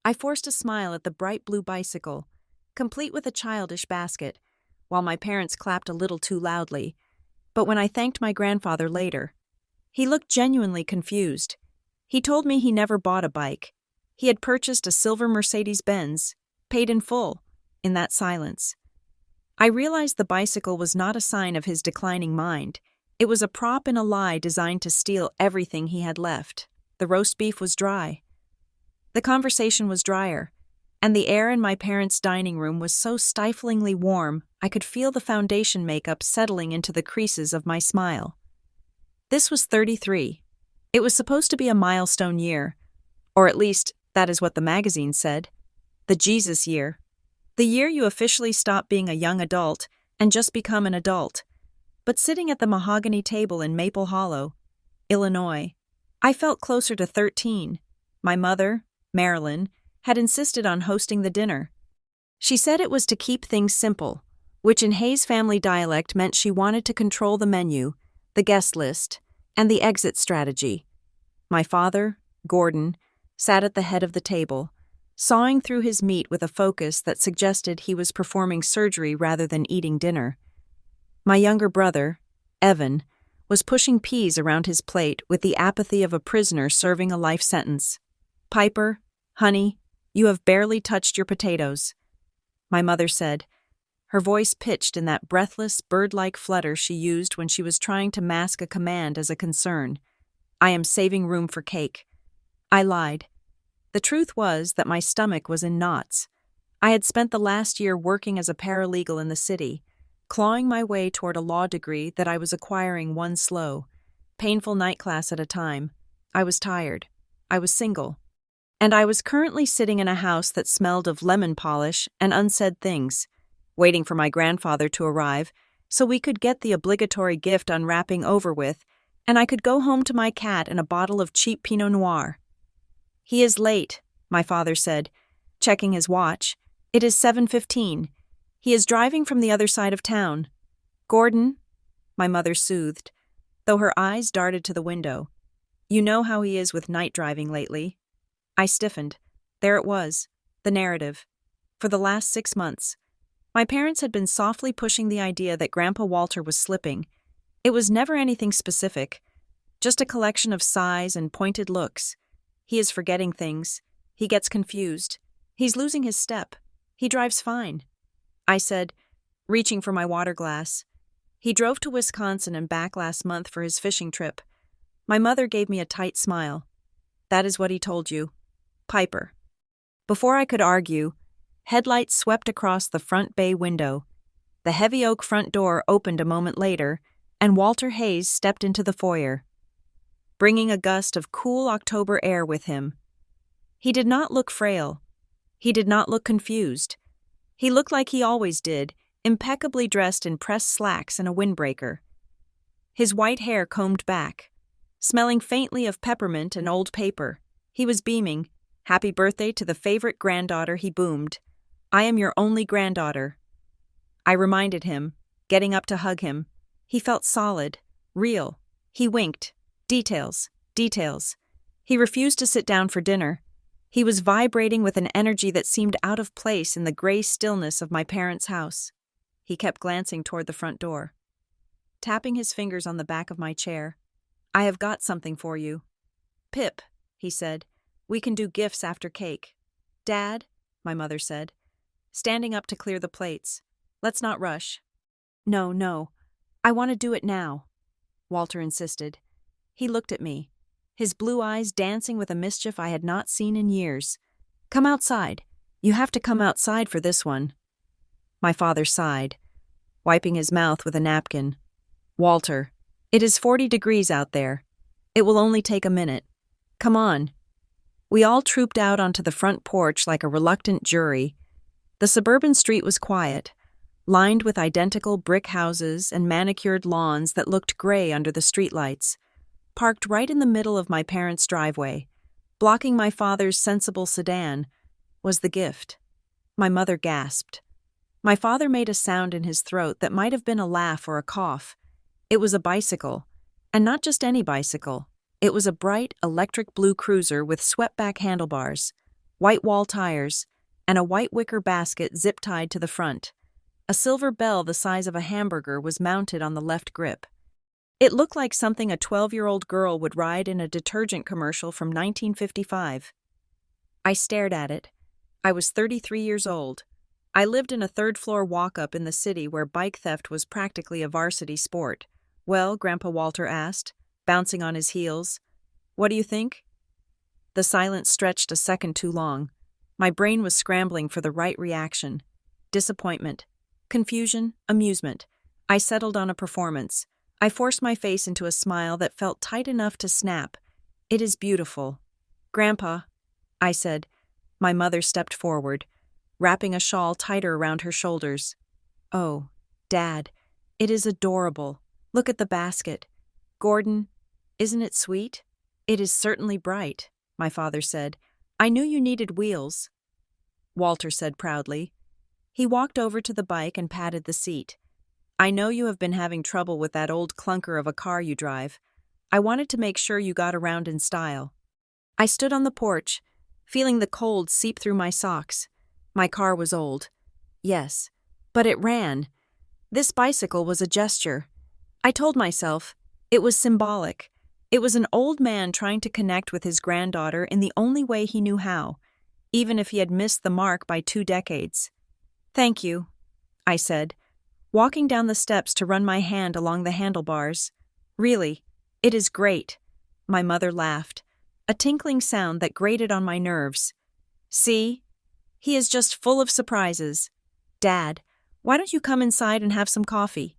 I forced a smile at the bright blue bicycle, complete with a childish basket, while my parents clapped a little too loudly. But when I thanked my grandfather later, he looked genuinely confused. He told me he never bought a bike. He had purchased a silver Mercedes-Benz, paid in full, in that silence. I realized the bicycle was not a sign of his declining mind. It was a prop in a lie designed to steal everything he had left. The roast beef was dry. The conversation was drier, and the air in my parents' dining room was so stiflingly warm I could feel the foundation makeup settling into the creases of my smile. This was 33. It was supposed to be a milestone year, or at least that is what the magazine said. The Jesus year. The year you officially stop being a young adult and just become an adult. But sitting at the mahogany table in Maple Hollow, Illinois, I felt closer to 13. My mother, Marilyn, had insisted on hosting the dinner. She said it was to keep things simple, which in Hayes family dialect meant she wanted to control the menu, the guest list, and the exit strategy. My father, Gordon, sat at the head of the table, sawing through his meat with a focus that suggested he was performing surgery rather than eating dinner. My younger brother, Evan, was pushing peas around his plate with the apathy of a prisoner serving a life sentence. "Piper, honey, you have barely touched your potatoes," my mother said, her voice pitched in that breathless, bird-like flutter she used when she was trying to mask a command as a concern. "I am saving room for cake." I lied. The truth was that my stomach was in knots. I had spent the last year working as a paralegal in the city, clawing my way toward a law degree that I was acquiring one slow, painful night class at a time. I was tired. I was single. And I was currently sitting in a house that smelled of lemon polish and unsaid things, waiting for my grandfather to arrive so we could get the obligatory gift unwrapping over with, and I could go home to my cat and a bottle of cheap Pinot Noir. "He is late," my father said, checking his watch. "It is 7:15. He is driving from the other side of town." "Gordon," my mother soothed, though her eyes darted to the window. "You know how he is with night driving lately." I stiffened. There it was, the narrative. For the last 6 months, my parents had been softly pushing the idea that Grandpa Walter was slipping. It was never anything specific, just a collection of sighs and pointed looks. He is forgetting things. He gets confused. He's losing his step. He drives fine, I said, reaching for my water glass. He drove to Wisconsin and back last month for his fishing trip. My mother gave me a tight smile. "That is what he told you. Piper." Before I could argue, headlights swept across the front bay window. The heavy oak front door opened a moment later, and Walter Hayes stepped into the foyer, bringing a gust of cool October air with him. He did not look frail. He did not look confused. He looked like he always did, impeccably dressed in pressed slacks and a windbreaker. His white hair combed back, smelling faintly of peppermint and old paper. He was beaming. "Happy birthday to the favorite granddaughter," he boomed. "I am your only granddaughter." I reminded him, getting up to hug him. He felt solid, real. He winked. Details, details. He refused to sit down for dinner. He was vibrating with an energy that seemed out of place in the gray stillness of my parents' house. He kept glancing toward the front door, tapping his fingers on the back of my chair. "I have got something for you." "Pip," he said, "we can do gifts after cake." "Dad," my mother said, standing up to clear the plates, "let's not rush." No, I want to do it now," Walter insisted. He looked at me, his blue eyes dancing with a mischief I had not seen in years. "Come outside. You have to come outside for this one." My father sighed, wiping his mouth with a napkin. "Walter, it is 40 degrees out there. It will only take a minute. Come on." We all trooped out onto the front porch like a reluctant jury. The suburban street was quiet, lined with identical brick houses and manicured lawns that looked gray under the streetlights. Parked right in the middle of my parents' driveway, blocking my father's sensible sedan, was the gift. My mother gasped. My father made a sound in his throat that might have been a laugh or a cough. It was a bicycle, and not just any bicycle. It was a bright, electric blue cruiser with swept-back handlebars. white wall tires, and a white wicker basket zip-tied to the front. A silver bell the size of a hamburger was mounted on the left grip. It looked like something a 12-year-old girl would ride in a detergent commercial from 1955. I stared at it. I was 33 years old. I lived in a third-floor walk-up in the city where bike theft was practically a varsity sport. "Well," Grandpa Walter asked, bouncing on his heels, "what do you think?" The silence stretched a second too long. My brain was scrambling for the right reaction. Disappointment, confusion, amusement. I settled on a performance. I forced my face into a smile that felt tight enough to snap. "It is beautiful." "Grandpa," I said. My mother stepped forward, wrapping a shawl tighter around her shoulders. "Oh, Dad, it is adorable. Look at the basket. Gordon, isn't it sweet?" "It is certainly bright," my father said. "I knew you needed wheels," Walter said proudly. He walked over to the bike and patted the seat. "I know you have been having trouble with that old clunker of a car you drive. I wanted to make sure you got around in style." I stood on the porch, feeling the cold seep through my socks. My car was old. Yes, but it ran. This bicycle was a gesture. I told myself it was symbolic. It was an old man trying to connect with his granddaughter in the only way he knew how, even if he had missed the mark by 2 decades. "Thank you," I said, walking down the steps to run my hand along the handlebars. "Really, it is great." My mother laughed, a tinkling sound that grated on my nerves. "See? He is just full of surprises. Dad, why don't you come inside and have some coffee?"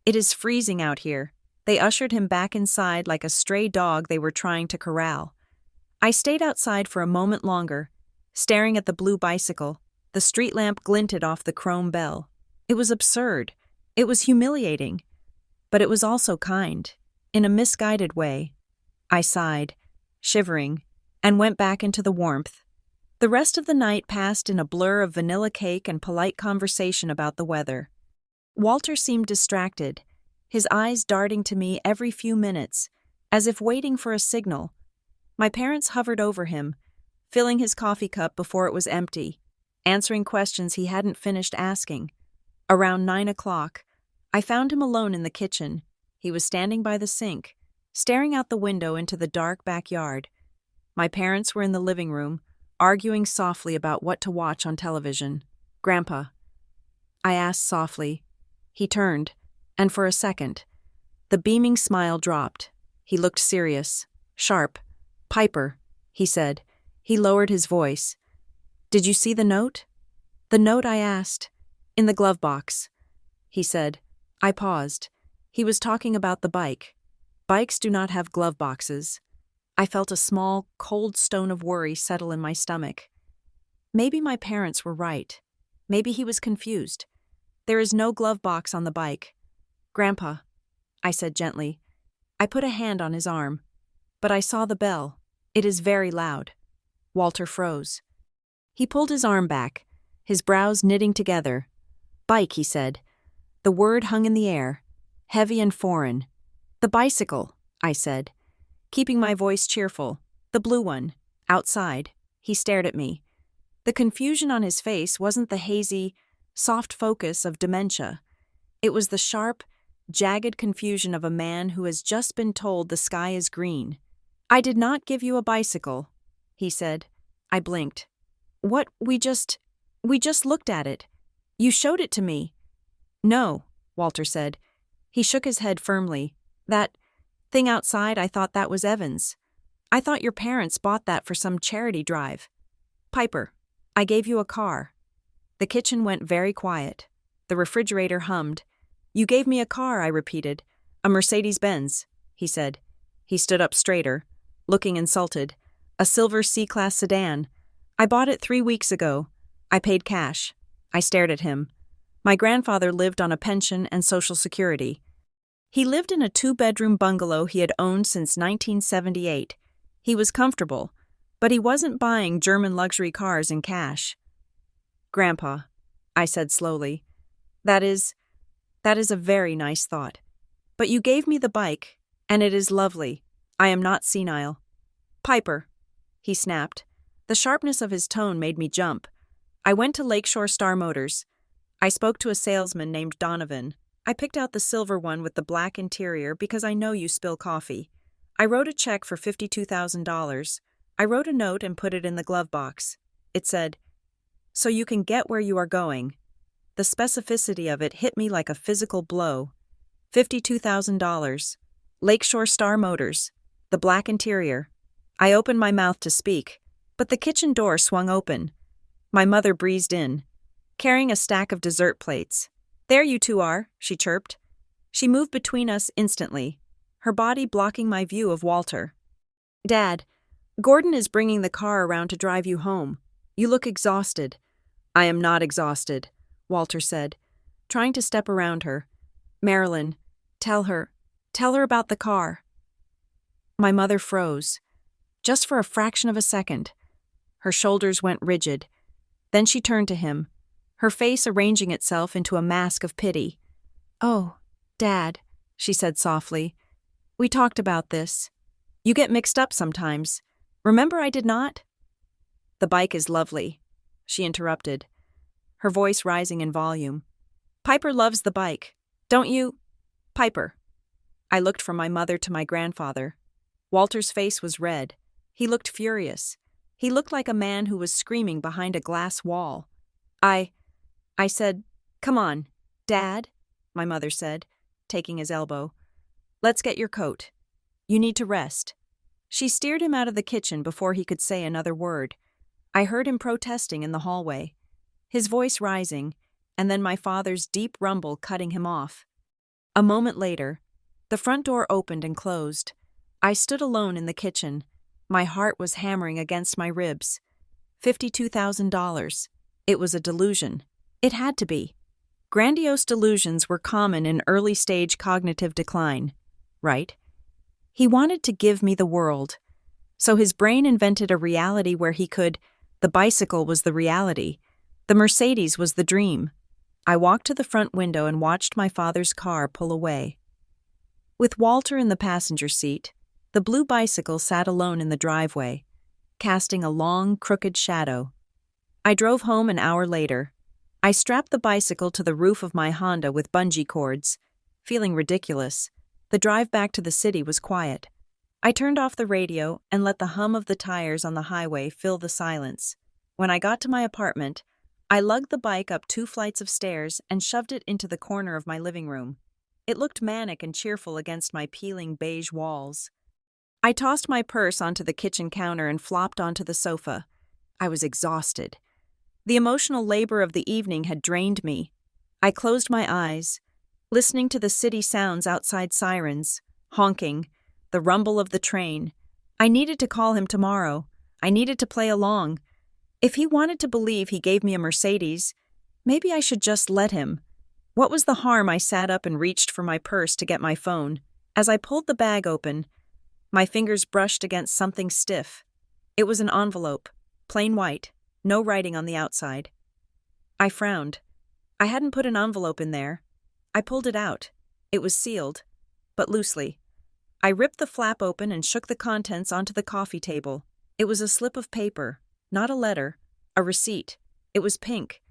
"It is freezing out here." They ushered him back inside like a stray dog they were trying to corral. I stayed outside for a moment longer, staring at the blue bicycle. The street lamp glinted off the chrome bell. It was absurd. It was humiliating. But it was also kind, in a misguided way. I sighed, shivering, and went back into the warmth. The rest of the night passed in a blur of vanilla cake and polite conversation about the weather. Walter seemed distracted, his eyes darting to me every few minutes, as if waiting for a signal. My parents hovered over him, filling his coffee cup before it was empty, answering questions he hadn't finished asking. Around 9 o'clock, I found him alone in the kitchen. He was standing by the sink, staring out the window into the dark backyard. My parents were in the living room, arguing softly about what to watch on television. "Grandpa," I asked softly. He turned, and for a second, the beaming smile dropped. He looked serious, sharp. "Piper," he said. He lowered his voice. "Did you see the note?" "The note?" I asked. "In the glove box," he said. I paused. He was talking about the bike. Bikes do not have glove boxes. I felt a small, cold stone of worry settle in my stomach. Maybe my parents were right. Maybe he was confused. "There is no glove box on the bike." "Grandpa," I said gently. I put a hand on his arm. "But I saw the bell. It is very loud." Walter froze. He pulled his arm back, his brows knitting together. "Bike," he said. The word hung in the air, heavy and foreign. "The bicycle," I said, keeping my voice cheerful. "The blue one, outside." He stared at me. The confusion on his face wasn't the hazy, soft focus of dementia. It was the sharp, jagged confusion of a man who has just been told the sky is green. "I did not give you a bicycle," he said. I blinked. "What? We just looked at it. You showed it to me." "No," Walter said. He shook his head firmly. "That thing outside, I thought that was Evan's. I thought your parents bought that for some charity drive. Piper, I gave you a car." The kitchen went very quiet. The refrigerator hummed. "You gave me a car," I repeated. "A Mercedes-Benz," he said. He stood up straighter, looking insulted. "A silver C-Class sedan. I bought it 3 weeks ago. I paid cash." I stared at him. My grandfather lived on a pension and Social Security. He lived in a 2-bedroom bungalow he had owned since 1978. He was comfortable, but he wasn't buying German luxury cars in cash. "Grandpa," I said slowly, that is a very nice thought. But you gave me the bike, and it is lovely. I am not senile." "Piper," he snapped. The sharpness of his tone made me jump. I went to Lakeshore Star Motors. I spoke to a salesman named Donovan. I picked out the silver one with the black interior because I know you spill coffee. I wrote a check for $52,000. I wrote a note and put it in the glove box. It said, "So you can get where you are going." The specificity of it hit me like a physical blow. $52,000. Lakeshore Star Motors. The black interior. I opened my mouth to speak, but the kitchen door swung open. My mother breezed in, carrying a stack of dessert plates. "There you two are," she chirped. She moved between us instantly, her body blocking my view of Walter. "Dad, Gordon is bringing the car around to drive you home. You look exhausted." "I am not exhausted," Walter said, trying to step around her. "Marilyn, tell her about the car." My mother froze, just for a fraction of a second. Her shoulders went rigid. Then she turned to him, her face arranging itself into a mask of pity. "Oh, Dad," she said softly, "we talked about this. You get mixed up sometimes. Remember I did not?" "The bike is lovely," she interrupted, her voice rising in volume. "Piper loves the bike. Don't you, Piper?" I looked from my mother to my grandfather. Walter's face was red. He looked furious. He looked like a man who was screaming behind a glass wall. I said, "Come on, Dad," my mother said, taking his elbow. "Let's get your coat. You need to rest." She steered him out of the kitchen before he could say another word. I heard him protesting in the hallway, his voice rising, and then my father's deep rumble cutting him off. A moment later, the front door opened and closed. I stood alone in the kitchen. My heart was hammering against my ribs. $52,000. It was a delusion. It had to be. Grandiose delusions were common in early-stage cognitive decline, right? He wanted to give me the world. So his brain invented a reality where he could. The bicycle was the reality. The Mercedes was the dream. I walked to the front window and watched my father's car pull away. With Walter in the passenger seat, the blue bicycle sat alone in the driveway, casting a long, crooked shadow. I drove home an hour later. I strapped the bicycle to the roof of my Honda with bungee cords. Feeling ridiculous, the drive back to the city was quiet. I turned off the radio and let the hum of the tires on the highway fill the silence. When I got to my apartment, I lugged the bike up 2 flights of stairs and shoved it into the corner of my living room. It looked manic and cheerful against my peeling beige walls. I tossed my purse onto the kitchen counter and flopped onto the sofa. I was exhausted. The emotional labor of the evening had drained me. I closed my eyes, listening to the city sounds outside sirens, honking, the rumble of the train. I needed to call him tomorrow. I needed to play along. If he wanted to believe he gave me a Mercedes, maybe I should just let him. What was the harm? I sat up and reached for my purse to get my phone. As I pulled the bag open, my fingers brushed against something stiff. It was an envelope, plain white, no writing on the outside. I frowned. I hadn't put an envelope in there. I pulled it out. It was sealed, but loosely. I ripped the flap open and shook the contents onto the coffee table. It was a slip of paper, not a letter, a receipt. It was pink,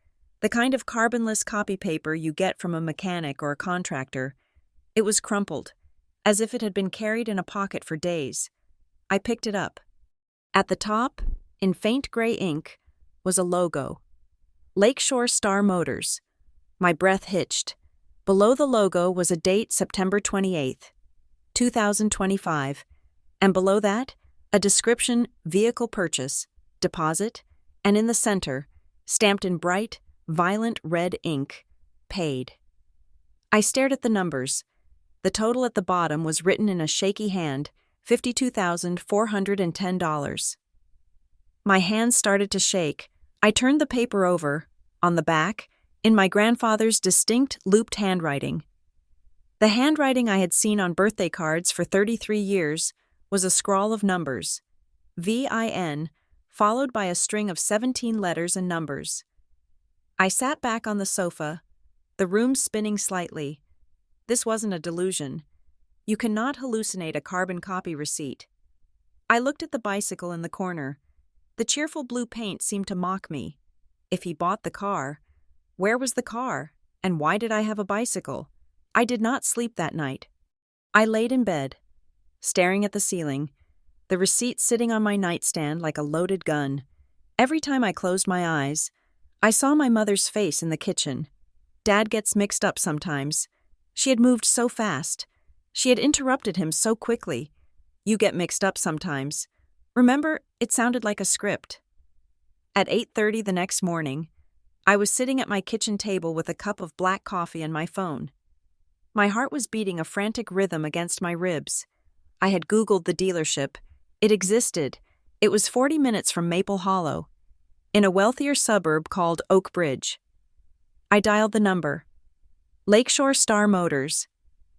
the kind of carbonless copy paper you get from a mechanic or a contractor. It was crumpled, as if it had been carried in a pocket for days. I picked it up. At the top, in faint gray ink, was a logo. Lakeshore Star Motors. My breath hitched. Below the logo was a date, September 28th, 2025, and below that, a description, vehicle purchase, deposit, and in the center, stamped in bright, violent red ink, paid. I stared at the numbers. The total at the bottom was written in a shaky hand, $52,410. My hands started to shake. I turned the paper over. On the back, in my grandfather's distinct, looped handwriting. The handwriting I had seen on birthday cards for 33 years was a scrawl of numbers. VIN, followed by a string of 17 letters and numbers. I sat back on the sofa, the room spinning slightly. This wasn't a delusion. You cannot hallucinate a carbon copy receipt. I looked at the bicycle in the corner. The cheerful blue paint seemed to mock me. If he bought the car, where was the car, and why did I have a bicycle? I did not sleep that night. I laid in bed, staring at the ceiling, the receipt sitting on my nightstand like a loaded gun. Every time I closed my eyes, I saw my mother's face in the kitchen. Dad gets mixed up sometimes. She had moved so fast. She had interrupted him so quickly. You get mixed up sometimes. Remember, it sounded like a script. At 8:30 the next morning, I was sitting at my kitchen table with a cup of black coffee and my phone. My heart was beating a frantic rhythm against my ribs. I had Googled the dealership. It existed. It was 40 minutes from Maple Hollow, in a wealthier suburb called Oak Bridge. I dialed the number. Lakeshore Star Motors.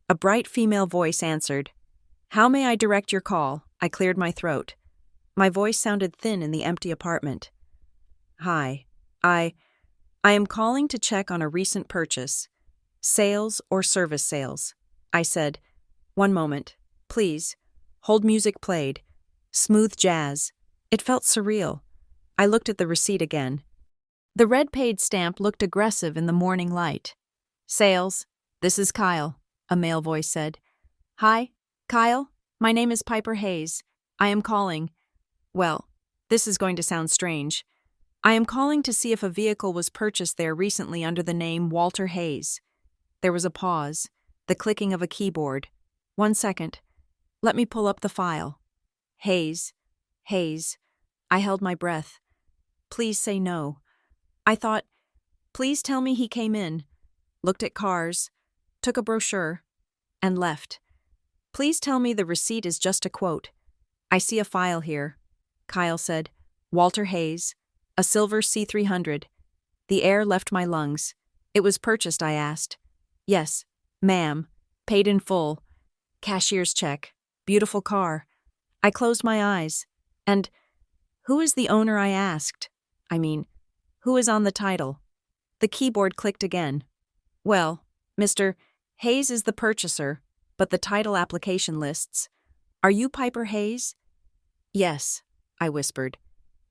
A bright female voice answered. "How may I direct your call?" I cleared my throat. My voice sounded thin in the empty apartment. "Hi. I am calling to check on a recent purchase. Sales or service sales," I said. "One moment, please." Hold music played. Smooth jazz. It felt surreal. I looked at the receipt again. The red paid stamp looked aggressive in the morning light. "Sales. This is Kyle," a male voice said. "Hi, Kyle. My name is Piper Hayes. I am calling. Well, this is going to sound strange. I am calling to see if a vehicle was purchased there recently under the name Walter Hayes." There was a pause, the clicking of a keyboard. "1 second. Let me pull up the file." Hayes. I held my breath. Please say no. I thought, please tell me he came in, looked at cars, took a brochure, and left. Please tell me the receipt is just a quote. "I see a file here," Kyle said. "Walter Hayes, a silver C300. The air left my lungs. "It was purchased," I asked. "Yes, ma'am. Paid in full. Cashier's check. Beautiful car." I closed my eyes. "And who is the owner?" I asked. Who is on the title?" The keyboard clicked again. "Well, Mr. Hayes is the purchaser, but the title application lists. Are you Piper Hayes?" "Yes," I whispered.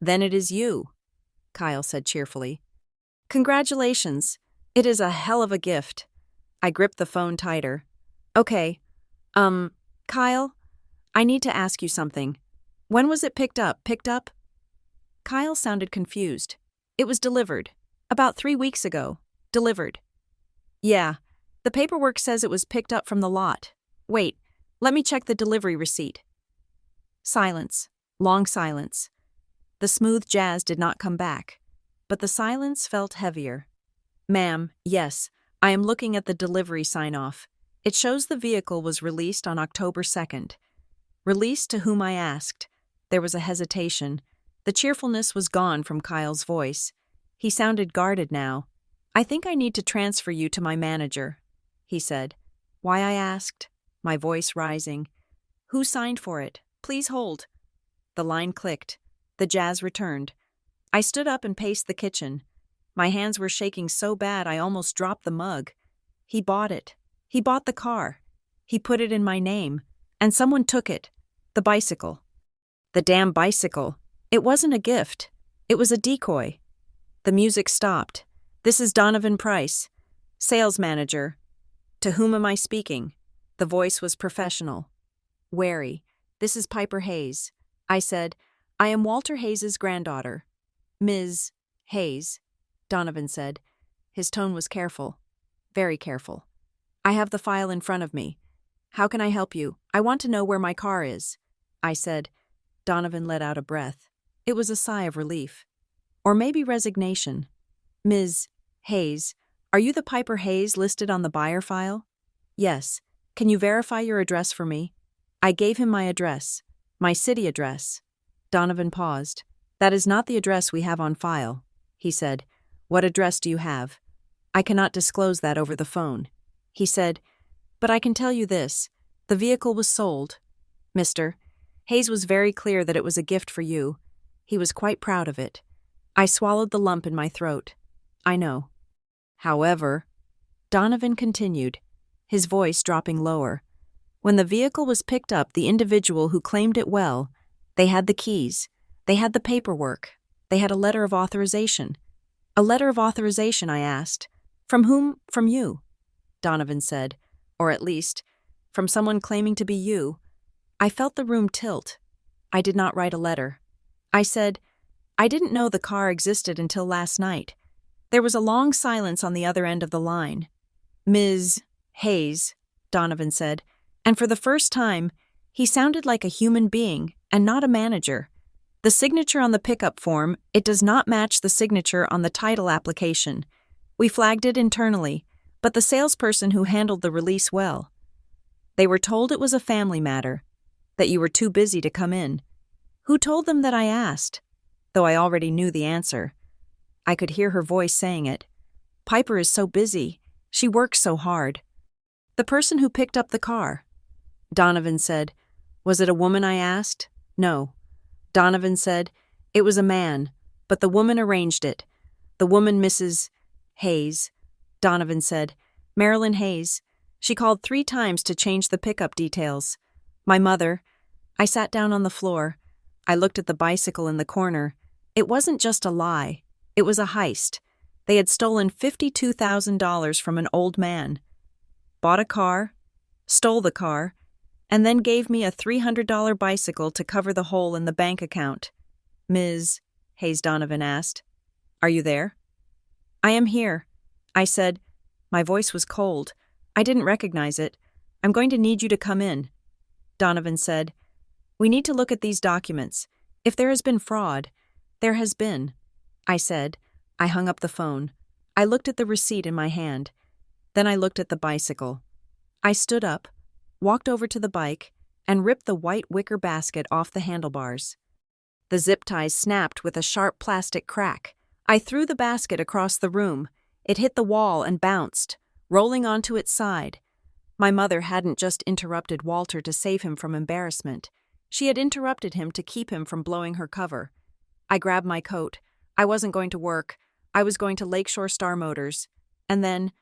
"Then it is you," Kyle said cheerfully. "Congratulations. It is a hell of a gift." I gripped the phone tighter. "Okay. Kyle, I need to ask you something. When was it picked up? Kyle sounded confused. "It was delivered. About 3 weeks ago. Delivered." "Yeah. The paperwork says it was picked up from the lot. Wait, let me check the delivery receipt." Silence. Long silence. The smooth jazz did not come back, but the silence felt heavier. "Ma'am, yes, I am looking at the delivery sign-off. It shows the vehicle was released on October 2nd. Released to whom?" I asked. There was a hesitation. The cheerfulness was gone from Kyle's voice. He sounded guarded now. "I think I need to transfer you to my manager," he said. "Why?" I asked, my voice rising. "Who signed for it? Please hold." The line clicked. The jazz returned. I stood up and paced the kitchen. My hands were shaking so bad I almost dropped the mug. He bought it. He bought the car. He put it in my name. And someone took it. The bicycle. The damn bicycle. It wasn't a gift. It was a decoy. The music stopped. "This is Donovan Price, sales manager. To whom am I speaking?" The voice was professional. Wary. "This is Piper Hayes." I said, "I am Walter Hayes's granddaughter." "Ms. Hayes," Donovan said. His tone was careful. Very careful. "I have the file in front of me. How can I help you? I want to know where my car is." I said. Donovan let out a breath. It was a sigh of relief. Or maybe resignation. "Ms. Hayes, are you the Piper Hayes listed on the buyer file?" "Yes. Can you verify your address for me?" I gave him my address. My city address. Donovan paused. "That is not the address we have on file," he said. "What address do you have?" "I cannot disclose that over the phone." He said, "But I can tell you this. The vehicle was sold. Mr. Hayes was very clear that it was a gift for you. He was quite proud of it." I swallowed the lump in my throat. "I know." "However," Donovan continued, his voice dropping lower, "when the vehicle was picked up, the individual who claimed it they had the keys. They had the paperwork. They had a letter of authorization. A letter of authorization, I asked. From whom? From you, Donovan said. Or at least, from someone claiming to be you. I felt the room tilt. I did not write a letter. I said, I didn't know the car existed until last night. There was a long silence on the other end of the line. Ms. Hayes, Donovan said, and for the first time, he sounded like a human being and not a manager. The signature on the pickup form, it does not match the signature on the title application. We flagged it internally, but the salesperson who handled the release well. They were told it was a family matter, that you were too busy to come in. Who told them that, I asked, though I already knew the answer. I could hear her voice saying it. Piper is so busy. She works so hard. The person who picked up the car. Donovan said. Was it a woman, I asked? No. Donovan said. It was a man, but the woman arranged it. The woman, Mrs. Hayes. Donovan said. Marilyn Hayes. She called 3 times to change the pickup details. My mother. I sat down on the floor. I looked at the bicycle in the corner. It wasn't just a lie. It was a heist. They had stolen $52,000 from an old man. Bought a car, stole the car, and then gave me a $300 bicycle to cover the hole in the bank account. Ms. Hayes, Donovan asked. Are you there? I am here, I said. My voice was cold. I didn't recognize it. I'm going to need you to come in. Donovan said. We need to look at these documents. If there has been fraud, there has been, I said. I hung up the phone. I looked at the receipt in my hand. Then I looked at the bicycle. I stood up, walked over to the bike, and ripped the white wicker basket off the handlebars. The zip ties snapped with a sharp plastic crack. I threw the basket across the room. It hit the wall and bounced, rolling onto its side. My mother hadn't just interrupted Walter to save him from embarrassment. She had interrupted him to keep him from blowing her cover. I grabbed my coat. I wasn't going to work. I was going to Lakeshore Star Motors. And then,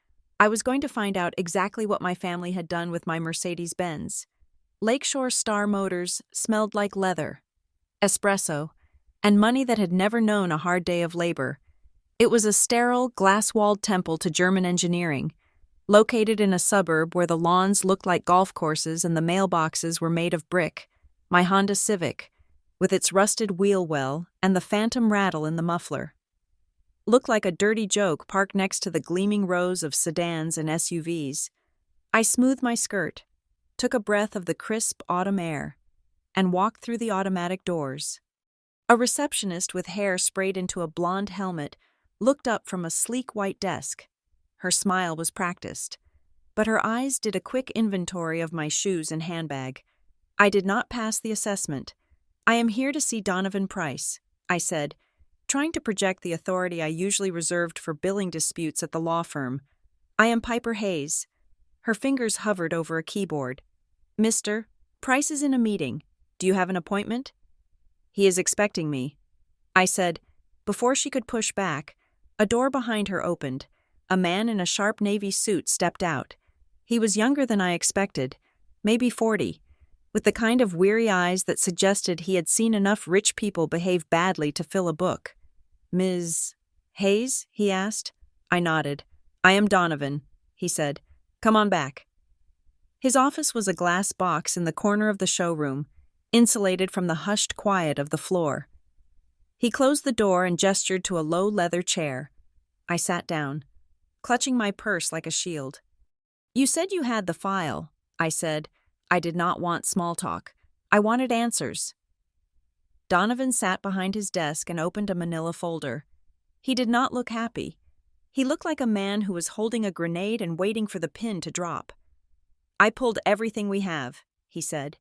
I was going to find out exactly what my family had done with my Mercedes-Benz. Lakeshore Star Motors smelled like leather, espresso, and money that had never known a hard day of labor. It was a sterile, glass-walled temple to German engineering, located in a suburb where the lawns looked like golf courses and the mailboxes were made of brick. My Honda Civic, with its rusted wheel well and the phantom rattle in the muffler, looked like a dirty joke parked next to the gleaming rows of sedans and SUVs. I smoothed my skirt, took a breath of the crisp autumn air, and walked through the automatic doors. A receptionist with hair sprayed into a blonde helmet looked up from a sleek white desk. Her smile was practiced, but her eyes did a quick inventory of my shoes and handbag. I did not pass the assessment. I am here to see Donovan Price, I said, trying to project the authority I usually reserved for billing disputes at the law firm. I am Piper Hayes. Her fingers hovered over a keyboard. Mr. Price is in a meeting. Do you have an appointment? He is expecting me, I said. Before she could push back, a door behind her opened. A man in a sharp navy suit stepped out. He was younger than I expected, maybe 40, with the kind of weary eyes that suggested he had seen enough rich people behave badly to fill a book. Ms. Hayes? He asked. I nodded. I am Donovan, he said. Come on back. His office was a glass box in the corner of the showroom, insulated from the hushed quiet of the floor. He closed the door and gestured to a low leather chair. I sat down, clutching my purse like a shield. You said you had the file, I said. I did not want small talk. I wanted answers. Donovan sat behind his desk and opened a manila folder. He did not look happy. He looked like a man who was holding a grenade and waiting for the pin to drop. I pulled everything we have, he said.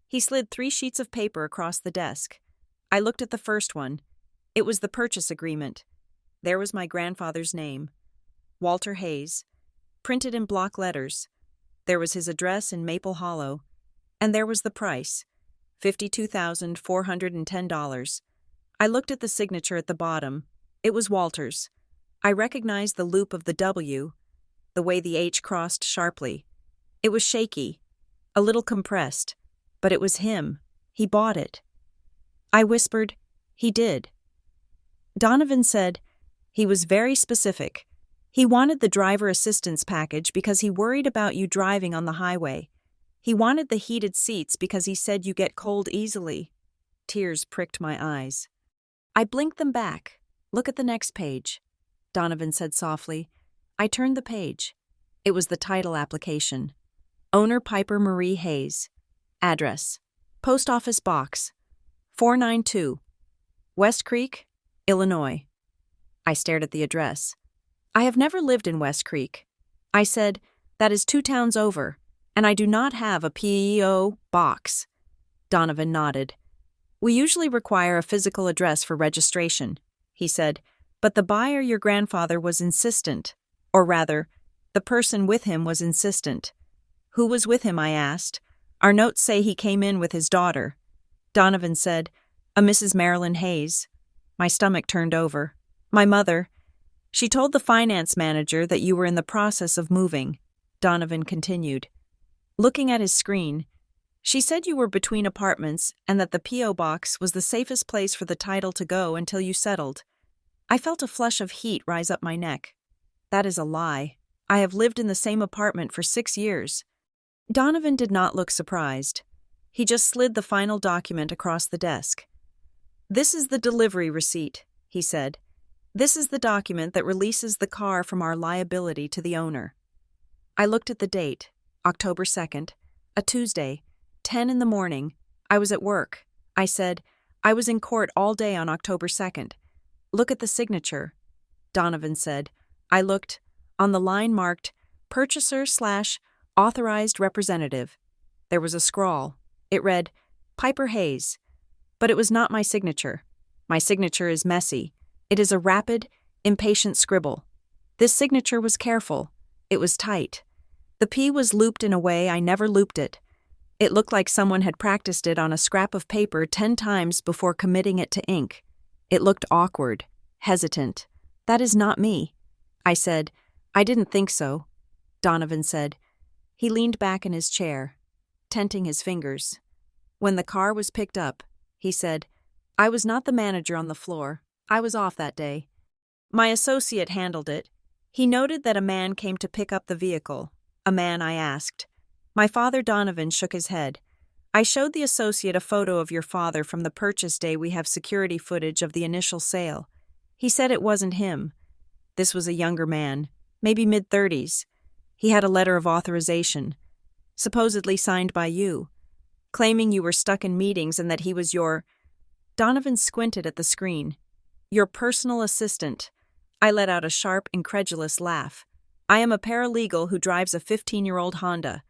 He slid 3 sheets of paper across the desk. I looked at the first one. It was the purchase agreement. There was my grandfather's name, Walter Hayes, printed in block letters. There was his address in Maple Hollow, and there was the price, $52,410. I looked at the signature at the bottom. It was Walter's. I recognized the loop of the W, the way the H crossed sharply. It was shaky, a little compressed, but it was him. He bought it. I whispered, He did. Donovan said, he was very specific. He wanted the driver assistance package because he worried about you driving on the highway. He wanted the heated seats because he said you get cold easily. Tears pricked my eyes. I blinked them back. Look at the next page, Donovan said softly. I turned the page. It was the title application. Owner Piper Marie Hayes. Address: Post Office Box 492, West Creek, Illinois. I stared at the address. I have never lived in West Creek. I said, that is 2 towns over, and I do not have a PO box. Donovan nodded. We usually require a physical address for registration, he said, but the buyer, your grandfather, was insistent. Or rather, the person with him was insistent. Who was with him, I asked. Our notes say he came in with his daughter. Donovan said, a Mrs. Marilyn Hayes. My stomach turned over. My mother. She told the finance manager that you were in the process of moving. Donovan continued. Looking at his screen, she said you were between apartments and that the P.O. box was the safest place for the title to go until you settled. I felt a flush of heat rise up my neck. That is a lie. I have lived in the same apartment for 6 years. Donovan did not look surprised. He just slid the final document across the desk. This is the delivery receipt, he said. This is the document that releases the car from our liability to the owner. I looked at the date, October 2nd, a Tuesday, 10 in the morning. I was at work. I said, I was in court all day on October 2nd. Look at the signature. Donovan said. I looked, on the line marked, Purchaser/Authorized Representative. There was a scrawl. It read, Piper Hayes. But it was not my signature. My signature is messy. It is a rapid, impatient scribble. This signature was careful. It was tight. The P was looped in a way I never looped it. It looked like someone had practiced it on a scrap of paper 10 times before committing it to ink. It looked awkward, hesitant. That is not me. I said, I didn't think so. Donovan said. He leaned back in his chair, tenting his fingers. When the car was picked up, he said, I was not the manager on the floor. I was off that day. My associate handled it. He noted that a man came to pick up the vehicle. A man, I asked. My father, Donovan, shook his head. I showed the associate a photo of your father from the purchase day. We have security footage of the initial sale. He said it wasn't him. This was a younger man, maybe mid-30s. He had a letter of authorization, supposedly signed by you, claiming you were stuck in meetings and that he was your... Donovan squinted at the screen. Your personal assistant. I let out a sharp, incredulous laugh. I am a paralegal who drives a 15-year-old Honda.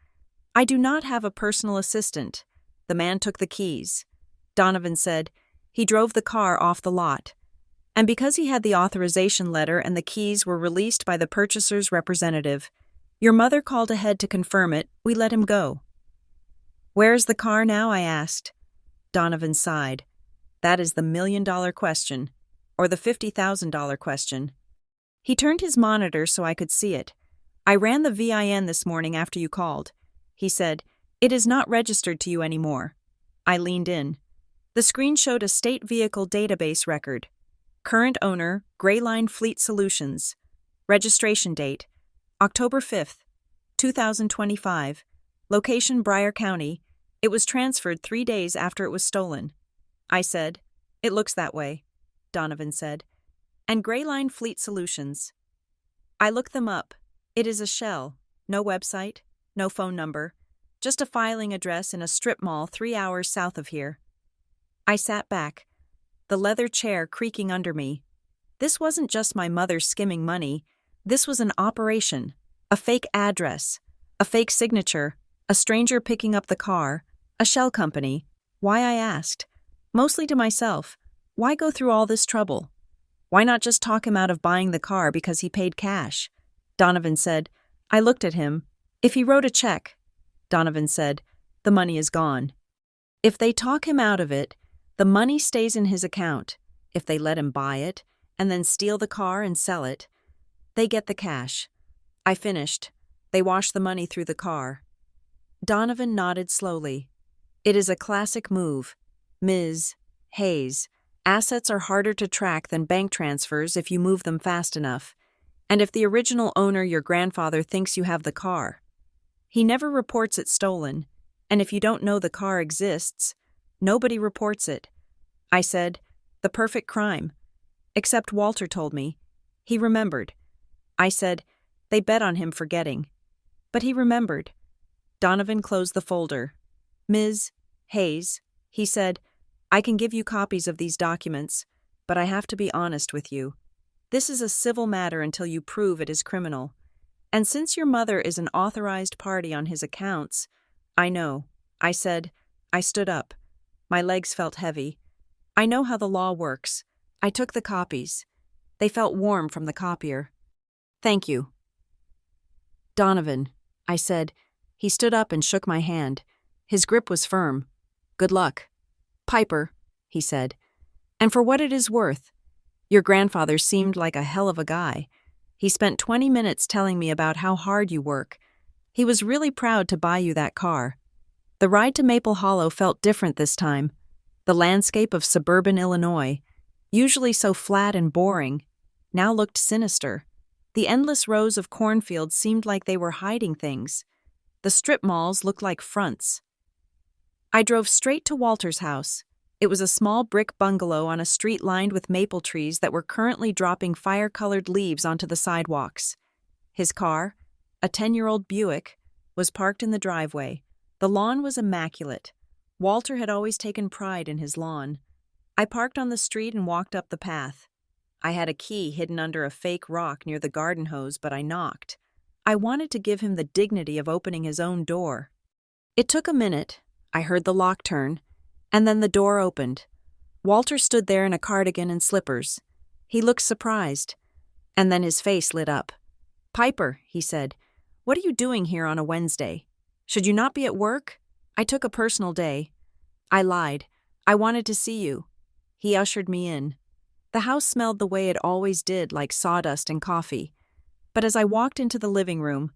I do not have a personal assistant. The man took the keys. Donovan said, he drove the car off the lot. And because he had the authorization letter and the keys were released by the purchaser's representative, your mother called ahead to confirm it. We let him go. Where is the car now? I asked. Donovan sighed. That is the $1,000,000 question, or the $50,000 question. He turned his monitor so I could see it. I ran the VIN this morning after you called. He said, it is not registered to you anymore. I leaned in. The screen showed a state vehicle database record. Current owner, Grayline Fleet Solutions. Registration date, October 5th, 2025. Location, Bryan County. It was transferred 3 days after it was stolen. I said, it looks that way, Donovan said. And Grayline Fleet Solutions. I looked them up. It is a shell. No website, no phone number. Just a filing address in a strip mall 3 hours south of here. I sat back, the leather chair creaking under me. This wasn't just my mother skimming money. This was an operation, a fake address, a fake signature, a stranger picking up the car, a shell company. Why, I asked, mostly to myself, why go through all this trouble? Why not just talk him out of buying the car because he paid cash? Donovan said. I looked at him. If he wrote a check, Donovan said, the money is gone. If they talk him out of it, the money stays in his account. If they let him buy it and then steal the car and sell it, they get the cash. I finished. They wash the money through the car. Donovan nodded slowly. It is a classic move. Ms. Hayes, Assets are harder to track than bank transfers if you move them fast enough, and if the original owner, your grandfather, thinks you have the car. He never reports it stolen, and if you don't know the car exists, nobody reports it. I said, the perfect crime. Except Walter told me. He remembered. I said, they bet on him forgetting. But he remembered. Donovan closed the folder. Ms. Hayes, he said, I can give you copies of these documents, but I have to be honest with you. This is a civil matter until you prove it is criminal. And since your mother is an authorized party on his accounts, I know. I said, I stood up. My legs felt heavy. I know how the law works. I took the copies. They felt warm from the copier. Thank you. Donovan, I said. He stood up and shook my hand. His grip was firm. Good luck. Piper, he said. And for what it is worth, your grandfather seemed like a hell of a guy. He spent 20 minutes telling me about how hard you work. He was really proud to buy you that car. The ride to Maple Hollow felt different this time. The landscape of suburban Illinois, usually so flat and boring, now looked sinister. The endless rows of cornfields seemed like they were hiding things. The strip malls looked like fronts. I drove straight to Walter's house. It was a small brick bungalow on a street lined with maple trees that were currently dropping fire-colored leaves onto the sidewalks. His car, a 10-year-old Buick, was parked in the driveway. The lawn was immaculate. Walter had always taken pride in his lawn. I parked on the street and walked up the path. I had a key hidden under a fake rock near the garden hose, but I knocked. I wanted to give him the dignity of opening his own door. It took a minute. I heard the lock turn, and then the door opened. Walter stood there in a cardigan and slippers. He looked surprised, and then his face lit up. Piper, he said, what are you doing here on a Wednesday? Should you not be at work? I took a personal day. I lied. I wanted to see you. He ushered me in. The house smelled the way it always did, like sawdust and coffee. But as I walked into the living room,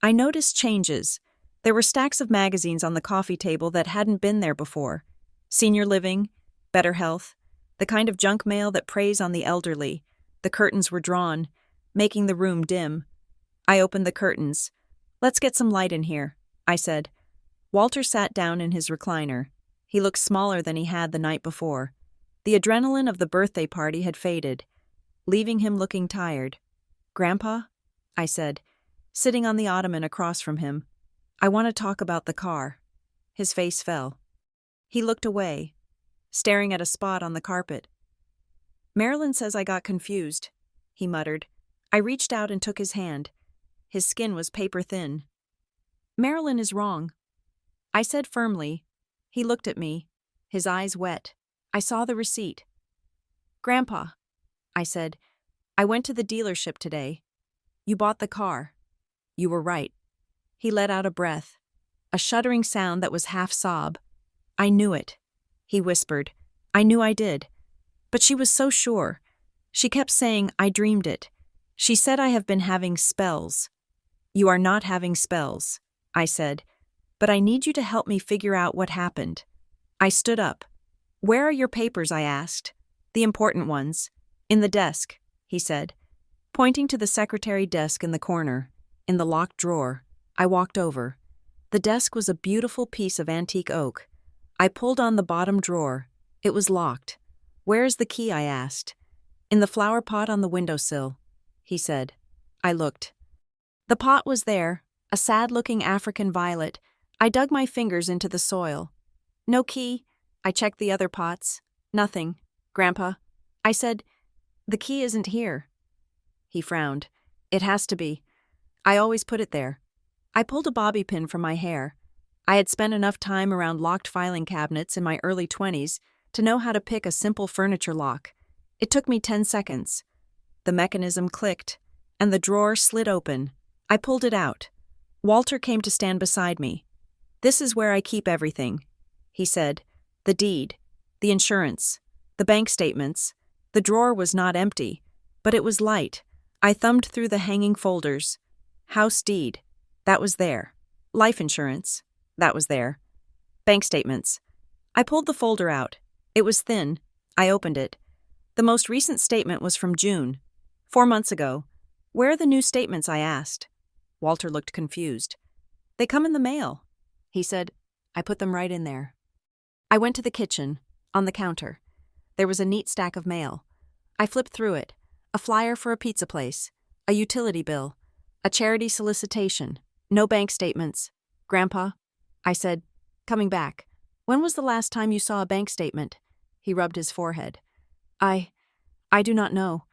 I noticed changes. There were stacks of magazines on the coffee table that hadn't been there before. Senior Living, Better Health, the kind of junk mail that preys on the elderly. The curtains were drawn, making the room dim. I opened the curtains. Let's get some light in here, I said. Walter sat down in his recliner. He looked smaller than he had the night before. The adrenaline of the birthday party had faded, leaving him looking tired. Grandpa, I said, sitting on the ottoman across from him. I want to talk about the car. His face fell. He looked away, staring at a spot on the carpet. Marilyn says I got confused, he muttered. I reached out and took his hand. His skin was paper thin. Marilyn is wrong, I said firmly. He looked at me, his eyes wet. I saw the receipt. Grandpa, I said, I went to the dealership today. You bought the car. You were right. He let out a breath, a shuddering sound that was half sob. I knew it, he whispered. I knew I did. But she was so sure. She kept saying, I dreamed it. She said I have been having spells. You are not having spells, I said, but I need you to help me figure out what happened. I stood up. Where are your papers, I asked. The important ones. In the desk, he said, pointing to the secretary desk in the corner, in the locked drawer. I walked over. The desk was a beautiful piece of antique oak. I pulled on the bottom drawer. It was locked. Where's the key, I asked. In the flower pot on the windowsill, he said. I looked. The pot was there, a sad-looking African violet. I dug my fingers into the soil. No key. I checked the other pots. Nothing, Grandpa. I said, the key isn't here. He frowned. It has to be. I always put it there. I pulled a bobby pin from my hair. I had spent enough time around locked filing cabinets in my early 20s to know how to pick a simple furniture lock. It took me 10 seconds. The mechanism clicked, and the drawer slid open. I pulled it out. Walter came to stand beside me. This is where I keep everything, he said. The deed, the insurance, the bank statements. The drawer was not empty, but it was light. I thumbed through the hanging folders. House deed, that was there. Life insurance, that was there. Bank statements. I pulled the folder out. It was thin, I opened it. The most recent statement was from June, 4 months ago. Where are the new statements? I asked. Walter looked confused. They come in the mail, he said. I put them right in there. I went to the kitchen, on the counter. There was a neat stack of mail. I flipped through it. A flyer for a pizza place, a utility bill, a charity solicitation, no bank statements. Grandpa, I said, coming back, when was the last time you saw a bank statement? He rubbed his forehead. I do not know.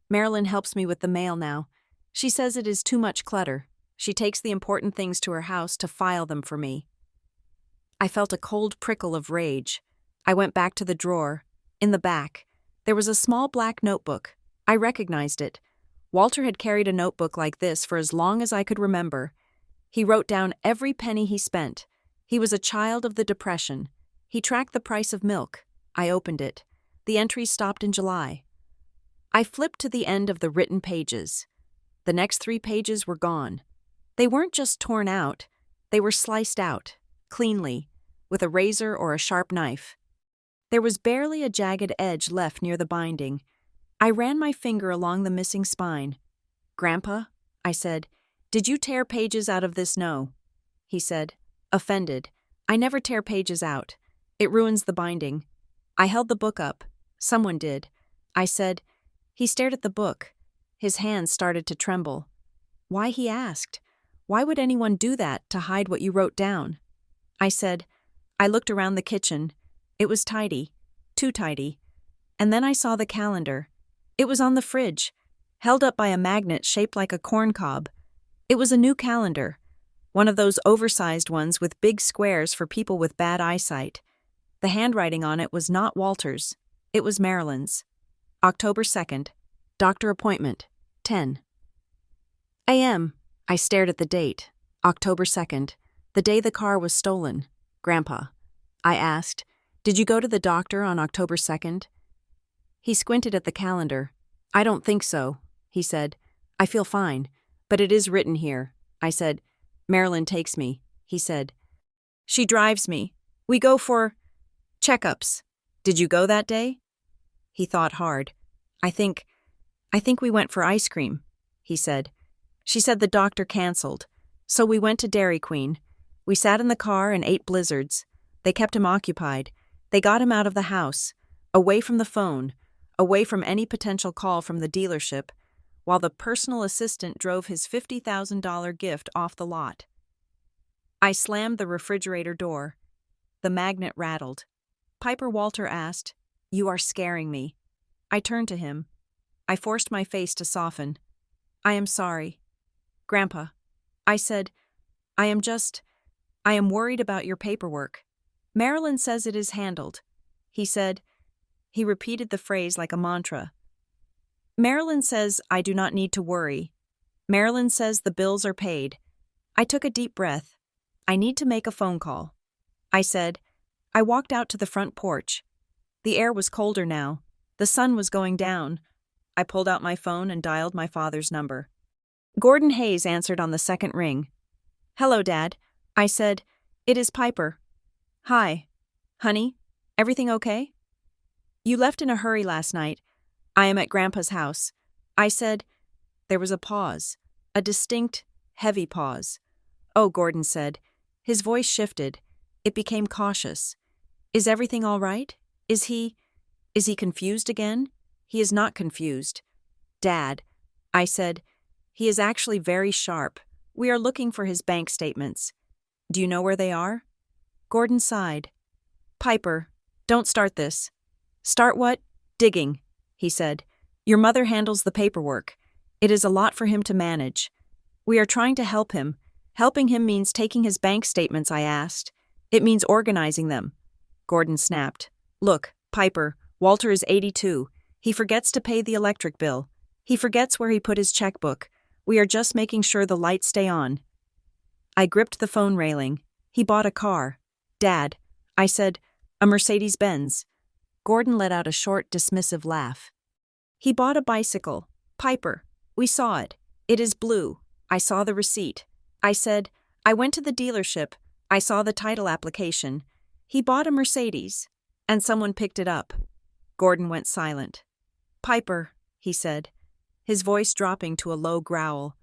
Marilyn helps me with the mail now. She says it is too much clutter. She takes the important things to her house to file them for me. I felt a cold prickle of rage. I went back to the drawer. In the back, there was a small black notebook. I recognized it. Walter had carried a notebook like this for as long as I could remember. He wrote down every penny he spent. He was a child of the Depression. He tracked the price of milk. I opened it. The entry stopped in July. I flipped to the end of the written pages. The next 3 pages were gone. They weren't just torn out. They were sliced out, cleanly, with a razor or a sharp knife. There was barely a jagged edge left near the binding. I ran my finger along the missing spine. Grandpa, I said, did you tear pages out of this? No. He said, offended. I never tear pages out. It ruins the binding. I held the book up. Someone did. I said. He stared at the book. His hands started to tremble. Why, he asked. Why would anyone do that to hide what you wrote down? I said. I looked around the kitchen. It was tidy. Too tidy. And then I saw the calendar. It was on the fridge, held up by a magnet shaped like a corn cob. It was a new calendar, one of those oversized ones with big squares for people with bad eyesight. The handwriting on it was not Walter's. It was Marilyn's. October 2nd. Doctor appointment. 10 a.m. I stared at the date. October 2nd. The day the car was stolen. Grandpa. I asked, did you go to the doctor on October 2nd? He squinted at the calendar. I don't think so, he said. I feel fine, but it is written here. I said. Marilyn takes me, he said. She drives me. We go for checkups. Did you go that day? He thought hard. I think we went for ice cream, he said. She said the doctor canceled, so we went to Dairy Queen. We sat in the car and ate blizzards. They kept him occupied. They got him out of the house, away from the phone, away from any potential call from the dealership, while the personal assistant drove his $50,000 gift off the lot. I slammed the refrigerator door. The magnet rattled. Piper Walter asked, You are scaring me. I turned to him. I forced my face to soften. I am sorry. Grandpa, I said, I am worried about your paperwork. Marilyn says it is handled. He said. He repeated the phrase like a mantra. Marilyn says I do not need to worry. Marilyn says the bills are paid. I took a deep breath. I need to make a phone call. I said. I walked out to the front porch. The air was colder now. The sun was going down. I pulled out my phone and dialed my father's number. Gordon Hayes answered on the second ring. Hello, Dad. I said. It is Piper. Hi. Honey, everything okay? You left in a hurry last night. I am at Grandpa's house. I said. There was a pause. A distinct, heavy pause. Oh, Gordon said. His voice shifted. It became cautious. Is everything all right? Is he confused again? He is not confused. Dad, I said. He is actually very sharp. We are looking for his bank statements. Do you know where they are? Gordon sighed. Piper, don't start this. Start what? Digging, he said. Your mother handles the paperwork. It is a lot for him to manage. We are trying to help him. Helping him means taking his bank statements, I asked. It means organizing them. Gordon snapped. Look, Piper, Walter is 82. He forgets to pay the electric bill. He forgets where he put his checkbook. We are just making sure the lights stay on. I gripped the phone railing. He bought a car. Dad, I said, a Mercedes-Benz. Gordon let out a short, dismissive laugh. He bought a bicycle. Piper, we saw it. It is blue. I saw the receipt. I said, I went to the dealership. I saw the title application. He bought a Mercedes. And someone picked it up. Gordon went silent. "Piper," he said, his voice dropping to a low growl.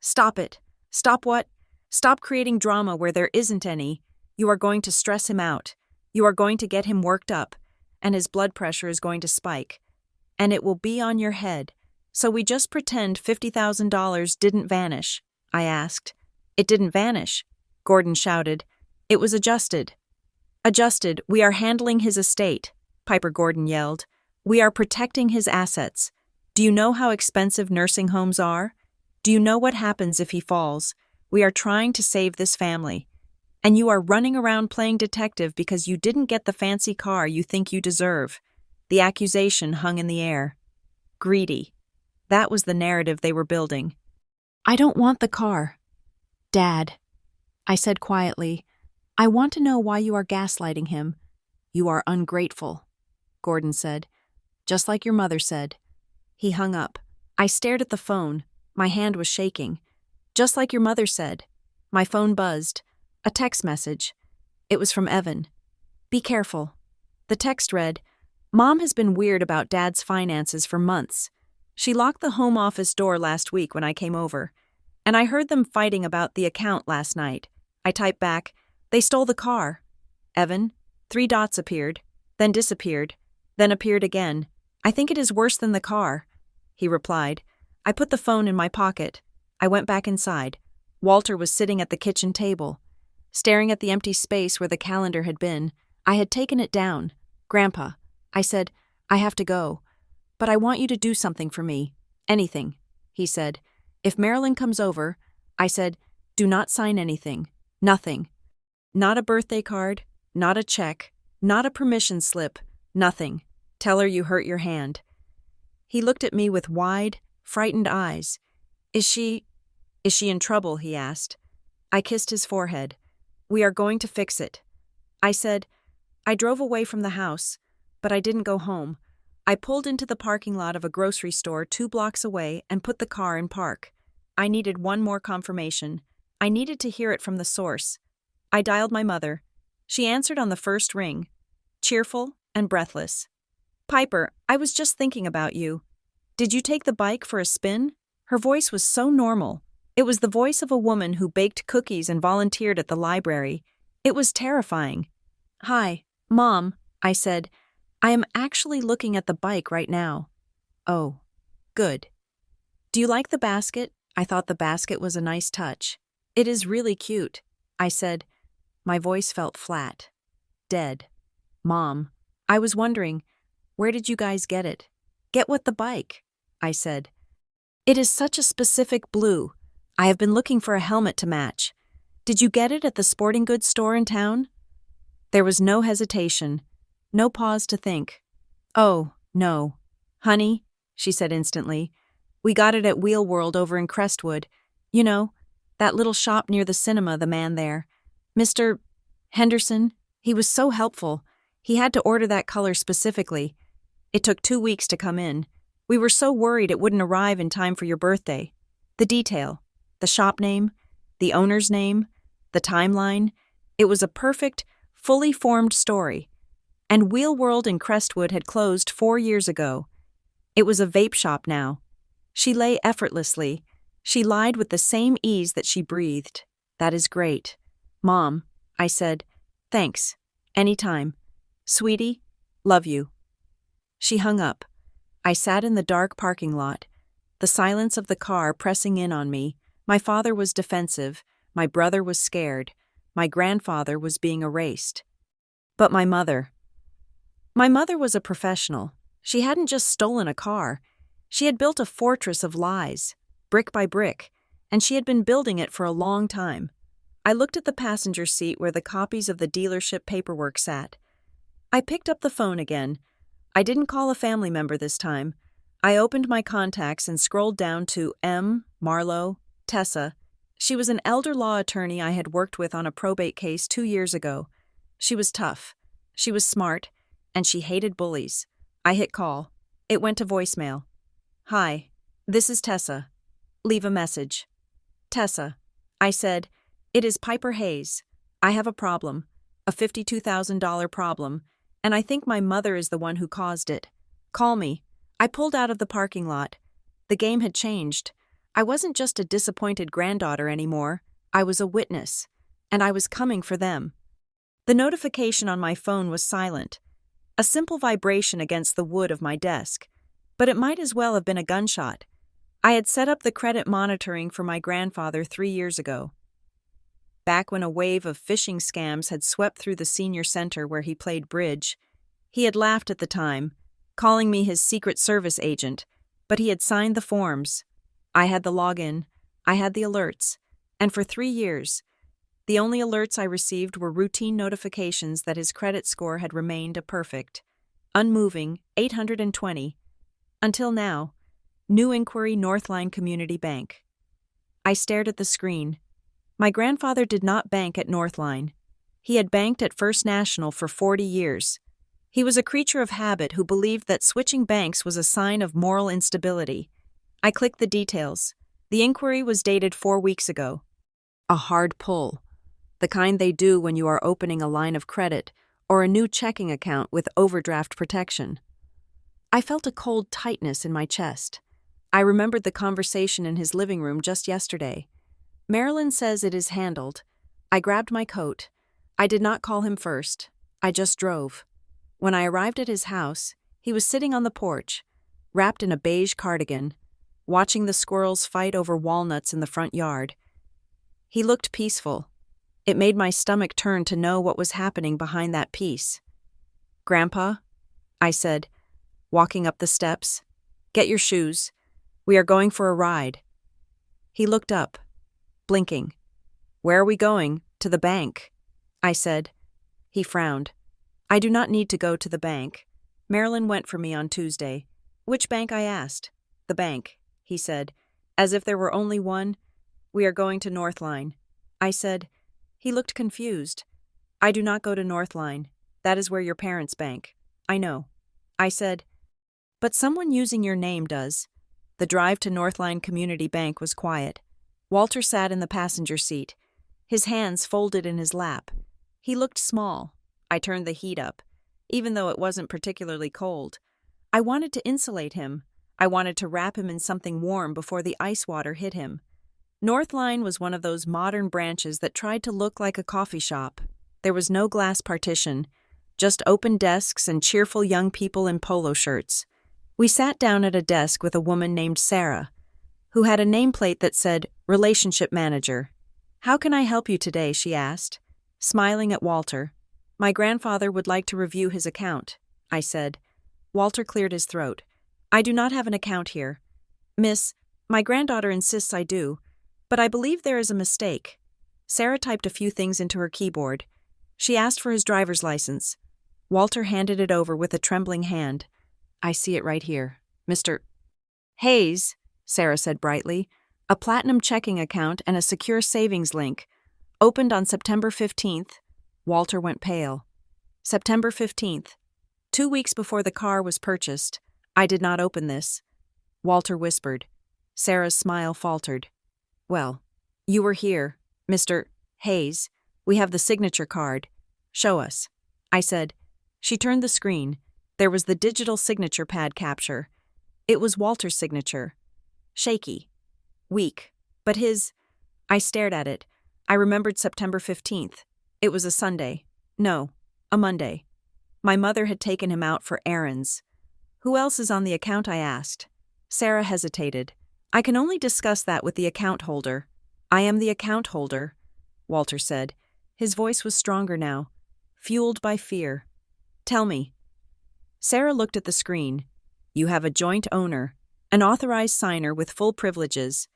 "Stop it. Stop what? Stop creating drama where there isn't any. You are going to stress him out. You are going to get him worked up, and his blood pressure is going to spike. And it will be on your head. So we just pretend $50,000 didn't vanish," I asked. "It didn't vanish," Gordon shouted. "It was adjusted." "Adjusted, we are handling his estate," Piper Gordon yelled. "We are protecting his assets. Do you know how expensive nursing homes are? Do you know what happens if he falls? We are trying to save this family. And you are running around playing detective because you didn't get the fancy car you think you deserve." The accusation hung in the air. Greedy. That was the narrative they were building. "I don't want the car, Dad," I said quietly. "I want to know why you are gaslighting him." "You are ungrateful," Gordon said. "Just like your mother said." He hung up. I stared at the phone. My hand was shaking. "Just like your mother said." My phone buzzed. A text message. It was from Evan. "Be careful." The text read, "Mom has been weird about Dad's finances for months. She locked the home office door last week when I came over, and I heard them fighting about the account last night." I typed back, "They stole the car." Evan, 3 dots appeared, then disappeared, then appeared again. "I think it is worse than the car," he replied. I put the phone in my pocket. I went back inside. Walter was sitting at the kitchen table, staring at the empty space where the calendar had been. I had taken it down. "Grandpa," I said, "I have to go. But I want you to do something for me. Anything," he said. "If Marilyn comes over," I said, "do not sign anything. Nothing. Not a birthday card, not a check, not a permission slip, nothing. Tell her you hurt your hand." He looked at me with wide, frightened eyes. Is she in trouble?" he asked. I kissed his forehead. "We are going to fix it." I said, "I drove away from the house, but I didn't go home. I pulled into the parking lot of a grocery store 2 blocks away and put the car in park. I needed one more confirmation. I needed to hear it from the source. I dialed my mother. She answered on the first ring, cheerful and breathless. "Piper, I was just thinking about you. Did you take the bike for a spin?" Her voice was so normal. It was the voice of a woman who baked cookies and volunteered at the library. It was terrifying. "Hi, Mom," I said. "I am actually looking at the bike right now." "Oh, good. Do you like the basket?" I thought the basket was a nice touch. "It is really cute," I said. My voice felt flat. Dead. "Mom, I was wondering, where did you guys get it?" "Get what the bike?" I said. "It is such a specific blue. I have been looking for a helmet to match. Did you get it at the sporting goods store in town?" There was no hesitation, no pause to think. "Oh, no. Honey," she said instantly, "we got it at Wheel World over in Crestwood. You know, that little shop near the cinema, the man there. Mr. Henderson, he was so helpful. He had to order that color specifically. It took 2 weeks to come in. We were so worried it wouldn't arrive in time for your birthday. The detail, the shop name, the owner's name, the timeline, it was a perfect, fully formed story. And Wheel World in Crestwood had closed 4 years ago. It was a vape shop now. She lay effortlessly. She lied with the same ease that she breathed. That is great. Mom, I said, thanks. Anytime. Sweetie, love you. She hung up. I sat in the dark parking lot, the silence of the car pressing in on me. My father was defensive. My brother was scared. My grandfather was being erased. But my mother. My mother was a professional. She hadn't just stolen a car. She had built a fortress of lies, brick by brick, and she had been building it for a long time. I looked at the passenger seat where the copies of the dealership paperwork sat. I picked up the phone again. I didn't call a family member this time. I opened my contacts and scrolled down to M. Marlowe, Tessa. She was an elder law attorney I had worked with on a probate case 2 years ago. She was tough. She was smart, and she hated bullies. I hit call. It went to voicemail. Hi, this is Tessa. Leave a message. Tessa, I said, it is Piper Hayes. I have a problem, a $52,000 problem, and I think my mother is the one who caused it. Call me. I pulled out of the parking lot. The game had changed. I wasn't just a disappointed granddaughter anymore. I was a witness. And I was coming for them. The notification on my phone was silent. A simple vibration against the wood of my desk. But it might as well have been a gunshot. I had set up the credit monitoring for my grandfather 3 years ago. Back when a wave of phishing scams had swept through the senior center where he played bridge. He had laughed at the time, calling me his Secret Service agent, but he had signed the forms. I had the login, I had the alerts, and for 3 years, the only alerts I received were routine notifications that his credit score had remained a perfect, unmoving 820. Until now, new inquiry Northline Community Bank. I stared at the screen. My grandfather did not bank at Northline. He had banked at First National for 40 years. He was a creature of habit who believed that switching banks was a sign of moral instability. I clicked the details. The inquiry was dated 4 weeks ago. A hard pull. The kind they do when you are opening a line of credit or a new checking account with overdraft protection. I felt a cold tightness in my chest. I remembered the conversation in his living room just yesterday. Marilyn says it is handled. I grabbed my coat. I did not call him first. I just drove. When I arrived at his house, he was sitting on the porch, wrapped in a beige cardigan, watching the squirrels fight over walnuts in the front yard. He looked peaceful. It made my stomach turn to know what was happening behind that peace. "Grandpa," I said, walking up the steps, "get your shoes. We are going for a ride." He looked up, blinking. "Where are we going? To the bank," I said. He frowned. "I do not need to go to the bank. Marilyn went for me on Tuesday." "Which bank?" I asked. "The bank," he said, as if there were only one. "We are going to Northline," I said. He looked confused. "I do not go to Northline. That is where your parents bank." "I know," I said. "But someone using your name does." The drive to Northline Community Bank was quiet. Walter sat in the passenger seat, his hands folded in his lap. He looked small. I turned the heat up, even though it wasn't particularly cold. I wanted to insulate him. I wanted to wrap him in something warm before the ice water hit him. Northline was one of those modern branches that tried to look like a coffee shop. There was no glass partition, just open desks and cheerful young people in polo shirts. We sat down at a desk with a woman named Sarah, who had a nameplate that said, "Relationship Manager." "How can I help you today?" she asked, smiling at Walter. "My grandfather would like to review his account," I said. Walter cleared his throat. "I do not have an account here. Miss, my granddaughter insists I do, but I believe there is a mistake." Sarah typed a few things into her keyboard. She asked for his driver's license. Walter handed it over with a trembling hand. "I see it right here. Mr. Hayes," Sarah said brightly, "a platinum checking account and a secure savings link. Opened on September 15th. Walter went pale. September 15th. 2 weeks before the car was purchased. I did not open this. Walter whispered. Sarah's smile faltered. "Well, you were here, Mr. Hayes. We have the signature card. Show us," I said. She turned the screen. There was the digital signature pad capture. It was Walter's signature. Shaky. Weak. But his... I stared at it. I remembered September 15th. It was a Sunday. No, a Monday. My mother had taken him out for errands. "Who else is on the account?" I asked. Sarah hesitated. "I can only discuss that with the account holder." "I am the account holder," Walter said. His voice was stronger now, fueled by fear. "Tell me." Sarah looked at the screen. "You have a joint owner, an authorized signer with full privileges,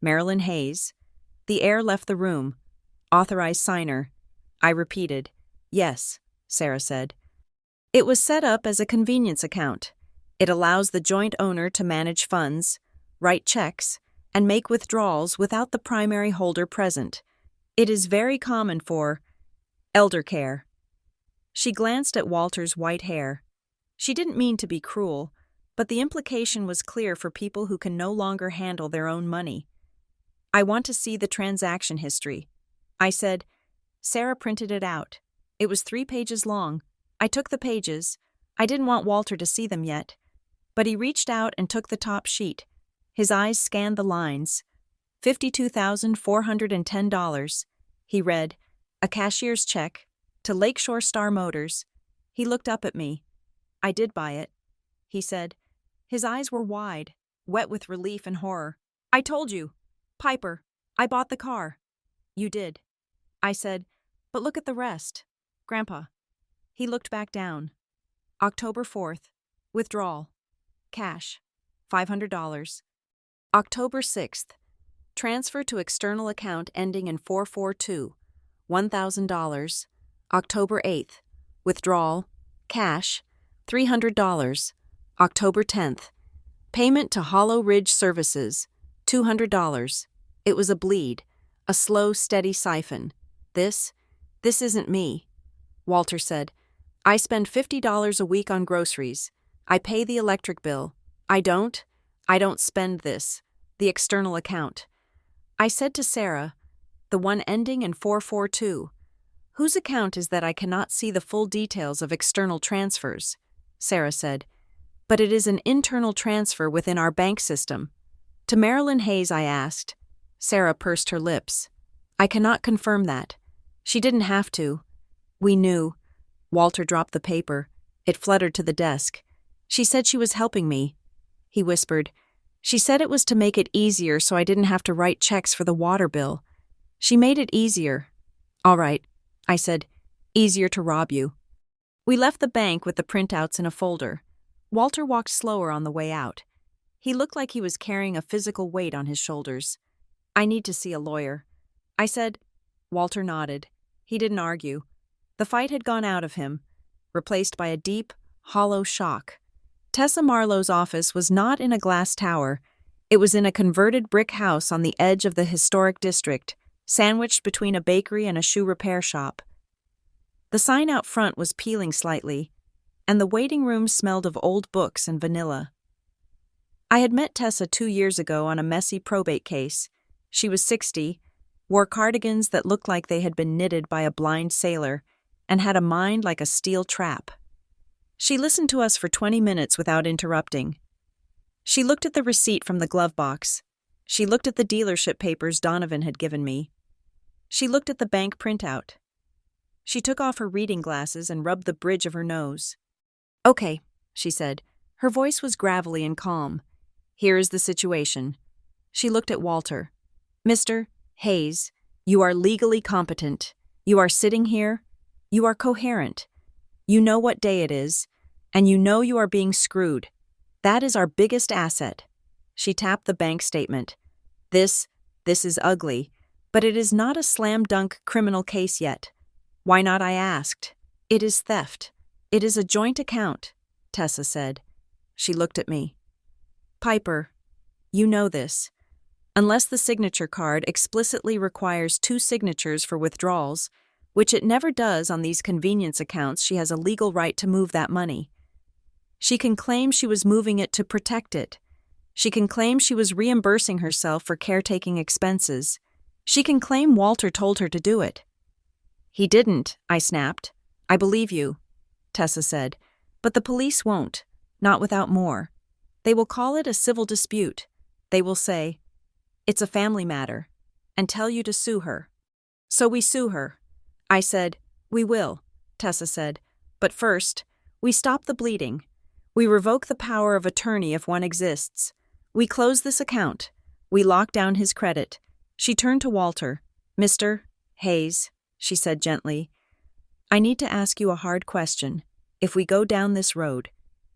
Marilyn Hayes." The air left the room. "Authorized signer." I repeated. "Yes," Sarah said. "It was set up as a convenience account. It allows the joint owner to manage funds, write checks, and make withdrawals without the primary holder present. It is very common for elder care." She glanced at Walter's white hair. She didn't mean to be cruel, but the implication was clear for people who can no longer handle their own money. "I want to see the transaction history," I said. Sarah printed it out. It was 3 pages long. I took the pages. I didn't want Walter to see them yet. But he reached out and took the top sheet. His eyes scanned the lines. $52,410. He read, "A cashier's check to Lakeshore Star Motors." He looked up at me. "I did buy it," he said. His eyes were wide, wet with relief and horror. "I told you. Piper, I bought the car." "You did." I said, "But look at the rest. Grandpa." He looked back down. October 4th. Withdrawal. Cash. $500. October 6th. Transfer to external account ending in 442. $1,000. October 8th. Withdrawal. Cash. $300. October 10th. Payment to Hollow Ridge Services. $200. It was a bleed. A slow, steady siphon. This isn't me." Walter said, "I spend $50 a week on groceries. I pay the electric bill. I don't spend this. The external account." I said to Sarah, "The one ending in 442. Whose account is that? I cannot see the full details of external transfers." Sarah said, "But it is an internal transfer within our bank system." "To Marilyn Hayes?" I asked. Sarah pursed her lips. "I cannot confirm that. She didn't have to. We knew." Walter dropped the paper. It fluttered to the desk. "She said she was helping me," he whispered. "She said it was to make it easier so I didn't have to write checks for the water bill. She made it easier." "All right," I said. "Easier to rob you." We left the bank with the printouts in a folder. Walter walked slower on the way out. He looked like he was carrying a physical weight on his shoulders. "I need to see a lawyer," I said. Walter nodded. He didn't argue. The fight had gone out of him, replaced by a deep, hollow shock. Tessa Marlowe's office was not in a glass tower. It was in a converted brick house on the edge of the historic district, sandwiched between a bakery and a shoe repair shop. The sign out front was peeling slightly, and the waiting room smelled of old books and vanilla. I had met Tessa 2 years ago on a messy probate case. She was 60, wore cardigans that looked like they had been knitted by a blind sailor, and had a mind like a steel trap. She listened to us for 20 minutes without interrupting. She looked at the receipt from the glove box. She looked at the dealership papers Donovan had given me. She looked at the bank printout. She took off her reading glasses and rubbed the bridge of her nose. "Okay," she said. Her voice was gravelly and calm. "Here is the situation." She looked at Walter. "Mr. Hayes, you are legally competent. You are sitting here. You are coherent. You know what day it is, and you know you are being screwed. That is our biggest asset." She tapped the bank statement. This is ugly, but it is not a slam-dunk criminal case yet." "Why not?" I asked. "It is theft. It is a joint account," Tessa said. She looked at me. "Piper, you know this. Unless the signature card explicitly requires 2 signatures for withdrawals, which it never does on these convenience accounts, she has a legal right to move that money. She can claim she was moving it to protect it. She can claim she was reimbursing herself for caretaking expenses. She can claim Walter told her to do it." "He didn't," I snapped. "I believe you," Tessa said. "But the police won't, not without more. They will call it a civil dispute. They will say, 'It's a family matter,' and tell you to sue her." "So we sue her." I said, "We will," Tessa said. "But first, we stop the bleeding. We revoke the power of attorney if one exists. We close this account. We lock down his credit." She turned to Walter. "Mr. Hayes," she said gently, "I need to ask you a hard question. If we go down this road,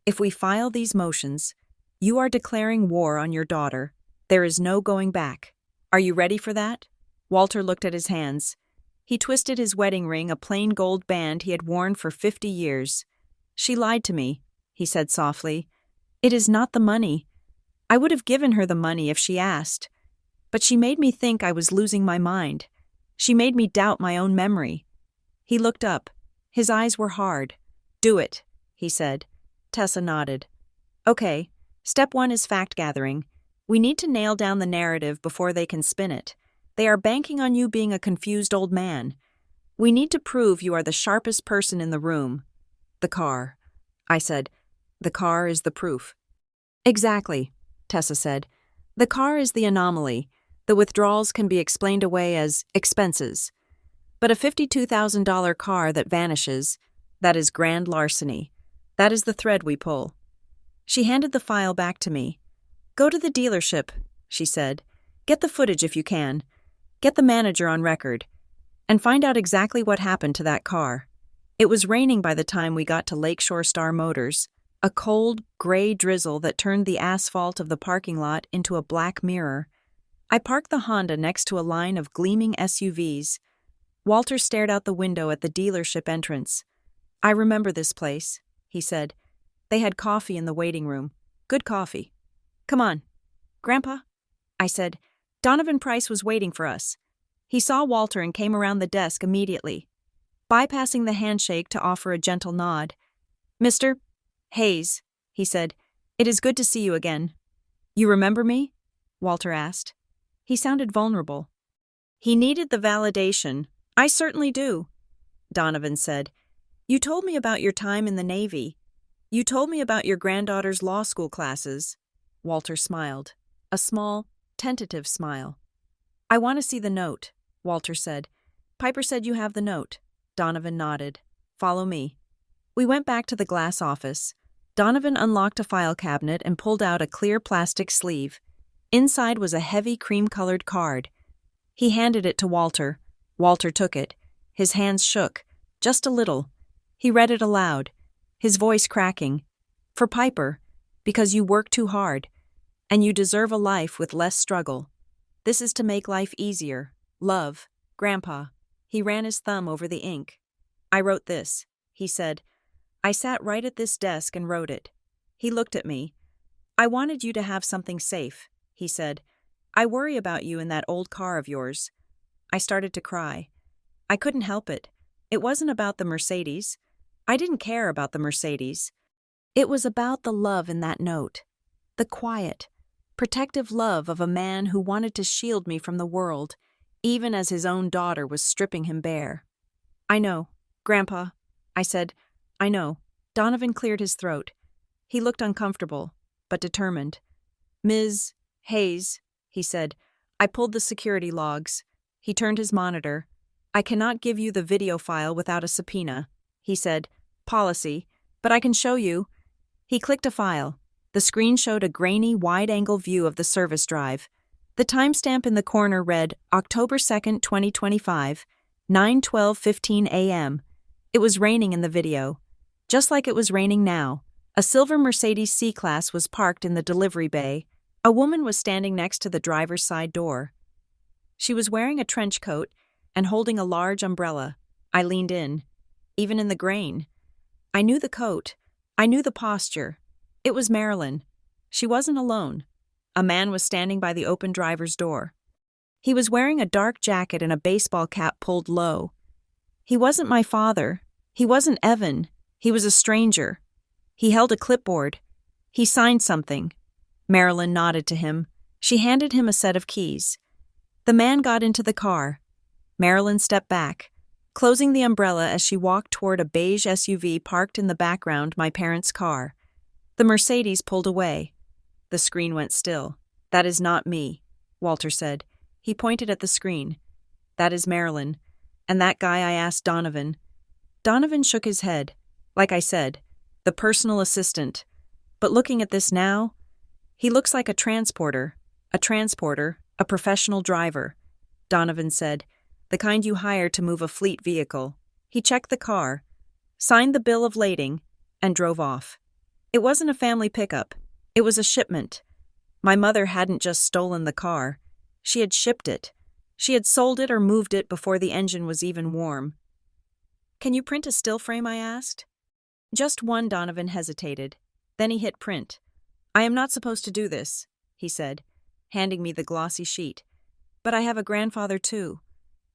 if we file these motions, you are declaring war on your daughter. There is no going back. Are you ready for that?" Walter looked at his hands. He twisted his wedding ring, a plain gold band he had worn for 50 years. "She lied to me," he said softly. "It is not the money. I would have given her the money if she asked. But she made me think I was losing my mind. She made me doubt my own memory." He looked up. His eyes were hard. "Do it," he said. Tessa nodded. "Okay, step 1 is fact-gathering. We need to nail down the narrative before they can spin it. They are banking on you being a confused old man. We need to prove you are the sharpest person in the room." "The car," I said. "The car is the proof." Exactly, Tessa said. The car is the anomaly. The withdrawals can be explained away as expenses. But a $52,000 car that vanishes, that is grand larceny. That is the thread we pull. She handed the file back to me. Go to the dealership, she said. Get the footage if you can. Get the manager on record. And find out exactly what happened to that car. It was raining by the time we got to Lakeshore Star Motors, a cold, gray drizzle that turned the asphalt of the parking lot into a black mirror. I parked the Honda next to a line of gleaming SUVs. Walter stared out the window at the dealership entrance. I remember this place, he said. They had coffee in the waiting room. Good coffee. Come on. Grandpa? I said. Donovan Price was waiting for us. He saw Walter and came around the desk immediately, bypassing the handshake to offer a gentle nod. Mr. Hayes, he said, it is good to see you again. You remember me? Walter asked. He sounded vulnerable. He needed the validation. I certainly do, Donovan said. You told me about your time in the Navy. You told me about your granddaughter's law school classes. Walter smiled, a small, tentative smile. I want to see the note, Walter said. Piper said you have the note. Donovan nodded. Follow me. We went back to the glass office. Donovan unlocked a file cabinet and pulled out a clear plastic sleeve. Inside was a heavy cream-colored card. He handed it to Walter. Walter took it. His hands shook, just a little. He read it aloud, his voice cracking. For Piper, because you work too hard, and you deserve a life with less struggle. This is to make life easier. Love, Grandpa. He ran his thumb over the ink. I wrote this, he said. I sat right at this desk and wrote it. He looked at me. I wanted you to have something safe, he said. I worry about you in that old car of yours. I started to cry. I couldn't help it. It wasn't about the Mercedes. I didn't care about the Mercedes. It was about the love in that note. The quiet, protective love of a man who wanted to shield me from the world, even as his own daughter was stripping him bare. I know, Grandpa, I said. I know. Donovan cleared his throat. He looked uncomfortable, but determined. Ms. Hayes, he said. I pulled the security logs. He turned his monitor. I cannot give you the video file without a subpoena, he said. Policy, but I can show you. He clicked a file. The screen showed a grainy, wide-angle view of the service drive. The timestamp in the corner read October 2nd, 2025, 9:12:15 a.m. It was raining in the video. Just like it was raining now. A silver Mercedes C-Class was parked in the delivery bay. A woman was standing next to the driver's side door. She was wearing a trench coat and holding a large umbrella. I leaned in. Even in the grain. I knew the coat. I knew the posture. It was Marilyn. She wasn't alone. A man was standing by the open driver's door. He was wearing a dark jacket and a baseball cap pulled low. He wasn't my father. He wasn't Evan. He was a stranger. He held a clipboard. He signed something. Marilyn nodded to him. She handed him a set of keys. The man got into the car. Marilyn stepped back, closing the umbrella as she walked toward a beige SUV parked in the background, my parents' car. The Mercedes pulled away. The screen went still. That is not me, Walter said. He pointed at the screen. That is Marilyn. And that guy I asked Donovan. Donovan shook his head. Like I said, the personal assistant. But looking at this now, he looks like a transporter, a professional driver. Donovan said, the kind you hire to move a fleet vehicle. He checked the car, signed the bill of lading, and drove off. It wasn't a family pickup. It was a shipment. My mother hadn't just stolen the car. She had shipped it. She had sold it or moved it before the engine was even warm. Can you print a still frame, I asked. Just one, Donovan hesitated. Then he hit print. I am not supposed to do this, he said, handing me the glossy sheet. But I have a grandfather too.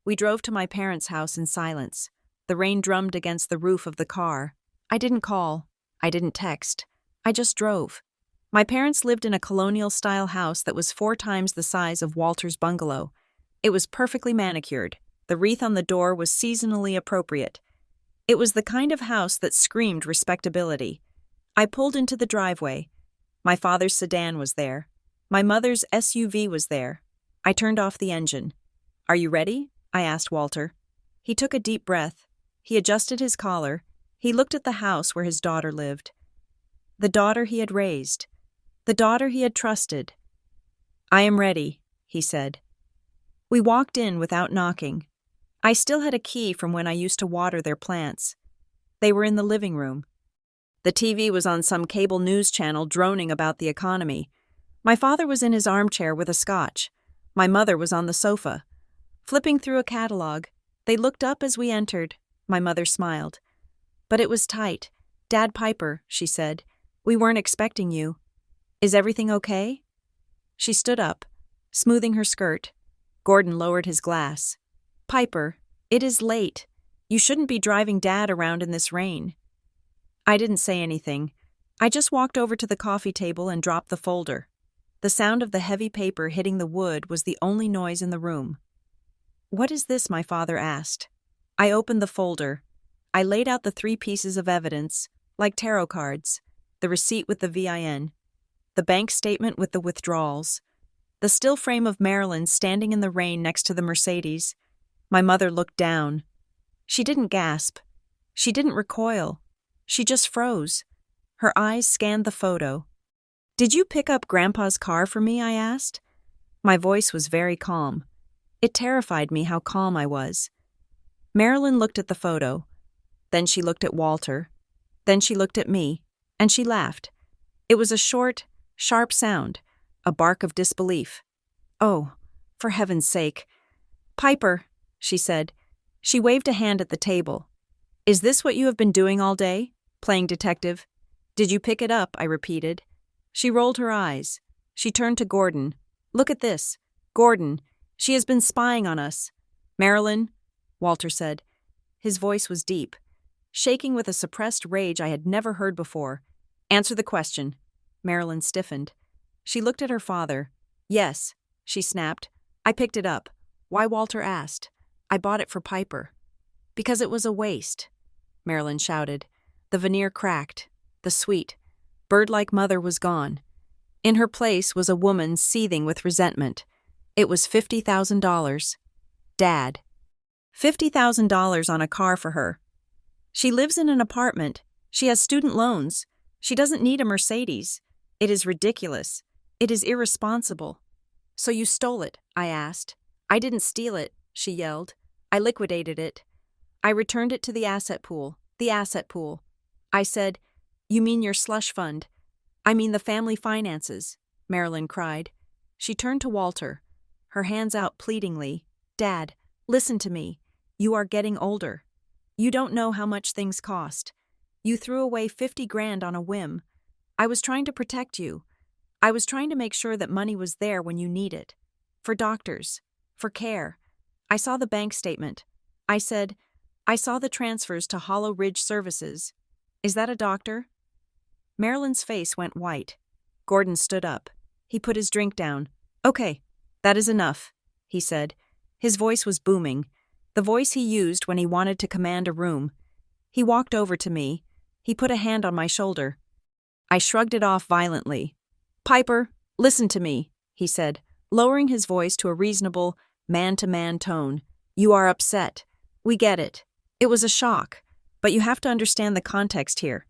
We drove to my parents' house in silence. The rain drummed against the roof of the car. I didn't call. I didn't text. I just drove. My parents lived in a colonial-style house that was 4 times the size of Walter's bungalow. It was perfectly manicured. The wreath on the door was seasonally appropriate. It was the kind of house that screamed respectability. I pulled into the driveway. My father's sedan was there. My mother's SUV was there. I turned off the engine. "Are you ready?" I asked Walter. He took a deep breath. He adjusted his collar. He looked at the house where his daughter lived. The daughter he had raised. The daughter he had trusted. "I am ready," he said. We walked in without knocking. I still had a key from when I used to water their plants. They were in the living room. The TV was on some cable news channel droning about the economy. My father was in his armchair with a scotch. My mother was on the sofa. Flipping through a catalog, they looked up as we entered. My mother smiled. "But it was tight. Dad Piper," she said. "We weren't expecting you. Is everything okay?" She stood up, smoothing her skirt. Gordon lowered his glass. "Piper, it is late. You shouldn't be driving Dad around in this rain." I didn't say anything. I just walked over to the coffee table and dropped the folder. The sound of the heavy paper hitting the wood was the only noise in the room. "What is this?" my father asked. I opened the folder. I laid out the 3 pieces of evidence, like tarot cards: the receipt with the VIN, the bank statement with the withdrawals, the still frame of Marilyn standing in the rain next to the Mercedes. My mother looked down. She didn't gasp. She didn't recoil. She just froze. Her eyes scanned the photo. "Did you pick up Grandpa's car for me?" I asked. My voice was very calm. It terrified me how calm I was. Marilyn looked at the photo. Then she looked at Walter. Then she looked at me, and she laughed. It was a short, sharp sound, a bark of disbelief. "Oh, for heaven's sake." "Piper," she said. She waved a hand at the table. "Is this what you have been doing all day? Playing detective?" "Did you pick it up?" I repeated. She rolled her eyes. She turned to Gordon. "Look at this. Gordon, she has been spying on us." "Marilyn," Walter said. His voice was deep, shaking with a suppressed rage I had never heard before. "Answer the question." Marilyn stiffened. She looked at her father. "Yes," she snapped. "I picked it up." "Why?" Walter asked. "I bought it for Piper." "Because it was a waste," Marilyn shouted. The veneer cracked. The sweet, bird-like mother was gone. In her place was a woman seething with resentment. It was $50,000. Dad. $50,000 on a car for her. She lives in an apartment. She has student loans. She doesn't need a Mercedes. It is ridiculous. It is irresponsible. "So you stole it?" I asked. "I didn't steal it," she yelled. "I liquidated it. I returned it to the asset pool. The asset pool." I said, "You mean your slush fund?" "I mean the family finances," Marilyn cried. She turned to Walter, her hands out pleadingly. "Dad, listen to me. You are getting older. You don't know how much things cost. You threw away 50 grand on a whim. I was trying to protect you. I was trying to make sure that money was there when you need it. For doctors. For care. I saw the bank statement. I said, I saw the transfers to Hollow Ridge Services. Is that a doctor?" Marilyn's face went white. Gordon stood up. He put his drink down. "Okay, that is enough," he said. His voice was booming, the voice he used when he wanted to command a room. He walked over to me. He put a hand on my shoulder. I shrugged it off violently. "Piper, listen to me," he said, lowering his voice to a reasonable, man-to-man tone. "You are upset. We get it. It was a shock. But you have to understand the context here.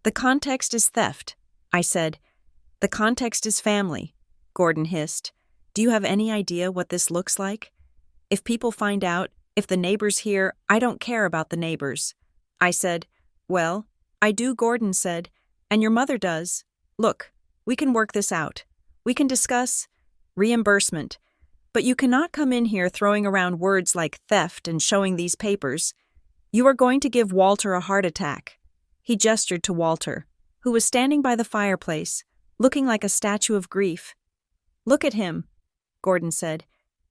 The context is theft," I said. "The context is family," Gordon hissed. "Do you have any idea what this looks like? If people find out, if the neighbors hear, I don't care about the neighbors." I said, "Well, I do," Gordon said, "and your mother does. Look, we can work this out. We can discuss reimbursement. But you cannot come in here throwing around words like theft and showing these papers. You are going to give Walter a heart attack." He gestured to Walter, who was standing by the fireplace, looking like a statue of grief. "Look at him," Gordon said.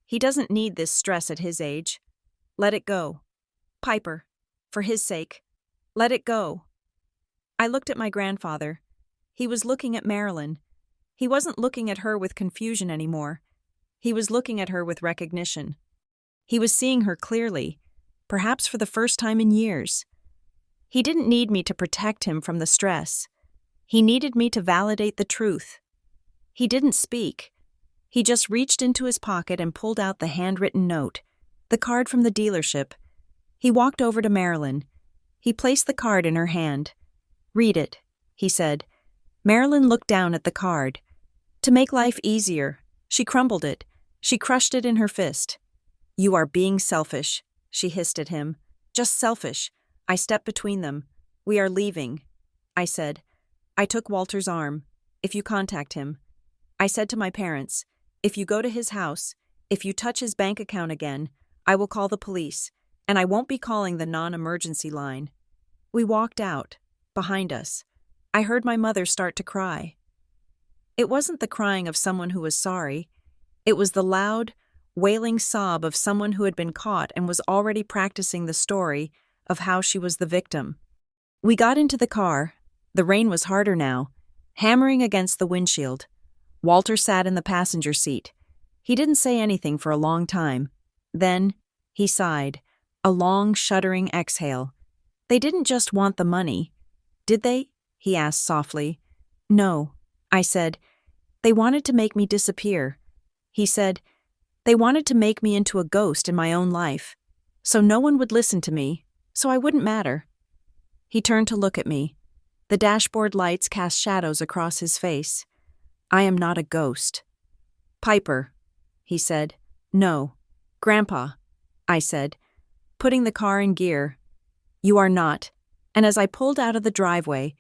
"He doesn't need this stress at his age. Let it go. Piper, for his sake, let it go." I looked at my grandfather. He was looking at Marilyn. He wasn't looking at her with confusion anymore. He was looking at her with recognition. He was seeing her clearly, perhaps for the first time in years. He didn't need me to protect him from the stress. He needed me to validate the truth. He didn't speak. He just reached into his pocket and pulled out the handwritten note, the card from the dealership. He walked over to Marilyn. He placed the card in her hand. "Read it," he said. Marilyn looked down at the card. To make life easier, she crumbled it. She crushed it in her fist. "You are being selfish," she hissed at him. "Just selfish." I stepped between them. "We are leaving," I said. I took Walter's arm. "If you contact him," I said to my parents, "if you go to his house, if you touch his bank account again, I will call the police, and I won't be calling the non-emergency line." We walked out. Behind us, I heard my mother start to cry. It wasn't the crying of someone who was sorry. It was the loud, wailing sob of someone who had been caught and was already practicing the story of how she was the victim. We got into the car. The rain was harder now, hammering against the windshield. Walter sat in the passenger seat. He didn't say anything for a long time. Then, he sighed, a long, shuddering exhale. "They didn't just want the money, did they?" he asked softly. "No," I said. "They wanted to make me disappear." He said, "They wanted to make me into a ghost in my own life, so no one would listen to me, so I wouldn't matter." He turned to look at me. The dashboard lights cast shadows across his face. "I am not a ghost." "Piper," he said. "No. Grandpa," I said, putting the car in gear. "You are not." And as I pulled out of the driveway,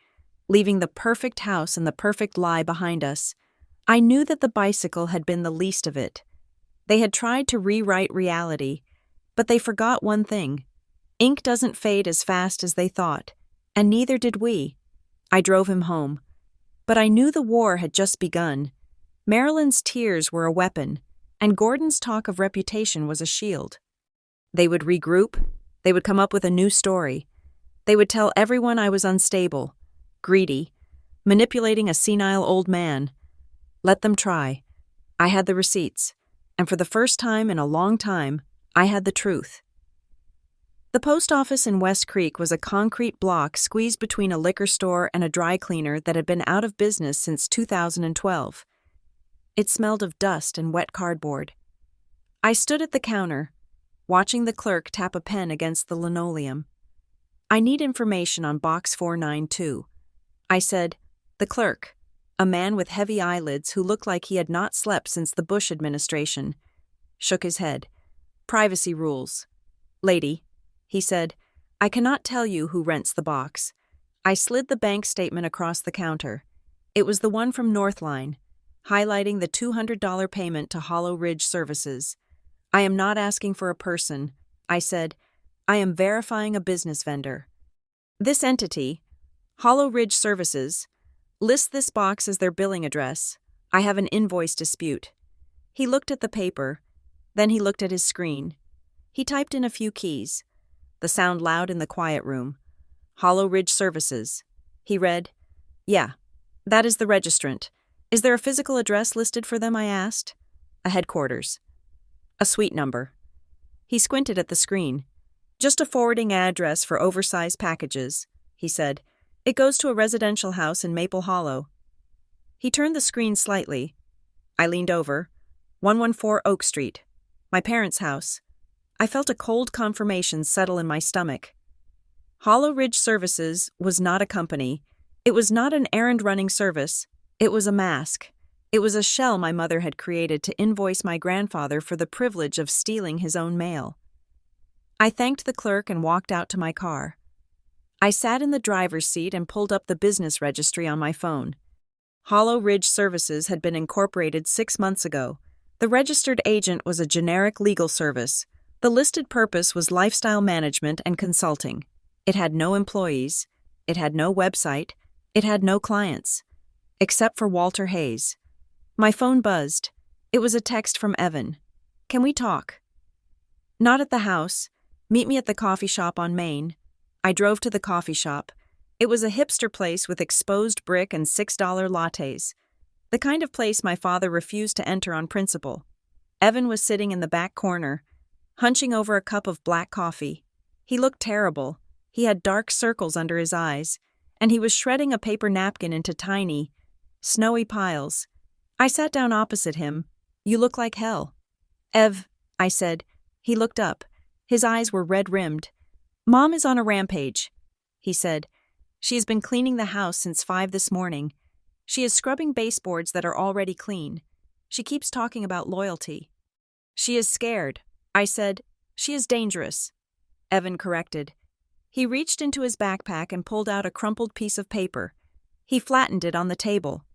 leaving the perfect house and the perfect lie behind us, I knew that the bicycle had been the least of it. They had tried to rewrite reality, but they forgot one thing. Ink doesn't fade as fast as they thought, and neither did we. I drove him home. But I knew the war had just begun. Marilyn's tears were a weapon, and Gordon's talk of reputation was a shield. They would regroup. They would come up with a new story. They would tell everyone I was unstable, greedy, manipulating a senile old man. Let them try. I had the receipts, and for the first time in a long time, I had the truth. The post office in West Creek was a concrete block squeezed between a liquor store and a dry cleaner that had been out of business since 2012. It smelled of dust and wet cardboard. I stood at the counter, watching the clerk tap a pen against the linoleum. "I need information on Box 492. I said. The clerk, a man with heavy eyelids who looked like he had not slept since the Bush administration, shook his head. "Privacy rules." "Lady," he said, "I cannot tell you who rents the box." I slid the bank statement across the counter. It was the one from Northline, highlighting the $200 payment to Hollow Ridge Services. "I am not asking for a person," I said. "I am verifying a business vendor. This entity, Hollow Ridge Services, lists this box as their billing address. I have an invoice dispute." He looked at the paper. Then he looked at his screen. He typed in a few keys. The sound loud in the quiet room. "Hollow Ridge Services." He read, "Yeah, that is the registrant. Is there a physical address listed for them?" I asked. "A headquarters." "A suite number?" He squinted at the screen. "Just a forwarding address for oversized packages," he said. "It goes to a residential house in Maple Hollow." He turned the screen slightly. I leaned over. 114 Oak Street. My parents' house. I felt a cold confirmation settle in my stomach. Hollow Ridge Services was not a company. It was not an errand-running service. It was a mask. It was a shell my mother had created to invoice my grandfather for the privilege of stealing his own mail. I thanked the clerk and walked out to my car. I sat in the driver's seat and pulled up the business registry on my phone. Hollow Ridge Services had been incorporated 6 months ago. The registered agent was a generic legal service. The listed purpose was lifestyle management and consulting. It had no employees. It had no website. It had no clients. Except for Walter Hayes. My phone buzzed. It was a text from Evan. "Can we talk?" "Not at the house. Meet me at the coffee shop on Main." I drove to the coffee shop. It was a hipster place with exposed brick and $6 lattes. The kind of place my father refused to enter on principle. Evan was sitting in the back corner, hunching over a cup of black coffee. He looked terrible. He had dark circles under his eyes, and he was shredding a paper napkin into tiny, snowy piles. I sat down opposite him. "You look like hell." "Ev," I said. He looked up. His eyes were red-rimmed. "Mom is on a rampage," he said. "She has been cleaning the house since 5 this morning. She is scrubbing baseboards that are already clean. She keeps talking about loyalty." "She is scared," I said. "She is dangerous," Evan corrected. He reached into his backpack and pulled out a crumpled piece of paper. He flattened it on the table.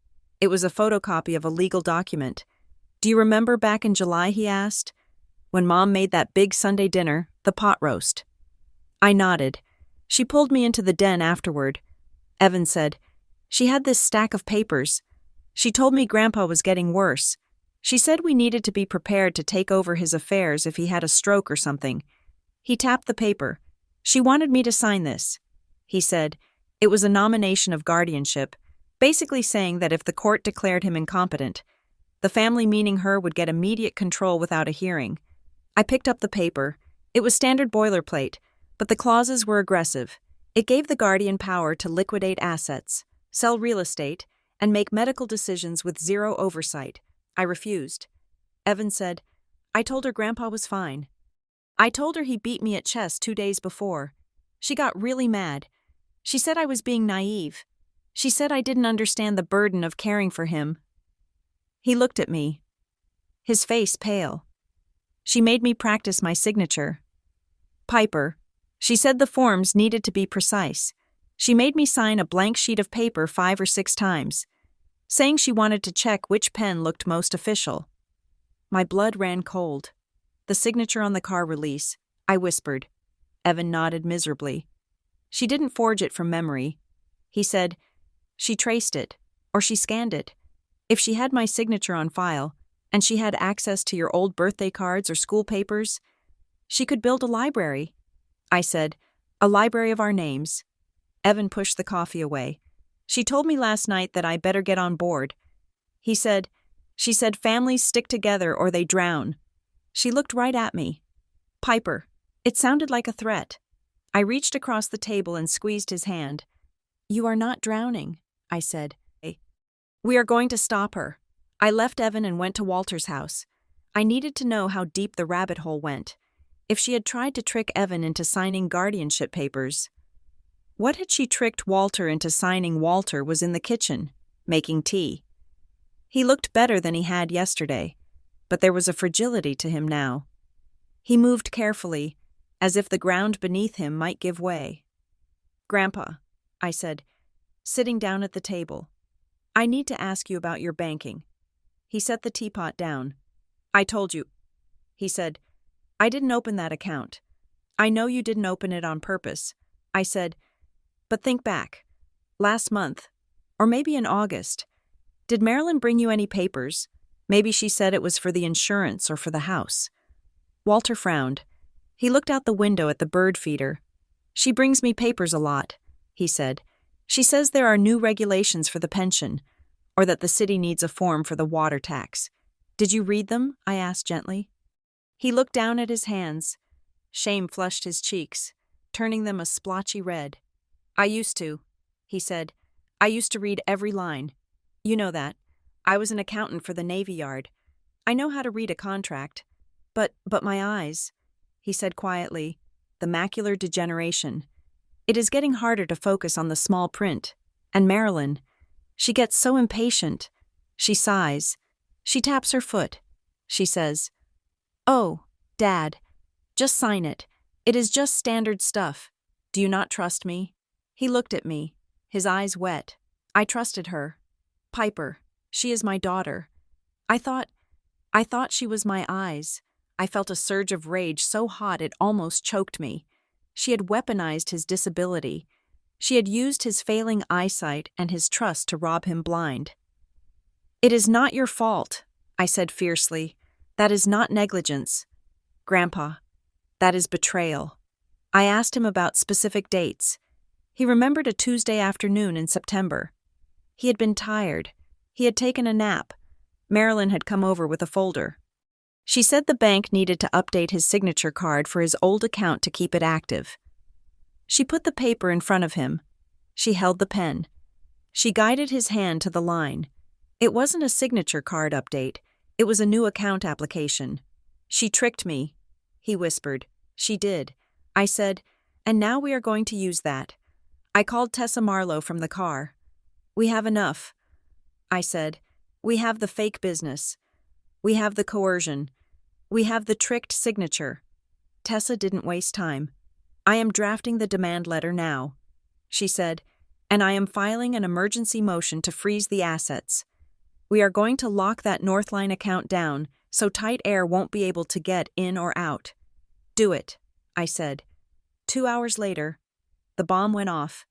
It was a photocopy of a legal document. "Do you remember back in July," he asked, "when Mom made that big Sunday dinner, the pot roast?" I nodded. "She pulled me into the den afterward." Evan said, "She had this stack of papers. She told me Grandpa was getting worse. She said we needed to be prepared to take over his affairs if he had a stroke or something." He tapped the paper. "She wanted me to sign this," he said. It was a nomination of guardianship, basically saying that if the court declared him incompetent, the family, meaning her, would get immediate control without a hearing. I picked up the paper. It was standard boilerplate, but the clauses were aggressive. It gave the guardian power to liquidate assets, sell real estate, and make medical decisions with zero oversight. I refused. Evan said, "I told her Grandpa was fine. I told her he beat me at chess 2 days before. She got really mad. She said I was being naive. She said I didn't understand the burden of caring for him." He looked at me, his face pale. "She made me practice my signature. Piper. She said the forms needed to be precise. She made me sign a blank sheet of paper 5 or 6 times, saying she wanted to check which pen looked most official." My blood ran cold. "The signature on the car release," I whispered. Evan nodded miserably. "She didn't forge it from memory," he said. "She traced it, or she scanned it. If she had my signature on file, and she had access to your old birthday cards or school papers, she could build a library." I said, "A library of our names." Evan pushed the coffee away. "She told me last night that I better get on board." He said, "She said families stick together or they drown." She looked right at me. "Piper." It sounded like a threat. I reached across the table and squeezed his hand. "You are not drowning," I said. "We are going to stop her." I left Evan and went to Walter's house. I needed to know how deep the rabbit hole went. If she had tried to trick Evan into signing guardianship papers, what had she tricked Walter into signing? Walter was in the kitchen, making tea. He looked better than he had yesterday, but there was a fragility to him now. He moved carefully, as if the ground beneath him might give way. "Grandpa," I said, sitting down at the table, "I need to ask you about your banking." He set the teapot down. "I told you," he said. "I didn't open that account. I know you didn't open it on purpose." I said, "But think back. Last month, or maybe in August, did Marilyn bring you any papers? Maybe she said it was for the insurance or for the house." Walter frowned. He looked out the window at the bird feeder. "She brings me papers a lot," he said. "She says there are new regulations for the pension, or that the city needs a form for the water tax. Did you read them?" I asked gently. He looked down at his hands. Shame flushed his cheeks, turning them a splotchy red. "I used to," he said. "I used to read every line. You know that. I was an accountant for the Navy Yard. I know how to read a contract. But my eyes," he said quietly, "the macular degeneration. It is getting harder to focus on the small print. And Marilyn, she gets so impatient. She sighs. She taps her foot. She says, 'Oh, Dad, just sign it. It is just standard stuff. Do you not trust me?' He looked at me, his eyes wet. I trusted her. "Piper, she is my daughter." I thought she was my eyes. I felt a surge of rage so hot it almost choked me. She had weaponized his disability. She had used his failing eyesight and his trust to rob him blind. "It is not your fault," I said fiercely. "That is not negligence. Grandpa, that is betrayal." I asked him about specific dates. He remembered a Tuesday afternoon in September. He had been tired. He had taken a nap. Marilyn had come over with a folder. She said the bank needed to update his signature card for his old account to keep it active. She put the paper in front of him. She held the pen. She guided his hand to the line. It wasn't a signature card update. It was a new account application. She tricked me, he whispered. She did. I said, and now we are going to use that. I called Tessa Marlowe from the car. We have enough. I said, we have the fake business. We have the coercion. We have the tricked signature. Tessa didn't waste time. I am drafting the demand letter now, she said, and I am filing an emergency motion to freeze the assets. We are going to lock that Northline account down so tight air won't be able to get in or out. Do it, I said. 2 hours later, the bomb went off.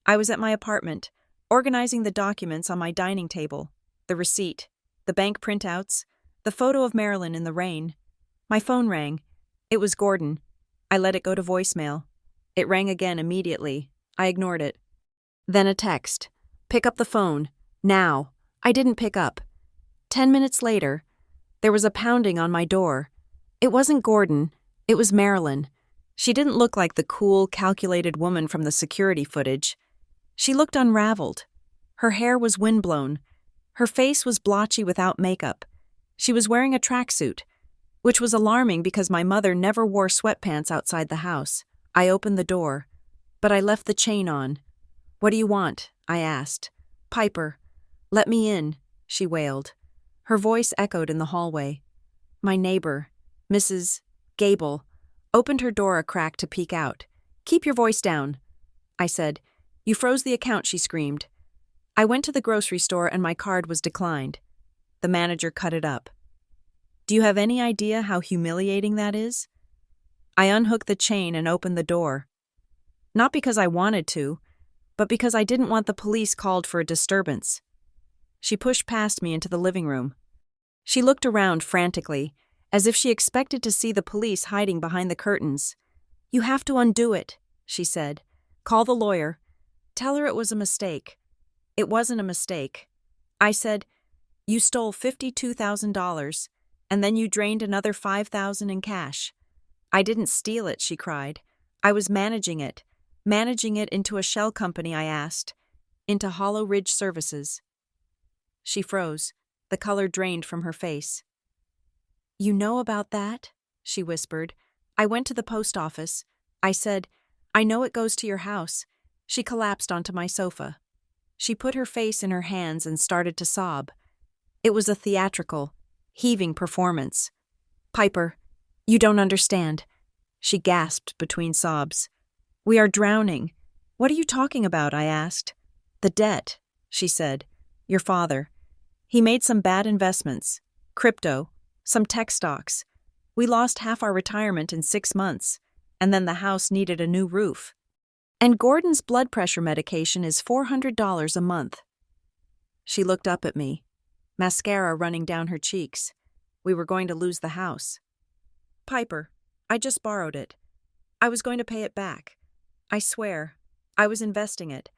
I was at my apartment, organizing the documents on my dining table, the receipt, the bank printouts, the photo of Marilyn in the rain. My phone rang. It was Gordon. I let it go to voicemail. It rang again immediately. I ignored it. Then a text. Pick up the phone. Now. I didn't pick up. 10 minutes later, there was a pounding on my door. It wasn't Gordon. It was Marilyn. She didn't look like the cool, calculated woman from the security footage. She looked unraveled. Her hair was windblown. Her face was blotchy without makeup. She was wearing a tracksuit, which was alarming because my mother never wore sweatpants outside the house. I opened the door, but I left the chain on. What do you want? I asked. Piper. Let me in, she wailed. Her voice echoed in the hallway. My neighbor, Mrs. Gable, opened her door a crack to peek out. Keep your voice down, I said. You froze the account, she screamed. I went to the grocery store and my card was declined. The manager cut it up. Do you have any idea how humiliating that is? I unhooked the chain and opened the door. Not because I wanted to, but because I didn't want the police called for a disturbance. She pushed past me into the living room. She looked around frantically, as if she expected to see the police hiding behind the curtains. You have to undo it, she said. Call the lawyer. Tell her it was a mistake. It wasn't a mistake. I said, you stole $52,000, and then you drained another $5,000 in cash. I didn't steal it, she cried. I was managing it into a shell company, I asked, into Hollow Ridge Services. She froze. The color drained from her face. You know about that? She whispered. I went to the post office. I said, I know it goes to your house. She collapsed onto my sofa. She put her face in her hands and started to sob. It was a theatrical, heaving performance. Piper, you don't understand. She gasped between sobs. We are drowning. What are you talking about? I asked. The debt, she said. Your father. He made some bad investments. Crypto. Some tech stocks. We lost half our retirement in 6 months, and then the house needed a new roof. And Gordon's blood pressure medication is $400 a month. She looked up at me, mascara running down her cheeks. We were going to lose the house. Piper, I just borrowed it. I was going to pay it back. I swear, I was investing it.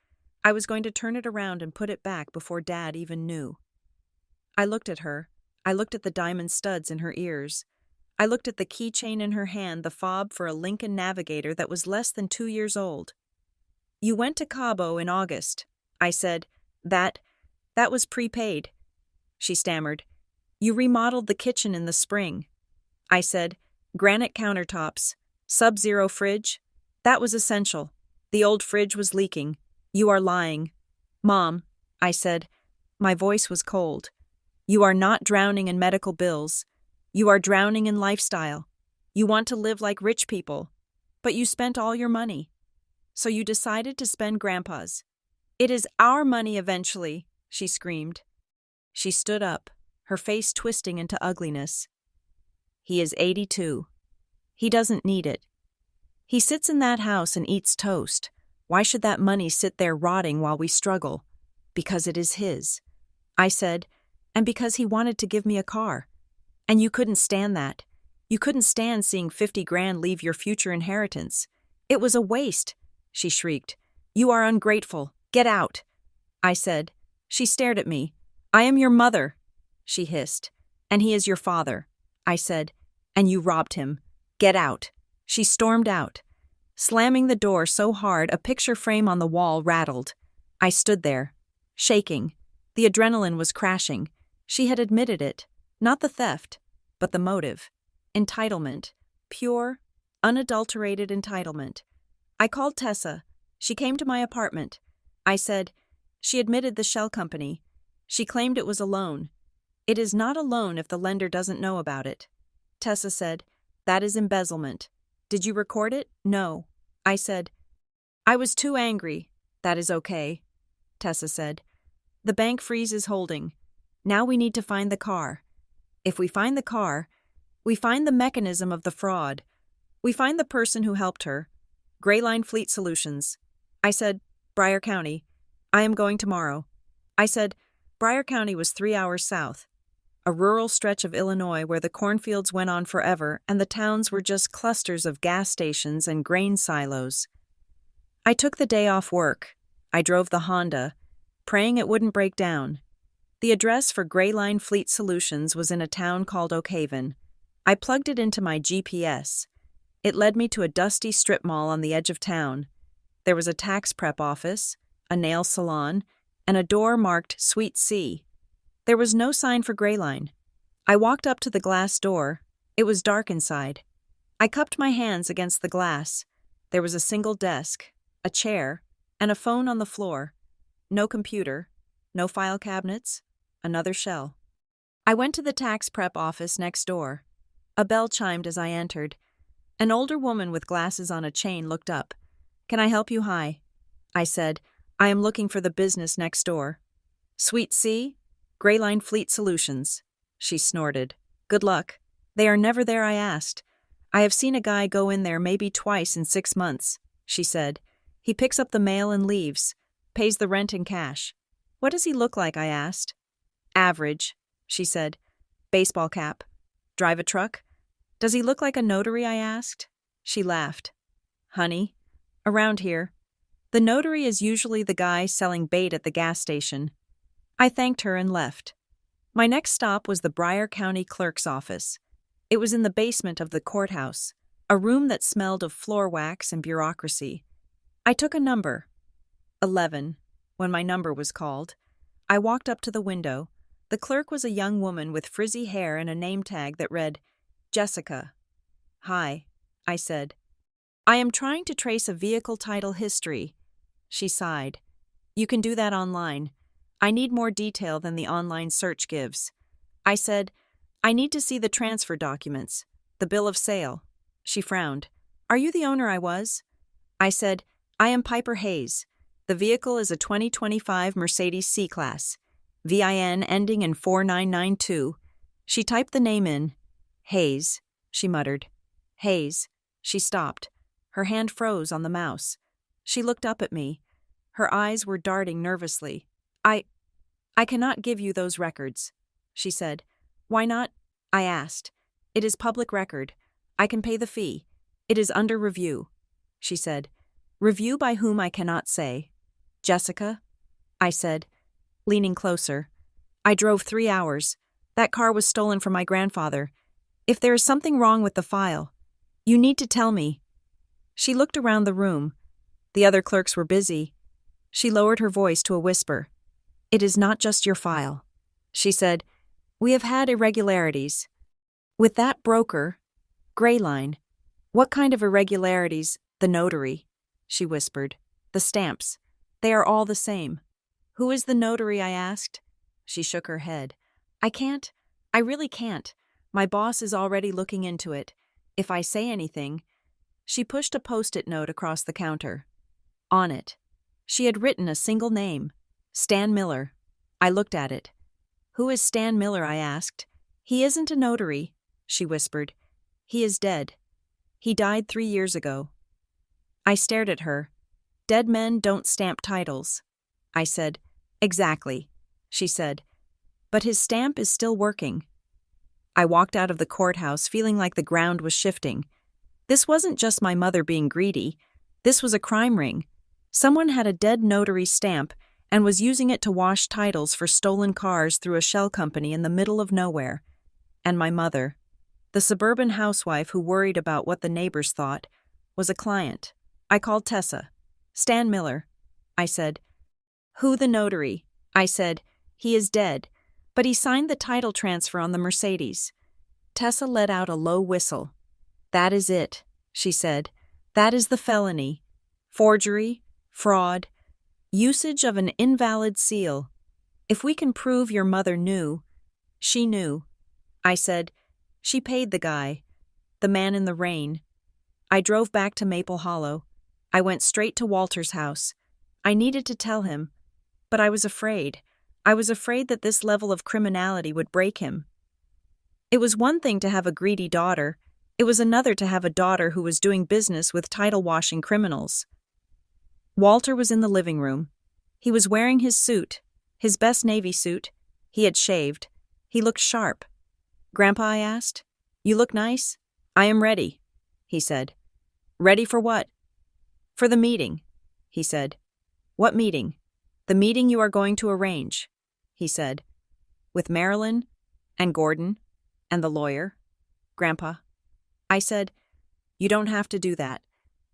I was going to turn it around and put it back before Dad even knew. I looked at her. I looked at the diamond studs in her ears. I looked at the keychain in her hand, the fob for a Lincoln Navigator that was less than 2 years old. You went to Cabo in August. I said, That was prepaid. She stammered. You remodeled the kitchen in the spring. I said, granite countertops, sub-zero fridge. That was essential. The old fridge was leaking. You are lying. Mom, I said. My voice was cold. You are not drowning in medical bills. You are drowning in lifestyle. You want to live like rich people, but you spent all your money. So you decided to spend Grandpa's. It is our money eventually, she screamed. She stood up, her face twisting into ugliness. He is 82. He doesn't need it. He sits in that house and eats toast. Why should that money sit there rotting while we struggle? Because it is his. I said, and because he wanted to give me a car. And you couldn't stand that. You couldn't stand seeing 50 grand leave your future inheritance. It was a waste, she shrieked. You are ungrateful. Get out. I said. She stared at me. I am your mother, she hissed. And he is your father. I said. And you robbed him. Get out. She stormed out. Slamming the door so hard a picture frame on the wall rattled. I stood there, shaking. The adrenaline was crashing. She had admitted it. Not the theft, but the motive. Entitlement. Pure, unadulterated entitlement. I called Tessa. She came to my apartment. I said, she admitted the shell company. She claimed it was a loan. It is not a loan if the lender doesn't know about it. Tessa said, that is embezzlement. Did you record it? No. I said, I was too angry. That is okay. Tessa said, the bank freezes holding. Now we need to find the car. If we find the car, we find the mechanism of the fraud. We find the person who helped her. Gray Line Fleet Solutions. I said, Briar County. I am going tomorrow. I said, Briar County was 3 hours south. A rural stretch of Illinois where the cornfields went on forever and the towns were just clusters of gas stations and grain silos. I took the day off work. I drove the Honda, praying it wouldn't break down. The address for Gray Line Fleet Solutions was in a town called Oak Haven. I plugged it into my GPS. It led me to a dusty strip mall on the edge of town. There was a tax prep office, a nail salon, and a door marked Suite C. There was no sign for Gray Line. I walked up to the glass door. It was dark inside. I cupped my hands against the glass. There was a single desk, a chair, and a phone on the floor. No computer, no file cabinets, another shell. I went to the tax prep office next door. A bell chimed as I entered. An older woman with glasses on a chain looked up. Can I help you? Hi. I said, I am looking for the business next door. Suite C? Gray Line Fleet Solutions. She snorted. Good luck. They are never there, I asked. I have seen a guy go in there maybe twice in 6 months, she said. He picks up the mail and leaves, pays the rent in cash. What does he look like? I asked. Average, she said. Baseball cap. Drive a truck? Does he look like a notary? I asked. She laughed. Honey, around here. The notary is usually the guy selling bait at the gas station. I thanked her and left. My next stop was the Briar County Clerk's office. It was in the basement of the courthouse, a room that smelled of floor wax and bureaucracy. I took a number. 11. When my number was called, I walked up to the window. The clerk was a young woman with frizzy hair and a name tag that read, Jessica. Hi, I said. I am trying to trace a vehicle title history. She sighed. You can do that online. I need more detail than the online search gives. I said, I need to see the transfer documents, the bill of sale. She frowned. Are you the owner? I was. I said, I am Piper Hayes. The vehicle is a 2025 Mercedes C-Class. VIN ending in 4992. She typed the name in. Hayes, she muttered. Hayes. She stopped. Her hand froze on the mouse. She looked up at me. Her eyes were darting nervously. I cannot give you those records, she said. Why not? I asked. It is public record. I can pay the fee. It is under review, she said. Review by whom I cannot say. Jessica? I said, leaning closer. I drove 3 hours. That car was stolen from my grandfather. If there is something wrong with the file, you need to tell me. She looked around the room. The other clerks were busy. She lowered her voice to a whisper. It is not just your file. She said, we have had irregularities. With that broker, Gray Line. What kind of irregularities? The notary, she whispered. The stamps. They are all the same. Who is the notary? I asked. She shook her head. I can't. I really can't. My boss is already looking into it. If I say anything. She pushed a post-it note across the counter. On it, she had written a single name. Stan Miller. I looked at it. Who is Stan Miller? I asked. He isn't a notary, she whispered. He is dead. He died 3 years ago. I stared at her. Dead men don't stamp titles. I said, exactly, she said. But his stamp is still working. I walked out of the courthouse feeling like the ground was shifting. This wasn't just my mother being greedy. This was a crime ring. Someone had a dead notary stamp and was using it to wash titles for stolen cars through a shell company in the middle of nowhere. And my mother, the suburban housewife who worried about what the neighbors thought, was a client. I called Tessa. Stan Miller. I said. Who the notary? I said. He is dead, but he signed the title transfer on the Mercedes. Tessa let out a low whistle. That is it, she said. That is the felony. Forgery, fraud, usage of an invalid seal. If we can prove your mother knew, she knew. I said, she paid the guy, the man in the rain. I drove back to Maple Hollow. I went straight to Walter's house. I needed to tell him, but I was afraid. I was afraid that this level of criminality would break him. It was one thing to have a greedy daughter. It was another to have a daughter who was doing business with title-washing criminals. Walter was in the living room. He was wearing his suit, his best navy suit. He had shaved. He looked sharp. Grandpa, I asked, you look nice? I am ready, he said. Ready for what? For the meeting, he said. What meeting? The meeting you are going to arrange, he said. With Marilyn and Gordon and the lawyer, Grandpa. I said, you don't have to do that.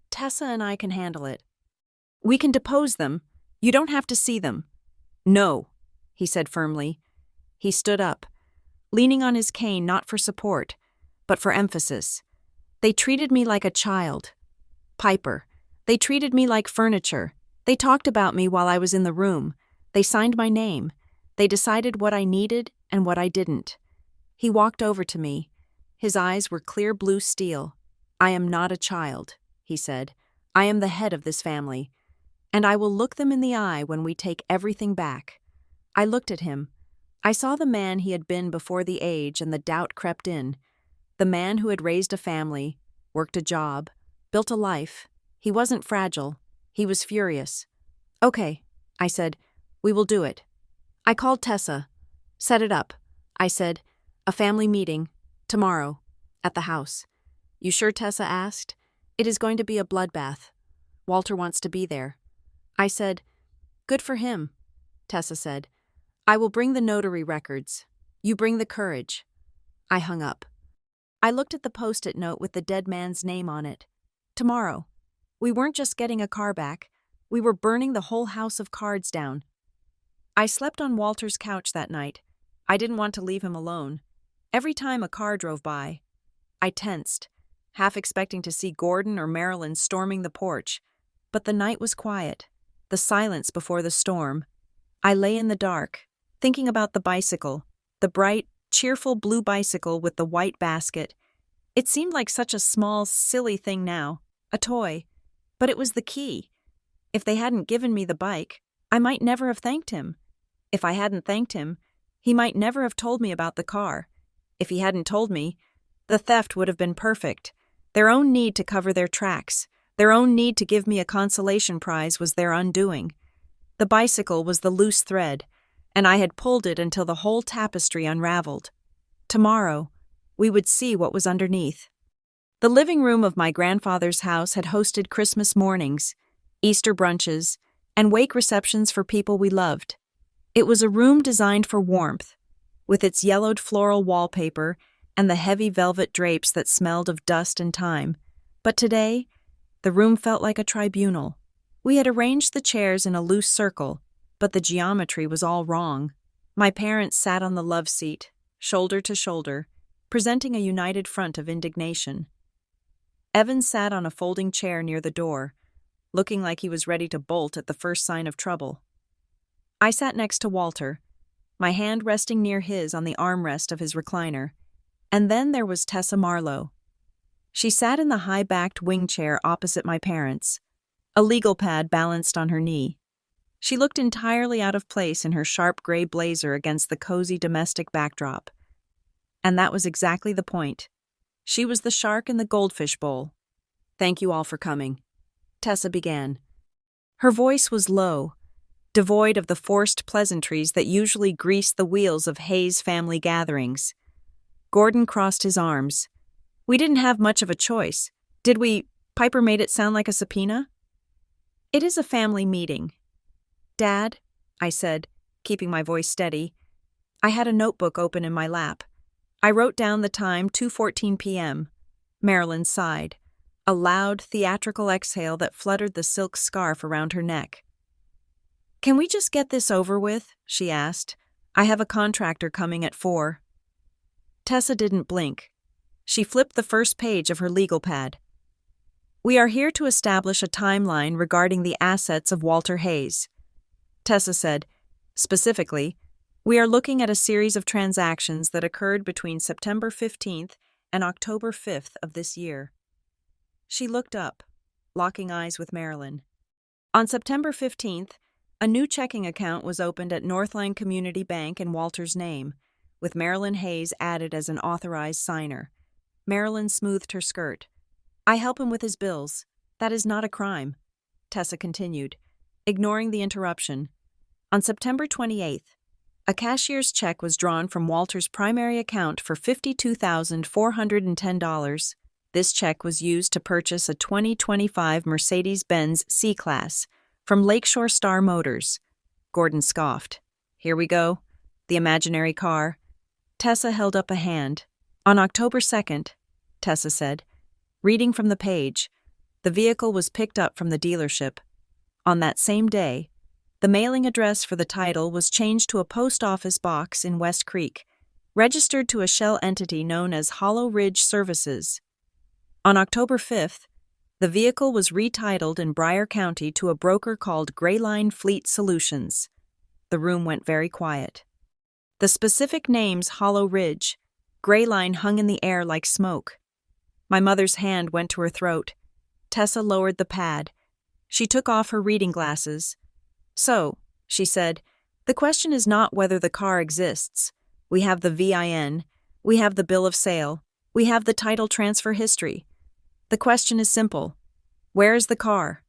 Tessa and I can handle it. We can depose them. You don't have to see them. No, he said firmly. He stood up, leaning on his cane not for support, but for emphasis. They treated me like a child. Piper. They treated me like furniture. They talked about me while I was in the room. They signed my name. They decided what I needed and what I didn't. He walked over to me. His eyes were clear blue steel. I am not a child, he said. I am the head of this family, and I will look them in the eye when we take everything back. I looked at him. I saw the man he had been before the age, and the doubt crept in. The man who had raised a family, worked a job, built a life. He wasn't fragile. He was furious. Okay, I said, we will do it. I called Tessa. Set it up. I said, a family meeting, tomorrow, at the house. You sure, Tessa asked? It is going to be a bloodbath. Walter wants to be there. I said, good for him, Tessa said. I will bring the notary records. You bring the courage. I hung up. I looked at the post-it note with the dead man's name on it. Tomorrow. We weren't just getting a car back. We were burning the whole house of cards down. I slept on Walter's couch that night. I didn't want to leave him alone. Every time a car drove by, I tensed, half expecting to see Gordon or Marilyn storming the porch. But the night was quiet, the silence before the storm. I lay in the dark, thinking about the bicycle, the bright, cheerful blue bicycle with the white basket. It seemed like such a small, silly thing now, a toy. But it was the key. If they hadn't given me the bike, I might never have thanked him. If I hadn't thanked him, he might never have told me about the car. If he hadn't told me, the theft would have been perfect. Their own need to cover their tracks, their own need to give me a consolation prize was their undoing. The bicycle was the loose thread, and I had pulled it until the whole tapestry unraveled. Tomorrow, we would see what was underneath. The living room of my grandfather's house had hosted Christmas mornings, Easter brunches, and wake receptions for people we loved. It was a room designed for warmth, with its yellowed floral wallpaper and the heavy velvet drapes that smelled of dust and time. But today, the room felt like a tribunal. We had arranged the chairs in a loose circle, but the geometry was all wrong. My parents sat on the love seat, shoulder to shoulder, presenting a united front of indignation. Evan sat on a folding chair near the door, looking like he was ready to bolt at the first sign of trouble. I sat next to Walter, my hand resting near his on the armrest of his recliner, and then there was Tessa Marlowe. She sat in the high-backed wing chair opposite my parents, a legal pad balanced on her knee. She looked entirely out of place in her sharp gray blazer against the cozy domestic backdrop. And that was exactly the point. She was the shark in the goldfish bowl. Thank you all for coming, Tessa began. Her voice was low, devoid of the forced pleasantries that usually grease the wheels of Hayes family gatherings. Gordon crossed his arms. We didn't have much of a choice, did we? Piper made it sound like a subpoena. It is a family meeting. Dad, I said, keeping my voice steady. I had a notebook open in my lap. I wrote down the time, 2:14 p.m. Marilyn sighed. a loud, theatrical exhale that fluttered the silk scarf around her neck. "Can we just get this over with?" she asked. "I have a contractor coming at 4. Tessa didn't blink. She flipped the first page of her legal pad. "We are here to establish a timeline regarding the assets of Walter Hayes," Tessa said. "Specifically, we are looking at a series of transactions that occurred between September 15th and October 5th of this year." She looked up, locking eyes with Marilyn. On September 15th, a new checking account was opened at Northline Community Bank in Walter's name, with Marilyn Hayes added as an authorized signer. Marilyn smoothed her skirt. "I help him with his bills. That is not a crime," Tessa continued, ignoring the interruption. On September 28th, a cashier's check was drawn from Walter's primary account for $52,410. This check was used to purchase a 2025 Mercedes-Benz C-Class from Lakeshore Star Motors. Gordon scoffed. "Here we go. The imaginary car." Tessa held up a hand. "On October 2nd, Tessa said, reading from the page, "the vehicle was picked up from the dealership. On that same day, the mailing address for the title was changed to a post office box in West Creek, registered to a shell entity known as Hollow Ridge Services. On October 5th, the vehicle was retitled in Bryan County to a broker called Grayline Fleet Solutions." The room went very quiet. The specific names Hollow Ridge, Grayline hung in the air like smoke. My mother's hand went to her throat. Tessa lowered the pad. She took off her reading glasses. "So," she said, "the question is not whether the car exists. We have the VIN, we have the bill of sale, we have the title transfer history. The question is simple. Where is the car?"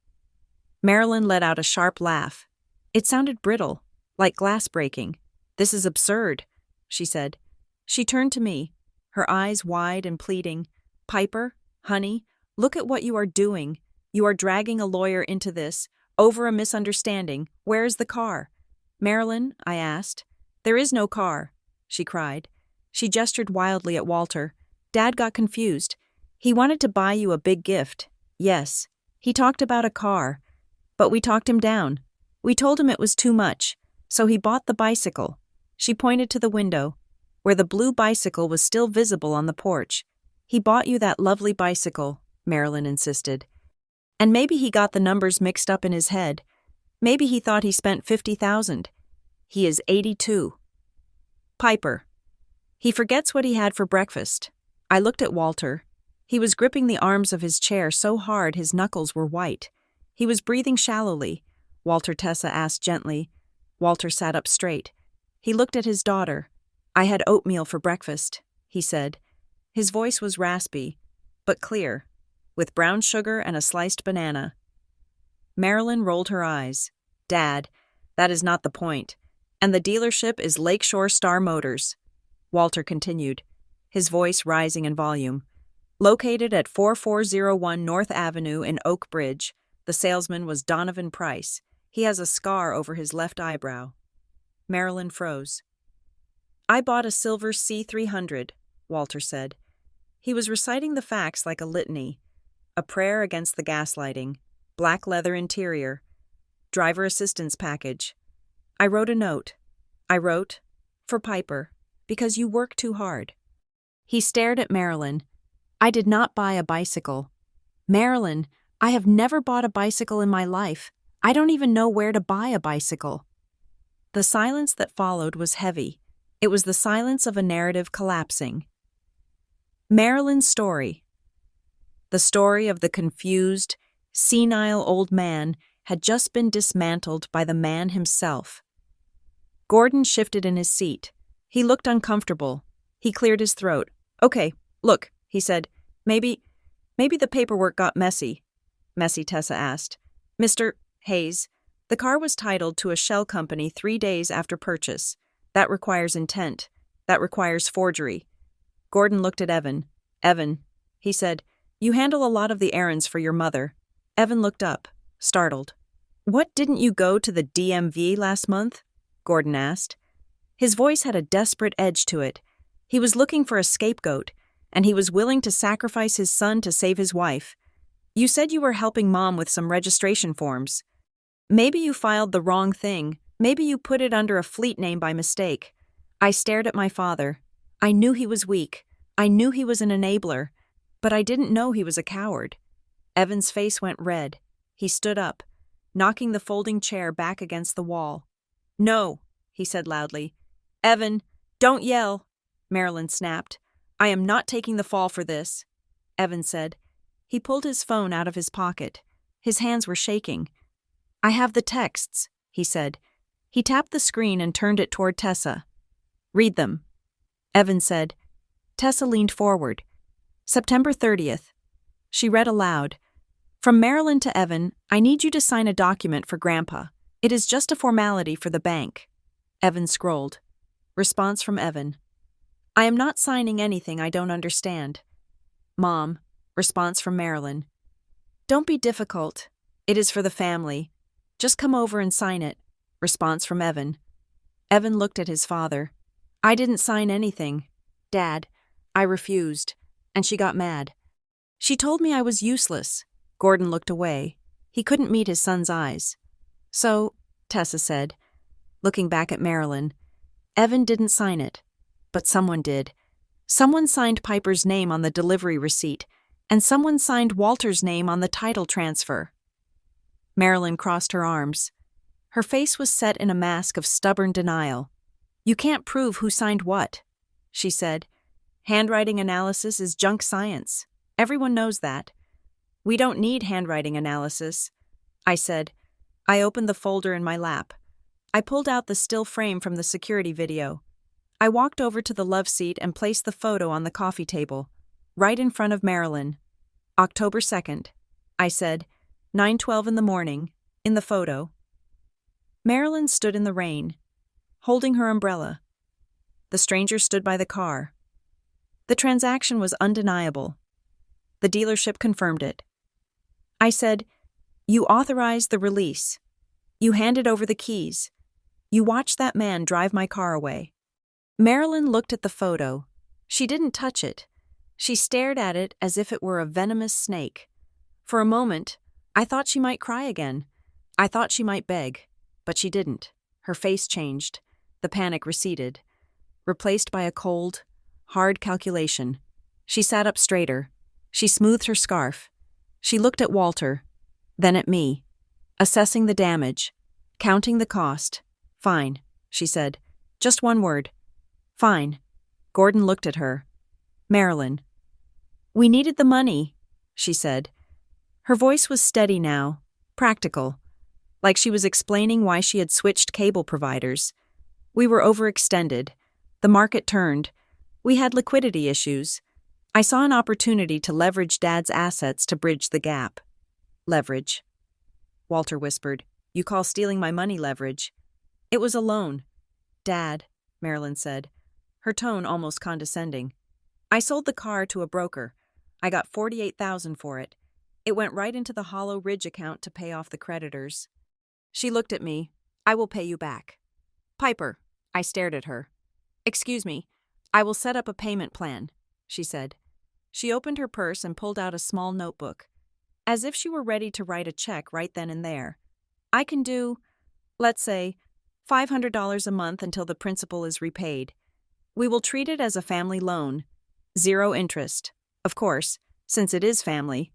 Marilyn let out a sharp laugh. It sounded brittle, like glass breaking. "This is absurd," she said. She turned to me, her eyes wide and pleading. "Piper, honey, look at what you are doing. You are dragging a lawyer into this, over a misunderstanding. Where is the car?" "Marilyn," I asked. "There is no car," she cried. She gestured wildly at Walter. "Dad got confused. He wanted to buy you a big gift. Yes, he talked about a car. But we talked him down. We told him it was too much, so he bought the bicycle." She pointed to the window, where the blue bicycle was still visible on the porch. "He bought you that lovely bicycle," Marilyn insisted. "And maybe he got the numbers mixed up in his head. Maybe he thought he spent $50,000. He is 82. Piper. He forgets what he had for breakfast." I looked at Walter. He was gripping the arms of his chair so hard his knuckles were white. He was breathing shallowly. "Walter," Tessa asked gently. Walter sat up straight. He looked at his daughter. "I had oatmeal for breakfast," he said. His voice was raspy, but clear, with brown sugar and a sliced banana. Marilyn rolled her eyes. "Dad, that is not the point. And the dealership is Lakeshore Star Motors," Walter continued, his voice rising in volume. "Located at 4401 North Avenue in Oak Bridge, the salesman was Donovan Price. He has a scar over his left eyebrow." Marilyn froze. "I bought a silver C300, Walter said. He was reciting the facts like a litany. A prayer against the gaslighting, black leather interior, driver assistance package. I wrote a note. I wrote, "For Piper, because you work too hard." He stared at Marilyn. "I did not buy a bicycle. Marilyn, I have never bought a bicycle in my life. I don't even know where to buy a bicycle." The silence that followed was heavy. It was the silence of a narrative collapsing. Marilyn's story. The story of the confused, senile old man had just been dismantled by the man himself. Gordon shifted in his seat. He looked uncomfortable. He cleared his throat. "Okay, look," he said. Maybe the paperwork got messy." "Messy?" Tessa asked. "Mr. Hayes, the car was titled to a shell company 3 days after purchase. That requires intent. That requires forgery." Gordon looked at Evan. "Evan," he said, "you handle a lot of the errands for your mother." Evan looked up, startled. "What, didn't you go to the DMV last month?" Gordon asked. His voice had a desperate edge to it. He was looking for a scapegoat, and he was willing to sacrifice his son to save his wife. You said you were helping Mom with some registration forms. Maybe you filed the wrong thing. Maybe you put it under a fleet name by mistake. I stared at my father. I knew he was weak. I knew he was an enabler. But I didn't know he was a coward. Evan's face went red. He stood up, knocking the folding chair back against the wall. "No," he said loudly. "Evan, don't yell," Marilyn snapped. "I am not taking the fall for this," Evan said. He pulled his phone out of his pocket. His hands were shaking. "I have the texts," he said. He tapped the screen and turned it toward Tessa. "Read them," Evan said. Tessa leaned forward. September 30th. She read aloud. "From Marilyn to Evan, I need you to sign a document for Grandpa. It is just a formality for the bank." Evan scrolled. Response from Evan. "I am not signing anything I don't understand." Mom. Response from Marilyn. "Don't be difficult. It is for the family. Just come over and sign it." Response from Evan. Evan looked at his father. "I didn't sign anything. Dad, I refused." And she got mad. "She told me I was useless." Gordon looked away. He couldn't meet his son's eyes. "So," Tessa said, looking back at Marilyn, "Evan didn't sign it. But someone did. Someone signed Piper's name on the delivery receipt, and someone signed Walter's name on the title transfer." Marilyn crossed her arms. Her face was set in a mask of stubborn denial. "You can't prove who signed what," she said. "Handwriting analysis is junk science. Everyone knows that." "We don't need handwriting analysis," I said. I opened the folder in my lap. I pulled out the still frame from the security video. I walked over to the love seat and placed the photo on the coffee table, right in front of Marilyn. "October 2nd, I said, 9:12 in the morning, in the photo. Marilyn stood in the rain, holding her umbrella. The stranger stood by the car. The transaction was undeniable. The dealership confirmed it. I said, "You authorized the release. You handed over the keys. You watched that man drive my car away." Marilyn looked at the photo. She didn't touch it. She stared at it as if it were a venomous snake. For a moment, I thought she might cry again. I thought she might beg, but she didn't. Her face changed. The panic receded, replaced by a cold, hard calculation. She sat up straighter. She smoothed her scarf. She looked at Walter, then at me, assessing the damage, counting the cost. "Fine," she said. "Just one word. Fine." Gordon looked at her. "Marilyn." "We needed the money," she said. Her voice was steady now, practical, like she was explaining why she had switched cable providers. "We were overextended. The market turned. We had liquidity issues. I saw an opportunity to leverage Dad's assets to bridge the gap." "Leverage," Walter whispered. "You call stealing my money leverage?" "It was a loan." "Dad," Marilyn said, her tone almost condescending. "I sold the car to a broker. I got $48,000 for it. It went right into the Hollow Ridge account to pay off the creditors." She looked at me. "I will pay you back." "Piper," I stared at her. "Excuse me, I will set up a payment plan," she said. She opened her purse and pulled out a small notebook, as if she were ready to write a check right then and there. "I can do, let's say, $500 a month until the principal is repaid. We will treat it as a family loan. 0 interest, of course, since it is family."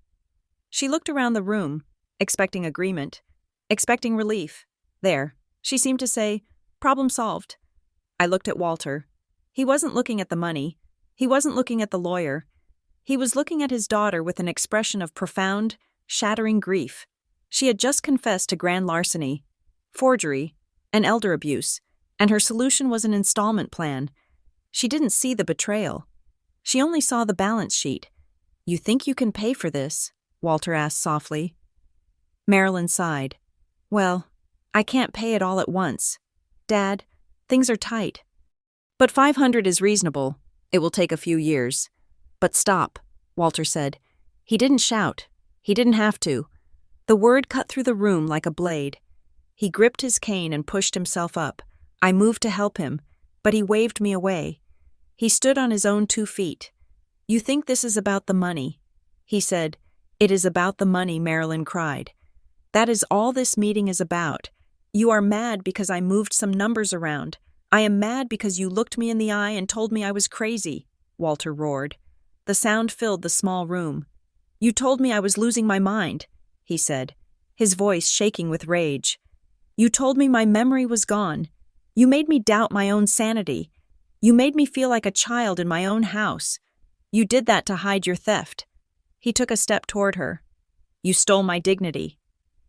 She looked around the room, expecting agreement, expecting relief. There, she seemed to say, "Problem solved." I looked at Walter. He wasn't looking at the money. He wasn't looking at the lawyer. He was looking at his daughter with an expression of profound, shattering grief. She had just confessed to grand larceny, forgery, and elder abuse, and her solution was an installment plan. She didn't see the betrayal. She only saw the balance sheet. "You think you can pay for this?" Walter asked softly. Marilyn sighed. "Well, I can't pay it all at once. Dad, things are tight. But 500 is reasonable. It will take a few years." "But stop," Walter said. He didn't shout. He didn't have to. The word cut through the room like a blade. He gripped his cane and pushed himself up. I moved to help him, but he waved me away. He stood on his own 2 feet. "You think this is about the money," he said. It is about the money, Marilyn cried. That is all this meeting is about. You are mad because I moved some numbers around. I am mad because you looked me in the eye and told me I was crazy, Walter roared. The sound filled the small room. You told me I was losing my mind, he said, his voice shaking with rage. You told me my memory was gone. You made me doubt my own sanity. You made me feel like a child in my own house. You did that to hide your theft. He took a step toward her. You stole my dignity.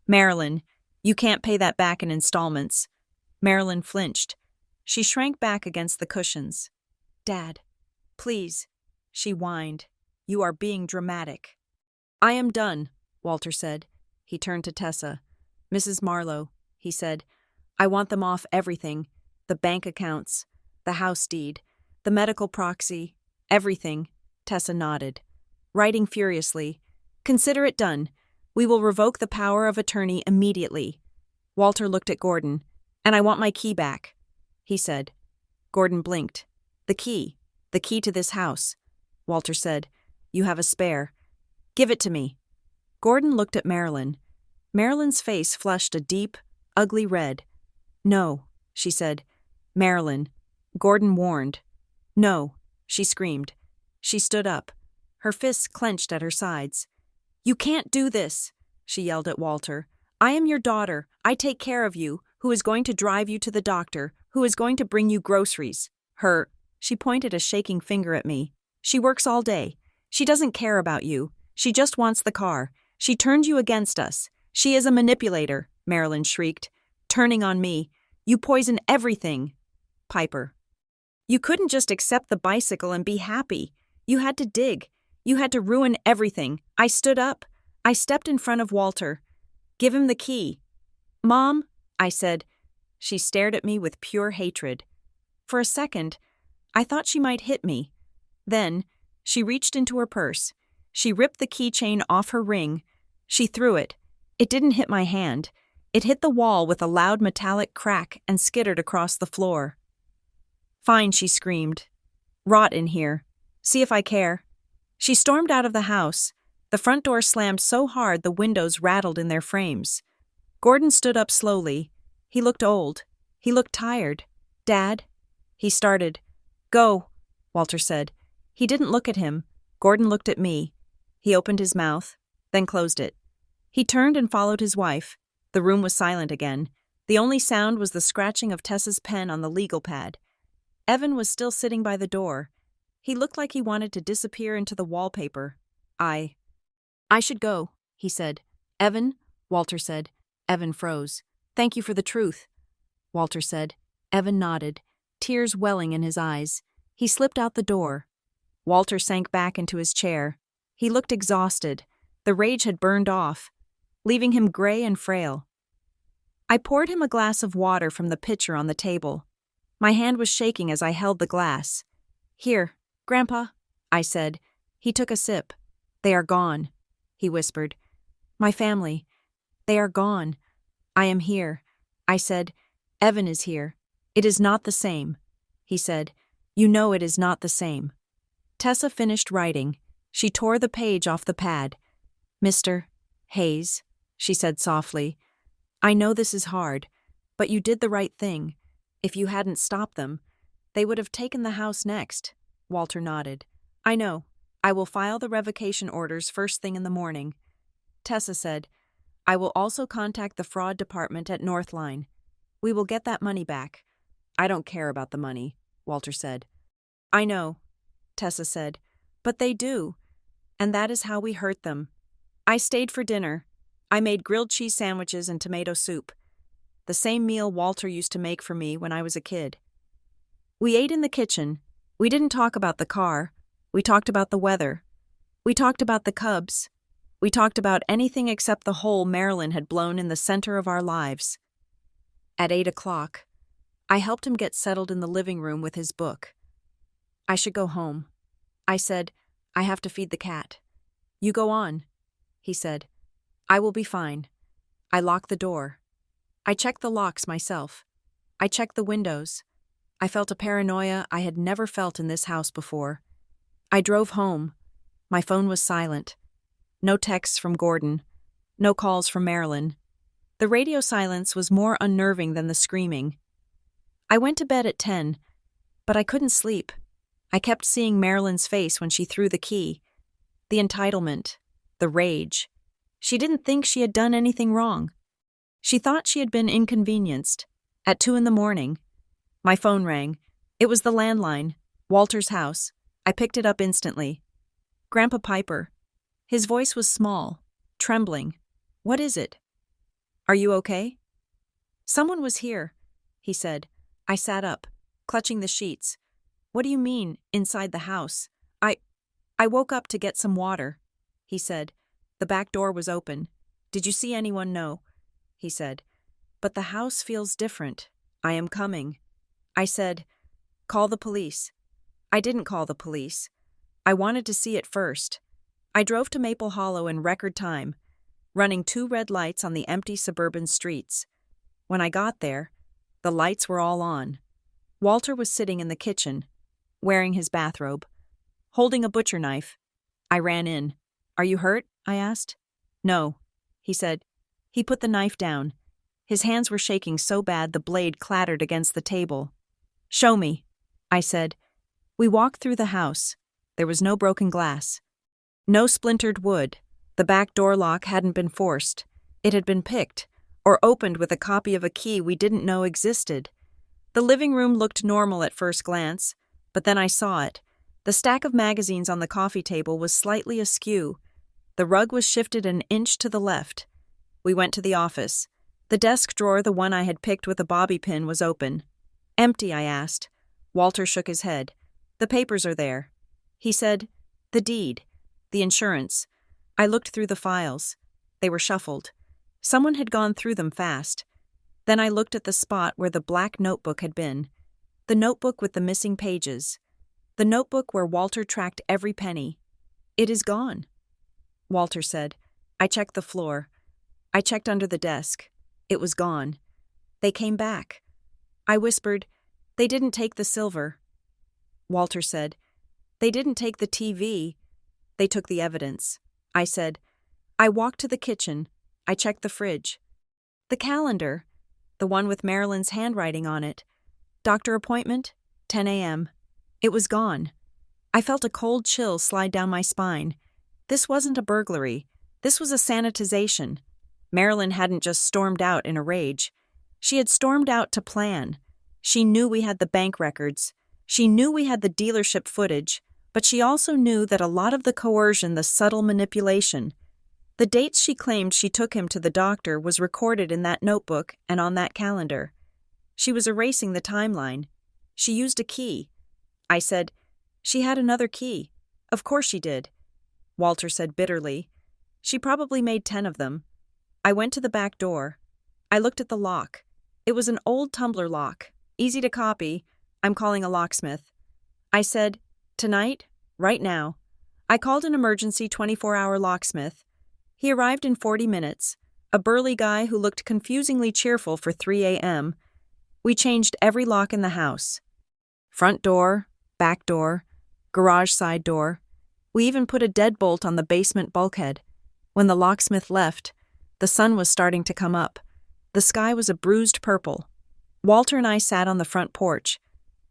Marilyn, you can't pay that back in installments. Marilyn flinched. She shrank back against the cushions. Dad, please, she whined. You are being dramatic. I am done, Walter said. He turned to Tessa. Mrs. Marlowe, he said, I want them off everything. The bank accounts, the house deed, the medical proxy, everything. Tessa nodded. Writing furiously. Consider it done. We will revoke the power of attorney immediately. Walter looked at Gordon. And I want my key back, he said. Gordon blinked. The key to this house. Walter said, You have a spare. Give it to me. Gordon looked at Marilyn. Marilyn's face flushed a deep, ugly red. No, she said. Marilyn. Gordon warned. No, she screamed. She stood up. Her fists clenched at her sides. You can't do this, she yelled at Walter. I am your daughter. I take care of you, who is going to drive you to the doctor, who is going to bring you groceries. She pointed a shaking finger at me. She works all day. She doesn't care about you. She just wants the car. She turned you against us. She is a manipulator, Marilyn shrieked, turning on me. You poison everything. Piper. You couldn't just accept the bicycle and be happy. You had to dig. You had to ruin everything. I stood up. I stepped in front of Walter. Give him the key. Mom, I said. She stared at me with pure hatred. For a second, I thought she might hit me. Then, she reached into her purse. She ripped the keychain off her ring. She threw it. It didn't hit my hand. It hit the wall with a loud metallic crack and skittered across the floor. Fine, she screamed. Rot in here. See if I care. She stormed out of the house. The front door slammed so hard the windows rattled in their frames. Gordon stood up slowly. He looked old. He looked tired. Dad? He started. Go, Walter said. He didn't look at him. Gordon looked at me. He opened his mouth, then closed it. He turned and followed his wife. The room was silent again. The only sound was the scratching of Tessa's pen on the legal pad. Evan was still sitting by the door. He looked like he wanted to disappear into the wallpaper. I should go, he said. Evan, Walter said. Evan froze. Thank you for the truth, Walter said. Evan nodded, tears welling in his eyes. He slipped out the door. Walter sank back into his chair. He looked exhausted. The rage had burned off, leaving him gray and frail. I poured him a glass of water from the pitcher on the table. My hand was shaking as I held the glass. Here, Grandpa, I said. He took a sip. They are gone, he whispered. My family. They are gone. I am here. I said, Evan is here. It is not the same. He said, You know it is not the same. Tessa finished writing. She tore the page off the pad. Mr. Hayes, she said softly, I know this is hard, but you did the right thing. If you hadn't stopped them, they would have taken the house next. Walter nodded. I know. I will file the revocation orders first thing in the morning. Tessa said, I will also contact the fraud department at Northline. We will get that money back. I don't care about the money, Walter said. I know, Tessa said, but they do, and that is how we hurt them. I stayed for dinner. I made grilled cheese sandwiches and tomato soup, the same meal Walter used to make for me when I was a kid. We ate in the kitchen. We didn't talk about the car. We talked about the weather. We talked about the Cubs. We talked about anything except the hole Marilyn had blown in the center of our lives. At 8 o'clock, I helped him get settled in the living room with his book. I should go home. I said, I have to feed the cat. You go on, he said. I will be fine. I locked the door. I checked the locks myself. I checked the windows. I felt a paranoia I had never felt in this house before. I drove home. My phone was silent. No texts from Gordon. No calls from Marilyn. The radio silence was more unnerving than the screaming. I went to bed at 10, but I couldn't sleep. I kept seeing Marilyn's face when she threw the key. The entitlement. The rage. She didn't think she had done anything wrong. She thought she had been inconvenienced. At 2 a.m, my phone rang. It was the landline, Walter's house. I picked it up instantly. Grandpa Piper. His voice was small, trembling. What is it? Are you okay? Someone was here, he said. I sat up, clutching the sheets. What do you mean, inside the house? I woke up to get some water, he said. The back door was open. Did you see anyone? No, he said. But the house feels different. I am coming. I said, call the police. I didn't call the police. I wanted to see it first. I drove to Maple Hollow in record time, running 2 red lights on the empty suburban streets. When I got there, the lights were all on. Walter was sitting in the kitchen, wearing his bathrobe, holding a butcher knife. I ran in. Are you hurt? I asked. No, he said. He put the knife down. His hands were shaking so bad the blade clattered against the table. Show me, I said. We walked through the house. There was no broken glass. No splintered wood. The back door lock hadn't been forced. It had been picked, or opened with a copy of a key we didn't know existed. The living room looked normal at first glance, but then I saw it. The stack of magazines on the coffee table was slightly askew. The rug was shifted an inch to the left. We went to the office. The desk drawer, the one I had picked with a bobby pin, was open. Empty, I asked. Walter shook his head. The papers are there. He said, the deed, the insurance. I looked through the files. They were shuffled. Someone had gone through them fast. Then I looked at the spot where the black notebook had been. The notebook with the missing pages. The notebook where Walter tracked every penny. It is gone, Walter said. I checked the floor. I checked under the desk. It was gone. They came back. I whispered, they didn't take the silver. Walter said, they didn't take the TV. They took the evidence. I said, I walked to the kitchen. I checked the fridge. The calendar, the one with Marilyn's handwriting on it. Doctor appointment, 10 a.m. It was gone. I felt a cold chill slide down my spine. This wasn't a burglary. This was a sanitization. Marilyn hadn't just stormed out in a rage. She had stormed out to plan. She knew we had the bank records. She knew we had the dealership footage, but she also knew that a lot of the coercion, the subtle manipulation, the dates she claimed she took him to the doctor was recorded in that notebook and on that calendar. She was erasing the timeline. She used a key. I said, she had another key. Of course she did. Walter said bitterly. She probably made 10 of them. I went to the back door. I looked at the lock. It was an old tumbler lock, easy to copy. I'm calling a locksmith. I said, tonight, right now. I called an emergency 24-hour locksmith. He arrived in 40 minutes, a burly guy who looked confusingly cheerful for 3 a.m. We changed every lock in the house. Front door, back door, garage side door. We even put a deadbolt on the basement bulkhead. When the locksmith left, the sun was starting to come up. The sky was a bruised purple. Walter and I sat on the front porch,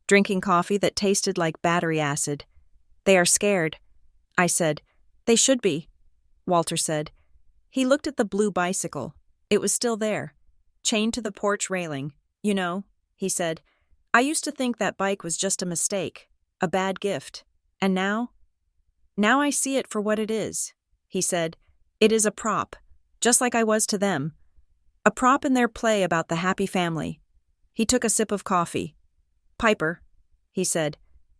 drinking coffee that tasted like battery acid. They are scared, I said. They should be, Walter said. He looked at the blue bicycle. It was still there, chained to the porch railing. You know, he said, I used to think that bike was just a mistake, a bad gift. And now I see it for what it is, he said. It is a prop, just like I was to them. A prop in their play about the happy family. He took a sip of coffee. Piper, he said.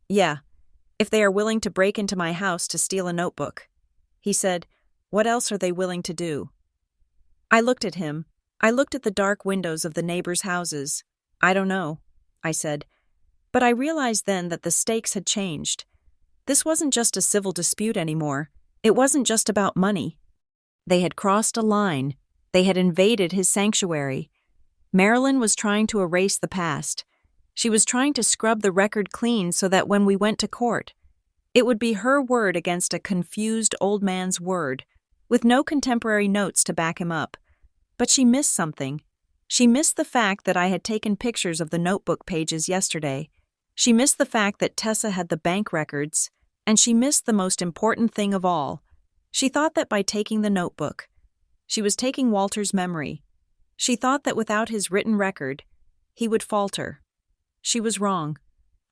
Yeah, if they are willing to break into my house to steal a notebook. He said, what else are they willing to do? I looked at him. I looked at the dark windows of the neighbors' houses. I don't know, I said. But I realized then that the stakes had changed. This wasn't just a civil dispute anymore. It wasn't just about money. They had crossed a line. They had invaded his sanctuary. Marilyn was trying to erase the past. She was trying to scrub the record clean so that when we went to court, it would be her word against a confused old man's word. with no contemporary notes to back him up. But she missed something. She missed the fact that I had taken pictures of the notebook pages yesterday. She missed the fact that Tessa had the bank records, and she missed the most important thing of all. She thought that by taking the notebook, she was taking Walter's memory. She thought that without his written record, he would falter. She was wrong.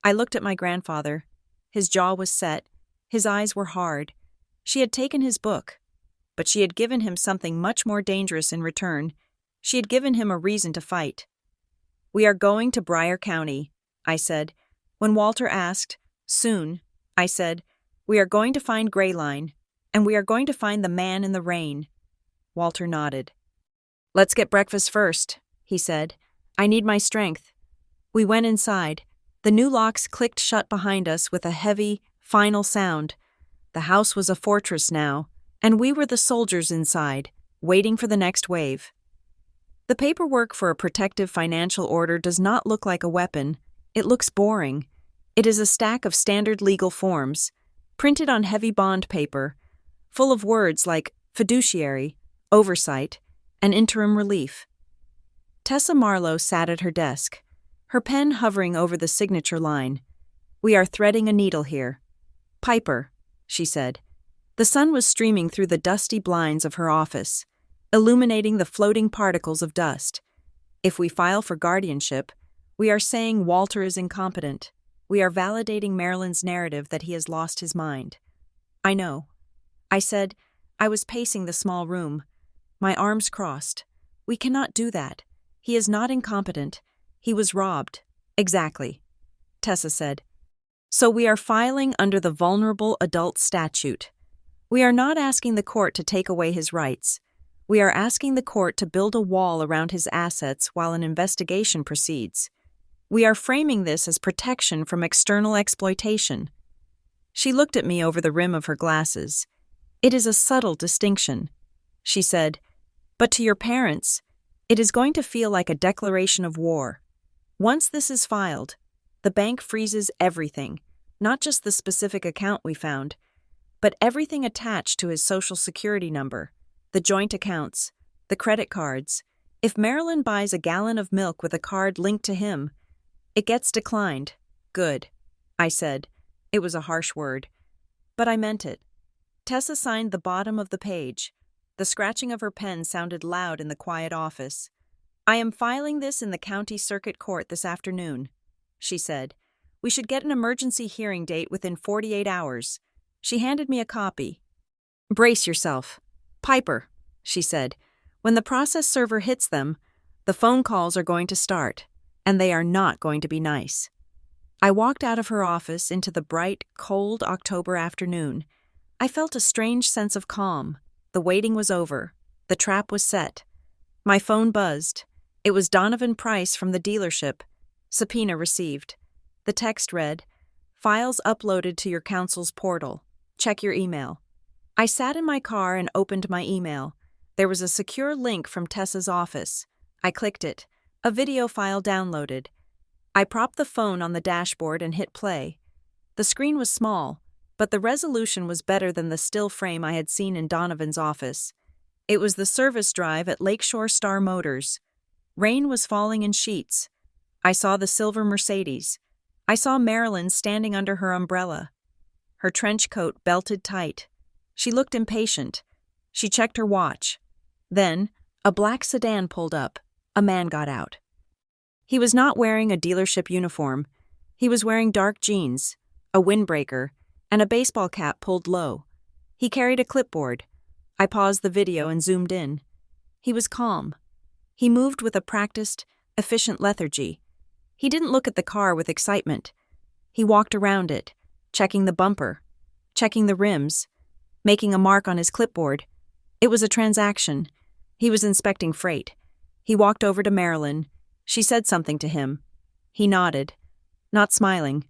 I looked at my grandfather. His jaw was set. His eyes were hard. She had taken his book, but she had given him something much more dangerous in return. She had given him a reason to fight. "We are going to Briar County," I said. When Walter asked, "Soon," I said, "We are going to find Grayline, and we are going to find the man in the rain." Walter nodded. "Let's get breakfast first," he said. "I need my strength." We went inside. The new locks clicked shut behind us with a heavy, final sound. The house was a fortress now, and we were the soldiers inside, waiting for the next wave. The paperwork for a protective financial order does not look like a weapon. It looks boring. It is a stack of standard legal forms, printed on heavy bond paper, full of words like fiduciary, oversight, and interim relief. Tessa Marlowe sat at her desk, her pen hovering over the signature line. "We are threading a needle here." "Piper," she said. The sun was streaming through the dusty blinds of her office, illuminating the floating particles of dust. "If we file for guardianship, we are saying Walter is incompetent. We are validating Marilyn's narrative that he has lost his mind." "I know," I said. I was pacing the small room, my arms crossed. "We cannot do that. He is not incompetent. He was robbed." "Exactly," Tessa said. "So we are filing under the Vulnerable Adult Statute. We are not asking the court to take away his rights. We are asking the court to build a wall around his assets while an investigation proceeds. We are framing this as protection from external exploitation." She looked at me over the rim of her glasses. "It is a subtle distinction," she said. "But to your parents, it is going to feel like a declaration of war. Once this is filed, the bank freezes everything, not just the specific account we found, but everything attached to his social security number, the joint accounts, the credit cards. If Marilyn buys a gallon of milk with a card linked to him, it gets declined." "Good," I said. It was a harsh word, but I meant it. Tessa signed the bottom of the page. The scratching of her pen sounded loud in the quiet office. "I am filing this in the county circuit court this afternoon," she said. "We should get an emergency hearing date within 48 hours. She handed me a copy. "Brace yourself. Piper," she said. "When the process server hits them, the phone calls are going to start, and they are not going to be nice." I walked out of her office into the bright, cold October afternoon. I felt a strange sense of calm. The waiting was over. The trap was set. My phone buzzed. It was Donovan Price from the dealership. "Subpoena received." The text read, "Files uploaded to your counsel's portal. Check your email." I sat in my car and opened my email. There was a secure link from Tessa's office. I clicked it. A video file downloaded. I propped the phone on the dashboard and hit play. The screen was small, but the resolution was better than the still frame I had seen in Donovan's office. It was the service drive at Lakeshore Star Motors. Rain was falling in sheets. I saw the silver Mercedes. I saw Marilyn standing under her umbrella, her trench coat belted tight. She looked impatient. She checked her watch. Then, a black sedan pulled up. A man got out. He was not wearing a dealership uniform. He was wearing dark jeans, a windbreaker, and a baseball cap pulled low. He carried a clipboard. I paused the video and zoomed in. He was calm. He moved with a practiced, efficient lethargy. He didn't look at the car with excitement. He walked around it, checking the bumper, checking the rims, making a mark on his clipboard. It was a transaction. He was inspecting freight. He walked over to Marilyn. She said something to him. He nodded, not smiling.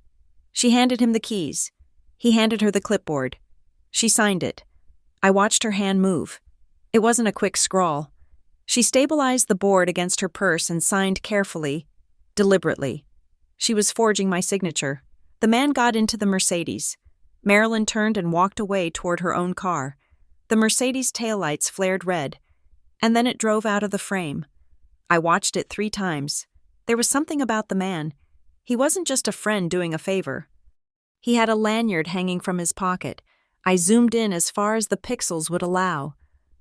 She handed him the keys. He handed her the clipboard. She signed it. I watched her hand move. It wasn't a quick scrawl. She stabilized the board against her purse and signed carefully, deliberately. She was forging my signature. The man got into the Mercedes. Marilyn turned and walked away toward her own car. The Mercedes taillights flared red, and then it drove out of the frame. I watched it 3 times. There was something about the man. He wasn't just a friend doing a favor. He had a lanyard hanging from his pocket. I zoomed in as far as the pixels would allow.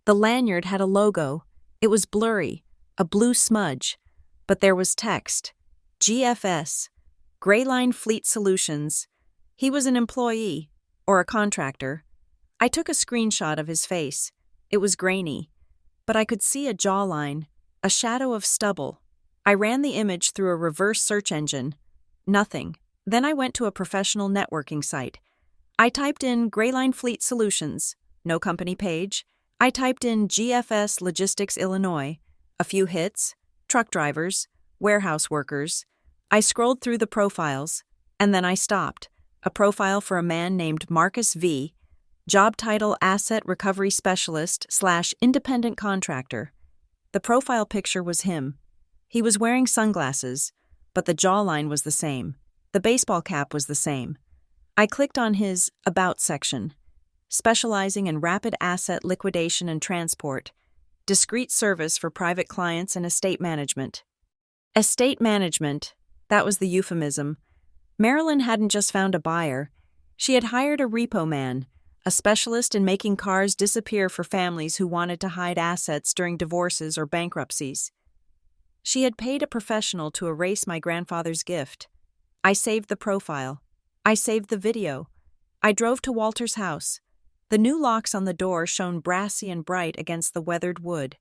The lanyard had a logo. It was blurry, a blue smudge. But there was text. GFS, Greyline Fleet Solutions. He was an employee, or a contractor. I took a screenshot of his face. It was grainy, but I could see a jawline, a shadow of stubble. I ran the image through a reverse search engine. Nothing. Then I went to a professional networking site. I typed in Greyline Fleet Solutions, no company page. I typed in GFS Logistics Illinois, a few hits, truck drivers, warehouse workers. I scrolled through the profiles, and then I stopped. A profile for a man named Marcus V., job title Asset Recovery Specialist / Independent Contractor. The profile picture was him. He was wearing sunglasses, but the jawline was the same. The baseball cap was the same. I clicked on his About section. Specializing in rapid asset liquidation and transport. Discreet service for private clients and estate management. Estate management, that was the euphemism. Marilyn hadn't just found a buyer. She had hired a repo man, a specialist in making cars disappear for families who wanted to hide assets during divorces or bankruptcies. She had paid a professional to erase my grandfather's gift. I saved the profile. I saved the video. I drove to Walter's house. The new locks on the door shone brassy and bright against the weathered wood.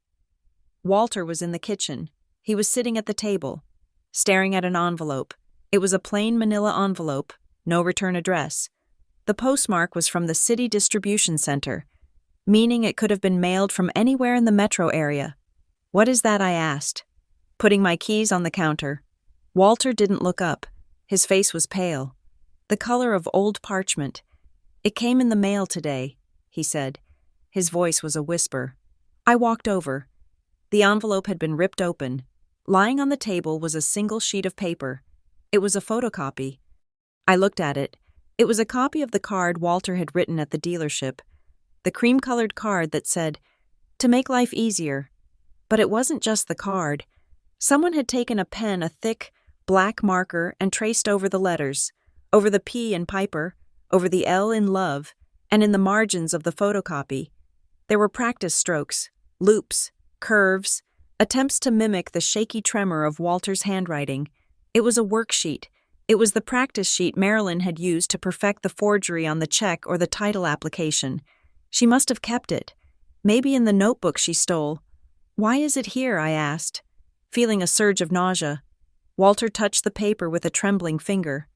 Walter was in the kitchen. He was sitting at the table, staring at an envelope. It was a plain manila envelope, no return address. The postmark was from the city distribution center, meaning it could have been mailed from anywhere in the metro area. "What is that?" I asked, putting my keys on the counter. Walter didn't look up. His face was pale, the color of old parchment. "It came in the mail today," he said. His voice was a whisper. I walked over. The envelope had been ripped open. Lying on the table was a single sheet of paper. It was a photocopy. I looked at it. It was a copy of the card Walter had written at the dealership, the cream-colored card that said, "To make life easier." But it wasn't just the card. Someone had taken a pen, a thick, black marker, and traced over the letters, over the P in Piper, over the L in Love, and in the margins of the photocopy. There were practice strokes, loops, curves, attempts to mimic the shaky tremor of Walter's handwriting. It was a worksheet. It was the practice sheet Marilyn had used to perfect the forgery on the check or the title application. She must have kept it, maybe in the notebook she stole. "Why is it here?" I asked, feeling a surge of nausea. Walter touched the paper with a trembling finger.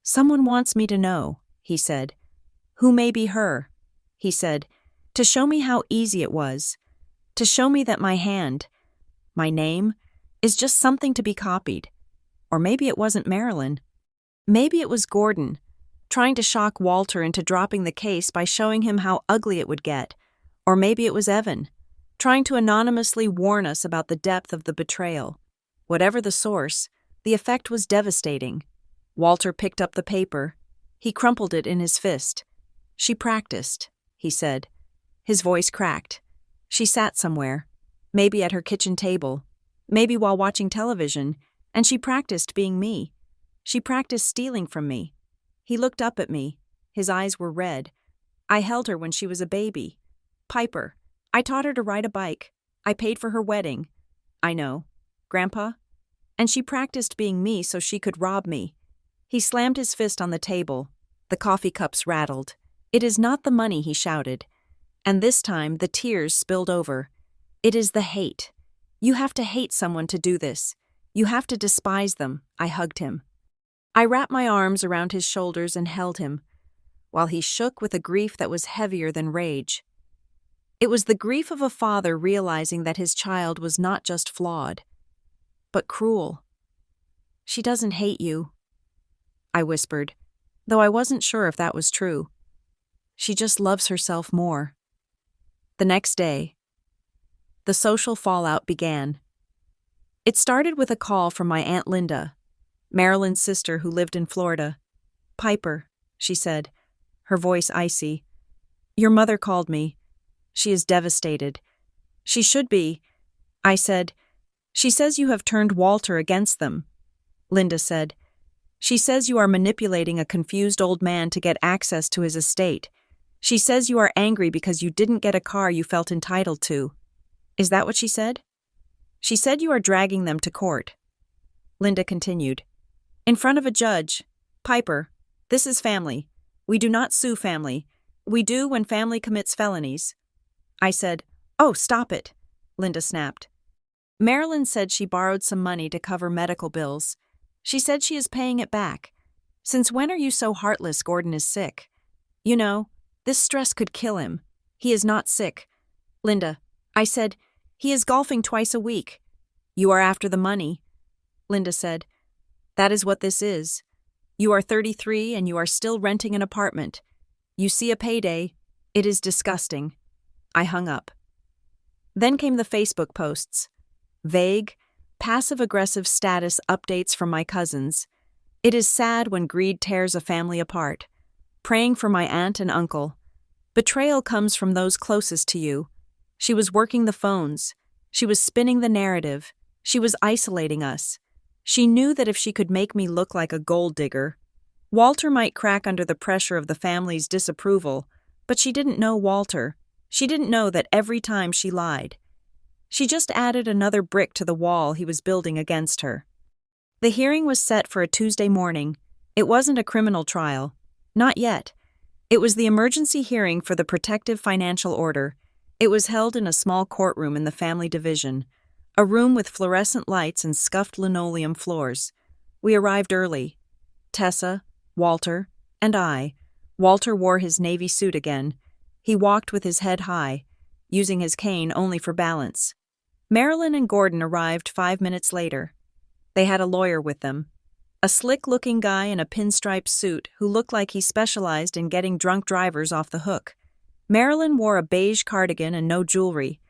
"Someone wants me to know," he said. "Who may be her?" He said, "To show me how easy it was. To show me that my hand, my name, is just something to be copied. Or maybe it wasn't Marilyn. Maybe it was Gordon, trying to shock Walter into dropping the case by showing him how ugly it would get. Or maybe it was Evan, trying to anonymously warn us about the depth of the betrayal. Whatever the source, the effect was devastating. Walter picked up the paper. He crumpled it in his fist. "She practiced," he said. His voice cracked. "She sat somewhere, maybe at her kitchen table, maybe while watching television, and she practiced being me. She practiced stealing from me." He looked up at me. His eyes were red. "I held her when she was a baby. Piper. I taught her to ride a bike. I paid for her wedding." "I know. Grandpa?" "And she practiced being me so she could rob me." He slammed his fist on the table. The coffee cups rattled. "It is not the money," he shouted. And this time the tears spilled over. "It is the hate. You have to hate someone to do this. You have to despise them." I hugged him. I wrapped my arms around his shoulders and held him, while he shook with a grief that was heavier than rage. It was the grief of a father realizing that his child was not just flawed, but cruel. "She doesn't hate you," I whispered, though I wasn't sure if that was true. "She just loves herself more." The next day, the social fallout began. It started with a call from my Aunt Linda, Marilyn's sister who lived in Florida. "Piper," she said, her voice icy. "Your mother called me. She is devastated. She should be. I said, she says you have turned Walter against them. Linda said, she says you are manipulating a confused old man to get access to his estate. She says you are angry because you didn't get a car you felt entitled to. Is that what she said? She said you are dragging them to court. Linda continued, in front of a judge. Piper, this is family. We do not sue family. We do when family commits felonies. I said, oh, stop it, Linda snapped. Marilyn said she borrowed some money to cover medical bills. She said she is paying it back. Since when are you so heartless? Gordon is sick. You know, this stress could kill him. He is not sick. Linda, I said, he is golfing twice a week. You are after the money. Linda said, that is what this is. You are 33 and you are still renting an apartment. You see a payday. It is disgusting. I hung up. Then came the Facebook posts. Vague, passive-aggressive status updates from my cousins. It is sad when greed tears a family apart. Praying for my aunt and uncle. Betrayal comes from those closest to you. She was working the phones. She was spinning the narrative. She was isolating us. She knew that if she could make me look like a gold digger, Walter might crack under the pressure of the family's disapproval, but she didn't know Walter. She didn't know that every time she lied, she just added another brick to the wall he was building against her. The hearing was set for a Tuesday morning. It wasn't a criminal trial. Not yet. It was the emergency hearing for the protective financial order. It was held in a small courtroom in the family division, a room with fluorescent lights and scuffed linoleum floors. We arrived early. Tessa, Walter, and I. Walter wore his navy suit again. He walked with his head high, using his cane only for balance. Marilyn and Gordon arrived 5 minutes later. They had a lawyer with them, a slick-looking guy in a pinstripe suit who looked like he specialized in getting drunk drivers off the hook. Marilyn wore a beige cardigan and no jewelry.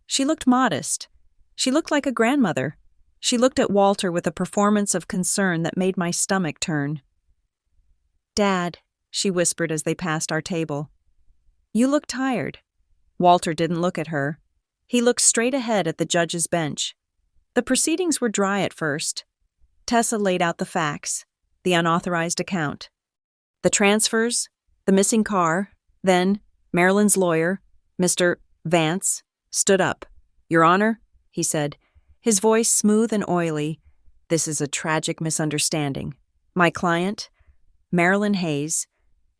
She looked modest. She looked like a grandmother. She looked at Walter with a performance of concern that made my stomach turn. Dad, she whispered as they passed our table. You look tired. Walter didn't look at her. He looked straight ahead at the judge's bench. The proceedings were dry at first. Tessa laid out the facts, the unauthorized account, the transfers, the missing car. Then Marilyn's lawyer, Mr. Vance, stood up. Your Honor, he said, his voice smooth and oily, this is a tragic misunderstanding. My client, Marilyn Hayes,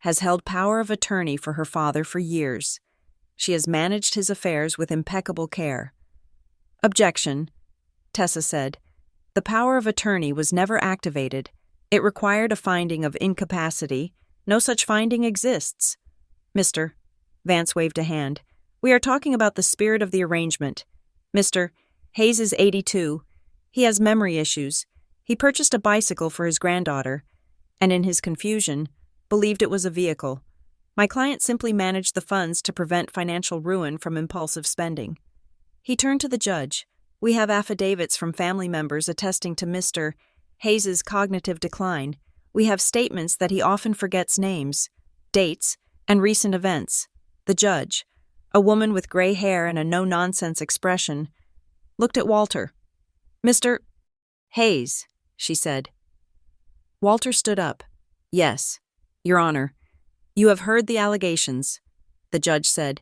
has held power of attorney for her father for years. She has managed his affairs with impeccable care. Objection, Tessa said. The power of attorney was never activated. It required a finding of incapacity. No such finding exists. Mr. Vance waved a hand. We are talking about the spirit of the arrangement. Mr. Hayes is 82. He has memory issues. He purchased a bicycle for his granddaughter, and in his confusion, believed it was a vehicle. My client simply managed the funds to prevent financial ruin from impulsive spending. He turned to the judge. We have affidavits from family members attesting to Mr. Hayes's cognitive decline. We have statements that he often forgets names, dates, and recent events. The judge, a woman with gray hair and a no-nonsense expression, looked at Walter. Mr. Hayes, she said. Walter stood up. Yes, Your Honor. You have heard the allegations, the judge said.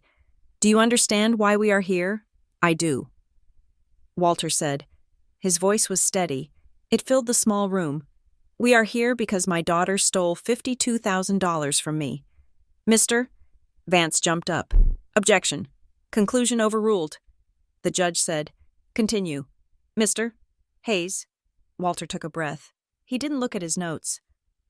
Do you understand why we are here? I do. Walter said. His voice was steady. It filled the small room. We are here because my daughter stole $52,000 from me. Mr. Vance jumped up. Objection. Conclusion overruled. The judge said. Continue. Mr. Hayes. Walter took a breath. He didn't look at his notes.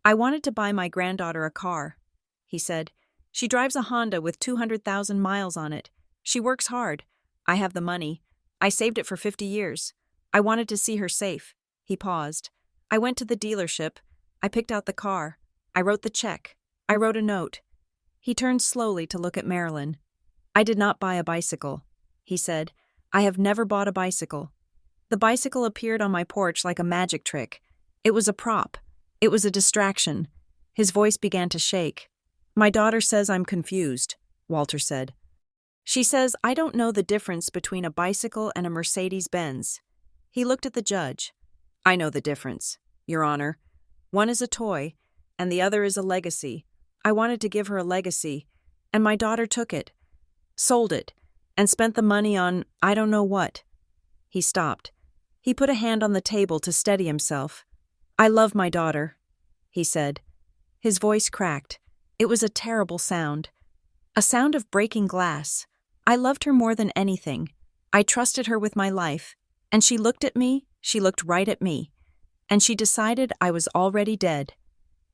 I wanted to buy my granddaughter a car, he said. She drives a Honda with 200,000 miles on it. She works hard. I have the money. I saved it for 50 years. I wanted to see her safe. He paused. I went to the dealership. I picked out the car. I wrote the check. I wrote a note. He turned slowly to look at Marilyn. I did not buy a bicycle, he said. I have never bought a bicycle. The bicycle appeared on my porch like a magic trick. It was a prop. It was a distraction. His voice began to shake. My daughter says I'm confused, Walter said. She says, I don't know the difference between a bicycle and a Mercedes-Benz. He looked at the judge. I know the difference, Your Honor. One is a toy, and the other is a legacy. I wanted to give her a legacy, and my daughter took it, sold it, and spent the money on I don't know what. He stopped. He put a hand on the table to steady himself. I love my daughter, he said. His voice cracked. It was a terrible sound. A sound of breaking glass. I loved her more than anything. I trusted her with my life. And she looked at me, she looked right at me. And she decided I was already dead.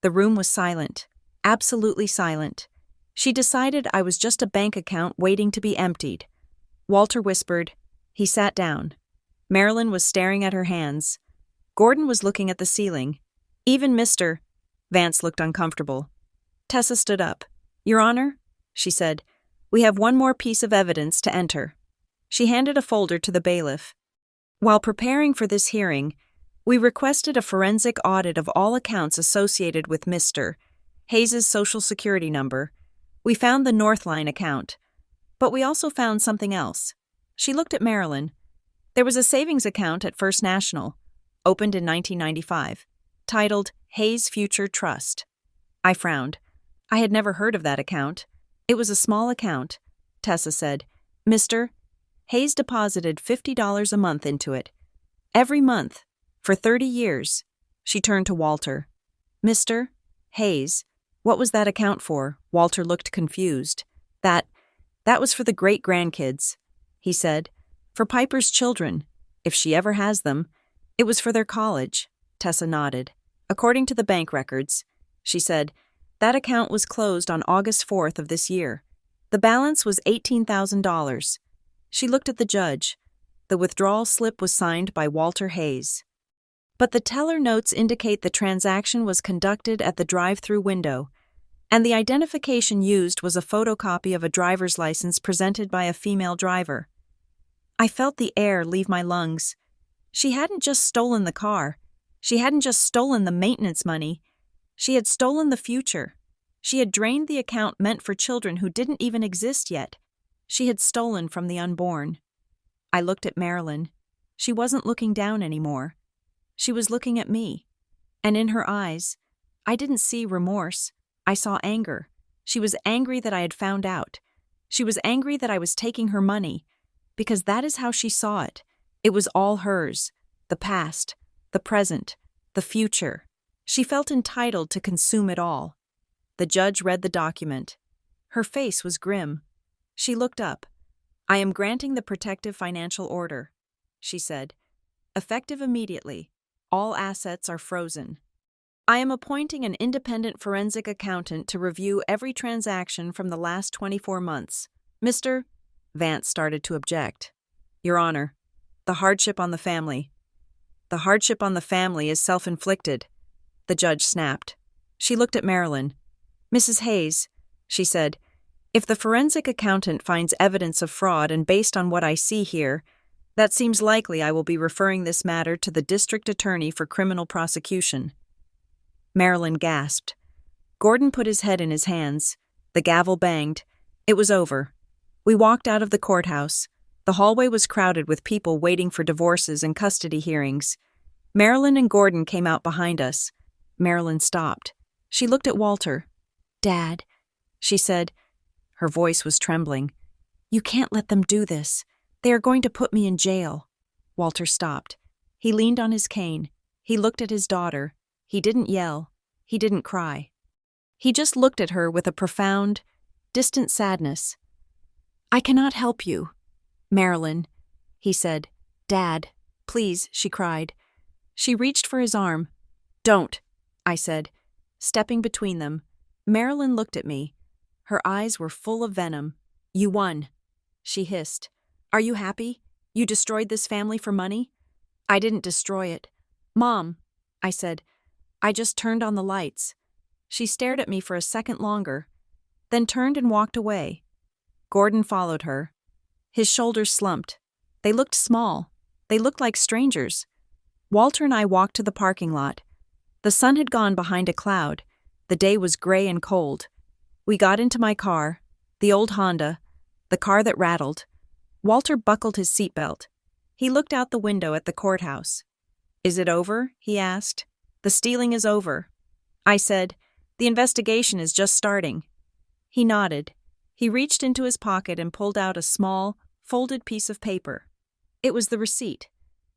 The room was silent. Absolutely silent. She decided I was just a bank account waiting to be emptied. Walter whispered. He sat down. Marilyn was staring at her hands. Gordon was looking at the ceiling. Even Mr. Vance looked uncomfortable. Tessa stood up. Your Honor, she said, we have one more piece of evidence to enter. She handed a folder to the bailiff. While preparing for this hearing, we requested a forensic audit of all accounts associated with Mr. Hayes' Social Security number. We found the Northline account. But we also found something else. She looked at Marilyn. There was a savings account at First National, opened in 1995, titled Hayes Future Trust. I frowned. I had never heard of that account. It was a small account, Tessa said. Mr. Hayes deposited $50 a month into it. Every month, for 30 years. She turned to Walter. Mr. Hayes, what was that account for? Walter looked confused. That was for the great-grandkids, he said. For Piper's children, if she ever has them. It was for their college. Tessa nodded. According to the bank records, she said, that account was closed on August 4th of this year. The balance was $18,000. She looked at the judge. The withdrawal slip was signed by Walter Hayes. But the teller notes indicate the transaction was conducted at the drive-through window, and the identification used was a photocopy of a driver's license presented by a female driver. I felt the air leave my lungs. She hadn't just stolen the car. She hadn't just stolen the maintenance money. She had stolen the future. She had drained the account meant for children who didn't even exist yet. She had stolen from the unborn. I looked at Marilyn. She wasn't looking down anymore. She was looking at me. And in her eyes, I didn't see remorse. I saw anger. She was angry that I had found out. She was angry that I was taking her money, because that is how she saw it. It was all hers. The past, the present, the future. She felt entitled to consume it all. The judge read the document. Her face was grim. She looked up. I am granting the protective financial order, she said. Effective immediately. All assets are frozen. I am appointing an independent forensic accountant to review every transaction from the last 24 months. Mr. Vance started to object. Your Honor, the hardship on the family. The hardship on the family is self-inflicted, the judge snapped. She looked at Marilyn. Mrs. Hayes, she said, if the forensic accountant finds evidence of fraud and based on what I see here, that seems likely I will be referring this matter to the district attorney for criminal prosecution. Marilyn gasped. Gordon put his head in his hands. The gavel banged. It was over. We walked out of the courthouse. The hallway was crowded with people waiting for divorces and custody hearings. Marilyn and Gordon came out behind us. Marilyn stopped. She looked at Walter. Dad, she said. Her voice was trembling. You can't let them do this. They are going to put me in jail. Walter stopped. He leaned on his cane. He looked at his daughter. He didn't yell. He didn't cry. He just looked at her with a profound, distant sadness. I cannot help you, Marilyn, he said. Dad, please, she cried. She reached for his arm. Don't, I said, stepping between them. Marilyn looked at me. Her eyes were full of venom. You won, she hissed. Are you happy? You destroyed this family for money? I didn't destroy it. Mom, I said. I just turned on the lights. She stared at me for a second longer, then turned and walked away. Gordon followed her. His shoulders slumped. They looked small. They looked like strangers. Walter and I walked to the parking lot. The sun had gone behind a cloud. The day was gray and cold. We got into my car, the old Honda. the car that rattled. Walter buckled his seatbelt. He looked out the window at the courthouse. "Is it over?" he asked. "The stealing is over." I said, "The investigation is just starting." He nodded. He reached into his pocket and pulled out a small, folded piece of paper. It was the receipt,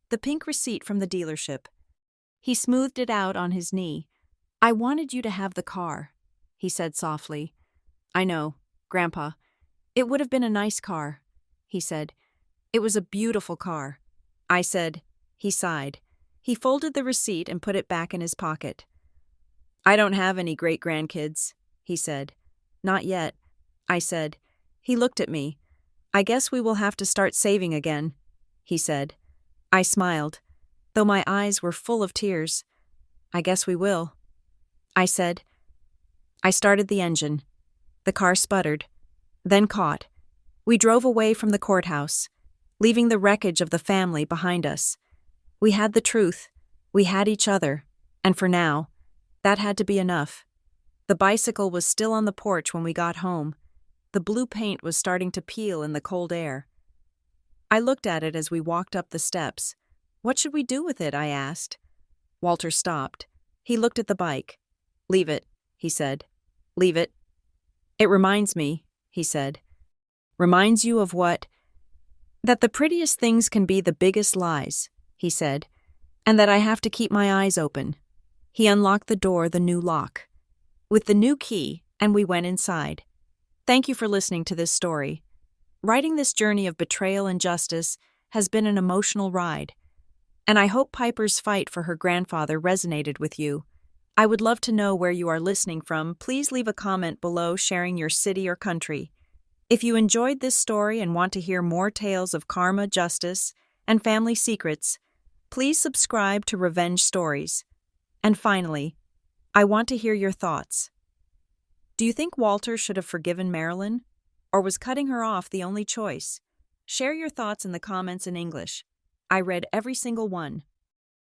the pink receipt from the dealership. He smoothed it out on his knee. "I wanted you to have the car," he said softly. "I know, Grandpa. It would have been a nice car," he said. "It was a beautiful car." I said. He sighed. He folded the receipt and put it back in his pocket. "I don't have any great-grandkids," he said. "Not yet," I said. He looked at me. "I guess we will have to start saving again," he said. I smiled, though my eyes were full of tears. "I guess we will," I said. I started the engine. The car sputtered, then caught. We drove away from the courthouse, leaving the wreckage of the family behind us. We had the truth. We had each other. And for now, that had to be enough. The bicycle was still on the porch when we got home. The blue paint was starting to peel in the cold air. I looked at it as we walked up the steps. "What should we do with it?" I asked. Walter stopped. He looked at the bike. "Leave it," he said. "Leave it." "It reminds me," he said. "Reminds you of what?" "That the prettiest things can be the biggest lies," he said, "and that I have to keep my eyes open." He unlocked the door, the new lock, with the new key, and we went inside. Thank you for listening to this story. Writing this journey of betrayal and justice has been an emotional ride, and I hope Piper's fight for her grandfather resonated with you. I would love to know where you are listening from. Please leave a comment below sharing your city or country. If you enjoyed this story and want to hear more tales of karma, justice, and family secrets, please subscribe to Revenge Stories. And finally, I want to hear your thoughts. Do you think Walter should have forgiven Marilyn? Or was cutting her off the only choice? Share your thoughts in the comments in English. I read every single one.